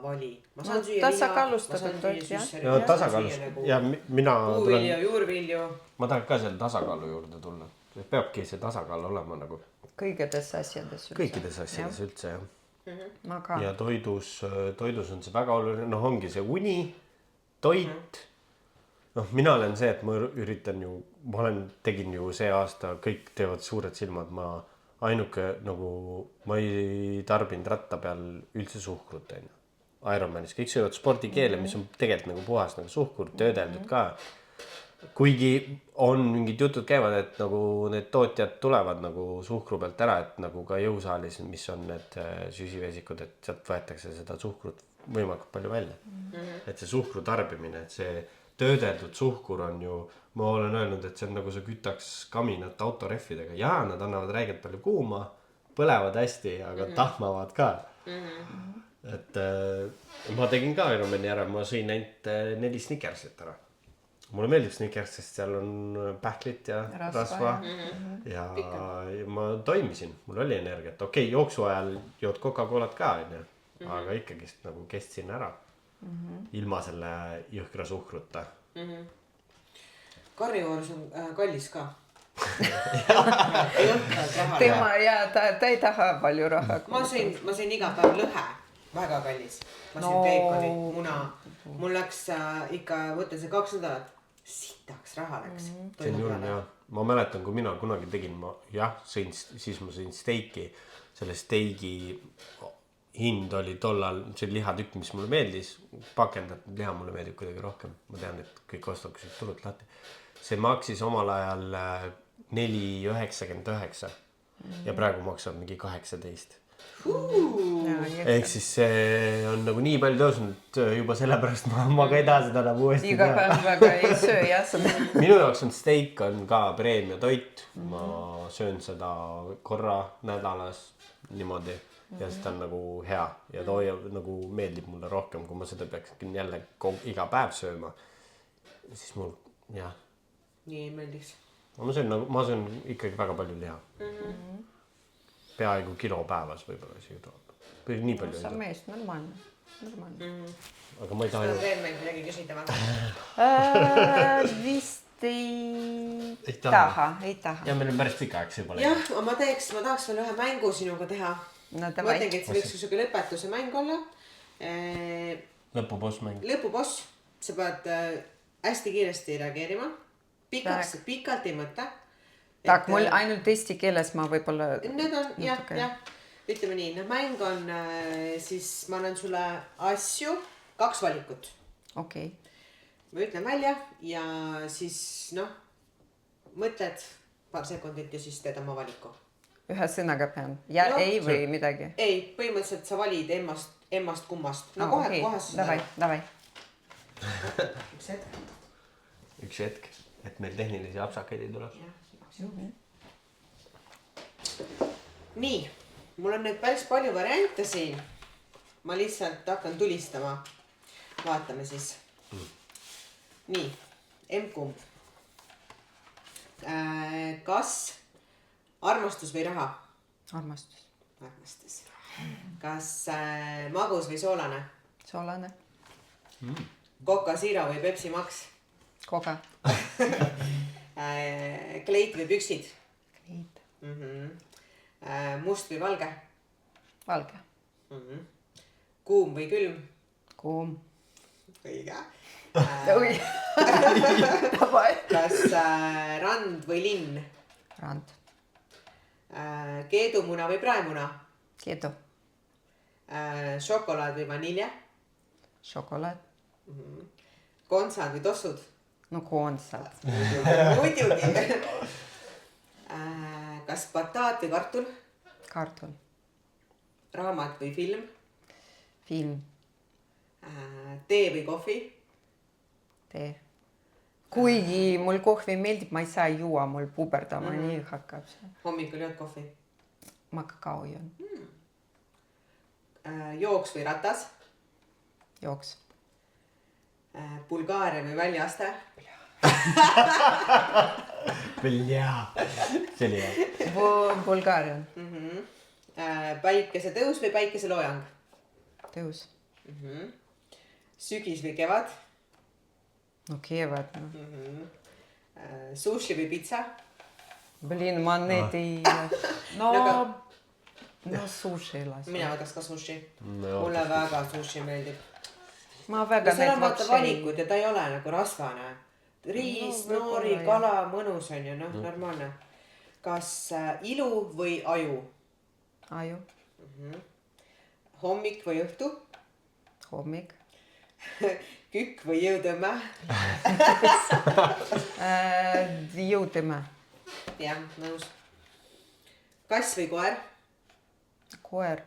Speaker 2: vali. Ma saan süüa liha, ma saan süüa süssarit.
Speaker 1: Ja tasakaalust. Ja mina
Speaker 2: puuvilju, juurvilju.
Speaker 1: Ma tahan ka selle tasakaalu juurde tulla. Peabki see tasakaal olema nagu.
Speaker 3: Kõikides asjades üldse.
Speaker 1: Kõikides asjades üldse, jah.
Speaker 3: Ma ka.
Speaker 1: Ja toidus on see väga oluline. Noh, ongi see uni, toit. Noh, mina olen see, et ma üritan ju, tegin ju see aasta, kõik teevad suured silmad, ainuke nagu ma ei tarbinud ratta peal üldse suhkrut, Ironmanis. Kõik söövad spordikeele, mis on tegelikult nagu puhas nagu suhkur, töödeldud ka. Kuigi on mingid jutud käivad, et nagu need tootjad tulevad nagu suhkru pealt ära, et nagu ka jõusaalis, mis on need süsivesikud, et sealt võetakse seda suhkrut võimalikult palju välja. Et see suhkru tarbimine, et see töödeldud suhkur on ju, ma olen öelnud, et see on nagu sa kütaks kaminat autorehvidega. Jaa, nad annavad räigelt palju kuuma, põlevad hästi, aga tahmavad ka. Et ma tegin ka Ironmani ära, ma sõin ainult 4 Snickersit ära. Mulle meeldib Snickers, sest seal on pähklit ja rasva. Ja ma toimisin, mul oli energiat. Okei, jooksu ajal jood Coca-Colat ka, aga ikkagist nagu kestsin ära. Ilma selle jõhkra suhkruta.
Speaker 2: Karnivoorus on kallis ka.
Speaker 3: Tema ja ta ei taha palju raha.
Speaker 2: Ma sõin iga päev lõhe, väga kallis. Ma sõin beekonit, muna. Mul läks ikka, võtta see 2 nädalat, sitaks raha läks.
Speaker 1: See on julm, jah. Ma mäletan, kui mina kunagi tegin, siis ma sõin steiki. Selle steigi hind oli tollal, see lihatükk, mis mulle meeldis, pakendatud liha mulle meeldib kuidagi rohkem. Ma tean, et kõik ostavad kui turult lahti. See maksis omal ajal 4,99 ja praegu maksab mingi 18. Ehk siis see on nagu nii palju tõusnud juba sellepärast ma ka ei taha seda nagu uuesti
Speaker 3: teha. Iga päev väga ei söö, jah seda.
Speaker 1: Minu jaoks on steak on ka preemia toit. Ma söön seda korra nädalas niimoodi. Ja seda on nagu hea ja too nagu meeldib mulle rohkem, kui ma seda peaksin jälle iga päev sööma. Siis mul, jah.
Speaker 2: Nii ei meeldiks.
Speaker 1: Ma söön ikkagi väga palju liha. Peaaegu kilo päevas võib-olla isegi. Nii palju.
Speaker 3: See on meest normaalne.
Speaker 1: Aga ma ei taha
Speaker 2: ju... Seda veel meil midagi küsida või?
Speaker 3: Vist ei taha.
Speaker 1: Ja meil on päris pika aeg see pole.
Speaker 2: Jah, ma tahaks veel ühe mängu sinuga teha. Ma mõtlengi, et see võiks siuke lõpetuse mäng olla.
Speaker 1: Lõpuboss mäng.
Speaker 2: Lõpuboss. Sa pead hästi kiiresti reageerima. Pikalt ei mõtle.
Speaker 3: Tak, mul ainult eesti keeles ma võib-olla...
Speaker 2: Need on, jah. Ütleme nii, mäng on siis, ma annan sulle asju, 2 valikut.
Speaker 3: Okei.
Speaker 2: Ma ütlen välja ja siis, mõtled paar sekundit ja siis teed oma valiku.
Speaker 3: Ühe sõnaga pean. Ja ei või midagi?
Speaker 2: Ei, põhimõtteliselt sa valid emmast kummast. No kohe seda.
Speaker 3: Davai.
Speaker 1: Üks hetk, et meil tehnilisi apsakaid ei tule.
Speaker 2: Nii, mul on nüüd päris palju variante siin. Ma lihtsalt hakkan tulistama. Vaatame siis. Nii, M-kumb. Kas armastus või raha?
Speaker 3: Armastus.
Speaker 2: Kas magus või soolane?
Speaker 3: Soolane.
Speaker 2: Coca Zero või Pepsi Max?
Speaker 3: Coca.
Speaker 2: Kleit või püksid?
Speaker 3: Kleit.
Speaker 2: Must või valge?
Speaker 3: Valge.
Speaker 2: Kuum või külm?
Speaker 3: Kuum.
Speaker 2: Õige.
Speaker 3: Kas
Speaker 2: rand või linn?
Speaker 3: Rand.
Speaker 2: Keedumuna või praemuna?
Speaker 3: Keedu.
Speaker 2: Šokolaad või vanilje?
Speaker 3: Šokolaad.
Speaker 2: Kontsad või tossud?
Speaker 3: No koonsad.
Speaker 2: Muidugi. Kas bataat või kartul?
Speaker 3: Kartul.
Speaker 2: Raamat või film?
Speaker 3: Film.
Speaker 2: Tee või kohvi?
Speaker 3: Tee. Kuigi mul kohvi meeldib, ma ei saa juua, mul puberdama nii hakkab see.
Speaker 2: Hommikul jood kohvi?
Speaker 3: Ma kakao joon.
Speaker 2: Jooks või ratas?
Speaker 3: Jooks.
Speaker 2: Bulgaaria või väljaaste?
Speaker 1: See oli hea.
Speaker 3: Bulgaaria.
Speaker 2: Päikesetõus või päikeseloojang?
Speaker 3: Tõus.
Speaker 2: Sügis või kevad?
Speaker 3: No kevad. No.
Speaker 2: Sushi või pitsa?
Speaker 3: Blin, ma need ei... No sushi lasi.
Speaker 2: Mina võtaks ka sushi. Mulle väga sushi meeldib.
Speaker 3: Ma väga
Speaker 2: seal on vaata valikud ja ta ei ole nagu rasvane. Riis, noori, kala, mõnus on ju, noh, normaalne. Kas ilu või aju?
Speaker 3: Aju.
Speaker 2: Hommik või õhtu?
Speaker 3: Hommik.
Speaker 2: Kükk või jõutõmme?
Speaker 3: Jõutõmme.
Speaker 2: Jah, nõus. Kass või koer?
Speaker 3: Koer.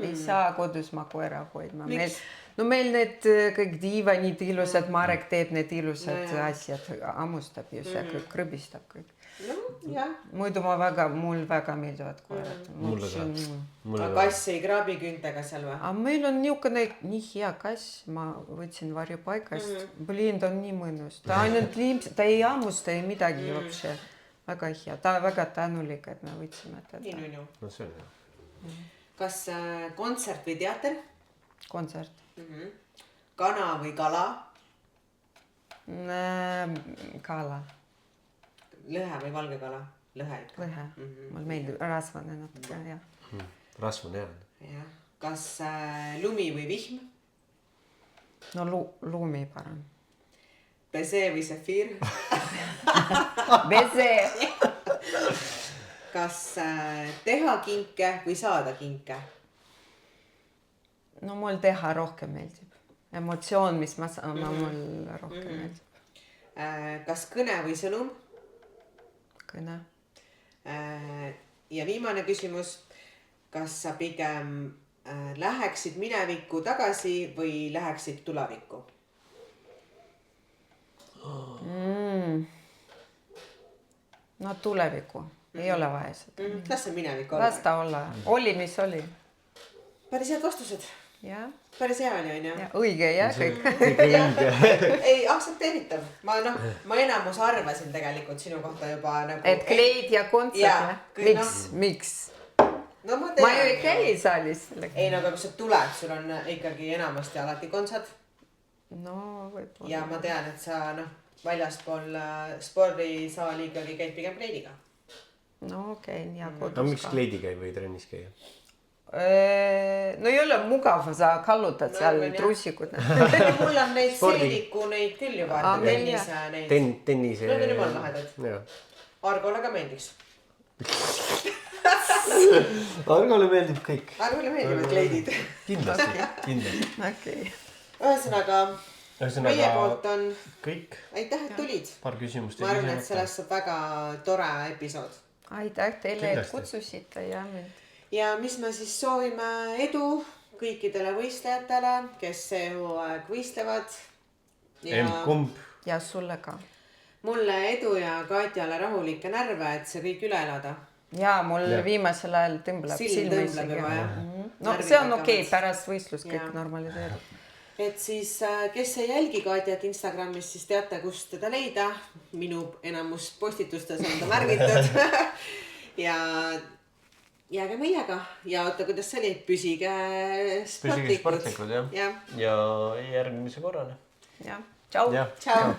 Speaker 3: Ei saa kodus ma koera hoidma.
Speaker 2: Miks?
Speaker 3: Meil need kõik diivanid ilusad, Marek teeb need ilusad asjad, ammustab ju see, krõbistab kõik.
Speaker 2: No, jah.
Speaker 3: Muidu mul väga meeldivad koerad.
Speaker 1: Mulle ka.
Speaker 2: Kass ei kraabi küntega seal või?
Speaker 3: Aga meil on niisugune nii hea kass, ma võtsin varjupaigast. Blin, ta on nii mõnus. Ta ainult ta ei ammusta ei midagi вообще. Väga hea. Ta väga tänulik, et me võtsime teda.
Speaker 2: Nii nunnu.
Speaker 1: No see on hea.
Speaker 2: Kas kontsert või teater?
Speaker 3: Kontsert.
Speaker 2: Kana või kala?
Speaker 3: Kala.
Speaker 2: Lõhe või valge kala? Lõhe ikka.
Speaker 3: Lõhe. Mul meeldib rasvane natuke, jah.
Speaker 1: Rasvane hea.
Speaker 2: Jah. Kas lumi või vihm?
Speaker 3: No lumi parem.
Speaker 2: Bese või sefiir?
Speaker 3: Bese!
Speaker 2: Kas teha kinke või saada kinke?
Speaker 3: No mul teha rohkem meeldib. Emotsioon, mis ma saan, mul rohkem meeldib.
Speaker 2: Kas kõne või sõnum?
Speaker 3: Kõne.
Speaker 2: Ja viimane küsimus. Kas sa pigem läheksid minevikku tagasi või läheksid tulevikku?
Speaker 3: No tulevikku. Ei ole vaja seda.
Speaker 2: Las see minevik olla.
Speaker 3: Las ta olla. Oli, mis oli.
Speaker 2: Päris head vastused.
Speaker 3: Ja.
Speaker 2: Päris hea oli, on ju?
Speaker 3: Õige, jah, kõik.
Speaker 2: Ei, aktsepteeritav. Ma enamus arvasin tegelikult sinu kohta juba nagu...
Speaker 3: Et kleid ja kontsert, miks?
Speaker 2: No ma
Speaker 3: ju ei käi saalis.
Speaker 2: Ei, no aga kui sa tuled, sul on ikkagi enamasti alati kontsert.
Speaker 3: No, võib-olla.
Speaker 2: Ja ma tean, et sa väljaspool spordisaali ikkagi käid pigem kleidiga.
Speaker 3: No okei, ja kodus
Speaker 1: ka. No miks kleidiga ei või trennis käia?
Speaker 3: No ei ole mugav, sa kallutad seal trussikud.
Speaker 2: Mul on neid seeliku neid küll juba.
Speaker 1: Tennise.
Speaker 2: Need on jumal lahedad. Argole ka meeldiks.
Speaker 1: Argole meeldib kõik.
Speaker 2: Argole meeldivad kleidid.
Speaker 1: Kindlasti.
Speaker 3: Okei.
Speaker 2: Ühesõnaga, meie poolt on
Speaker 1: kõik.
Speaker 2: Aitäh, et tulid.
Speaker 1: Paar küsimust.
Speaker 2: Ma arvan, et sellest saab väga tore episood.
Speaker 3: Aitäh teile, et kutsusite ja mind.
Speaker 2: Ja mis me siis soovime edu kõikidele võistlejatele, kes see hooaeg võistlevad.
Speaker 1: Kumb.
Speaker 3: Ja sulle ka.
Speaker 2: Mulle edu ja Katjale rahulikke närve, et see kõik üle elada.
Speaker 3: Ja mul viimasel ajal tõmbleb
Speaker 2: silm tõmbleb juba, jah.
Speaker 3: No see on okei, pärast võistlus kõik normaliseerub.
Speaker 2: Et siis, kes ei jälgi Katjat Instagramis, siis teate, kust teda leida. Minu enamus postitustes on ta märgitud. Ja jääge meiega ja oota, kuidas see oli, püsige sportlikud,
Speaker 1: jah. Ja järgmise korrale.
Speaker 3: Ja, tšau.
Speaker 2: Tšau.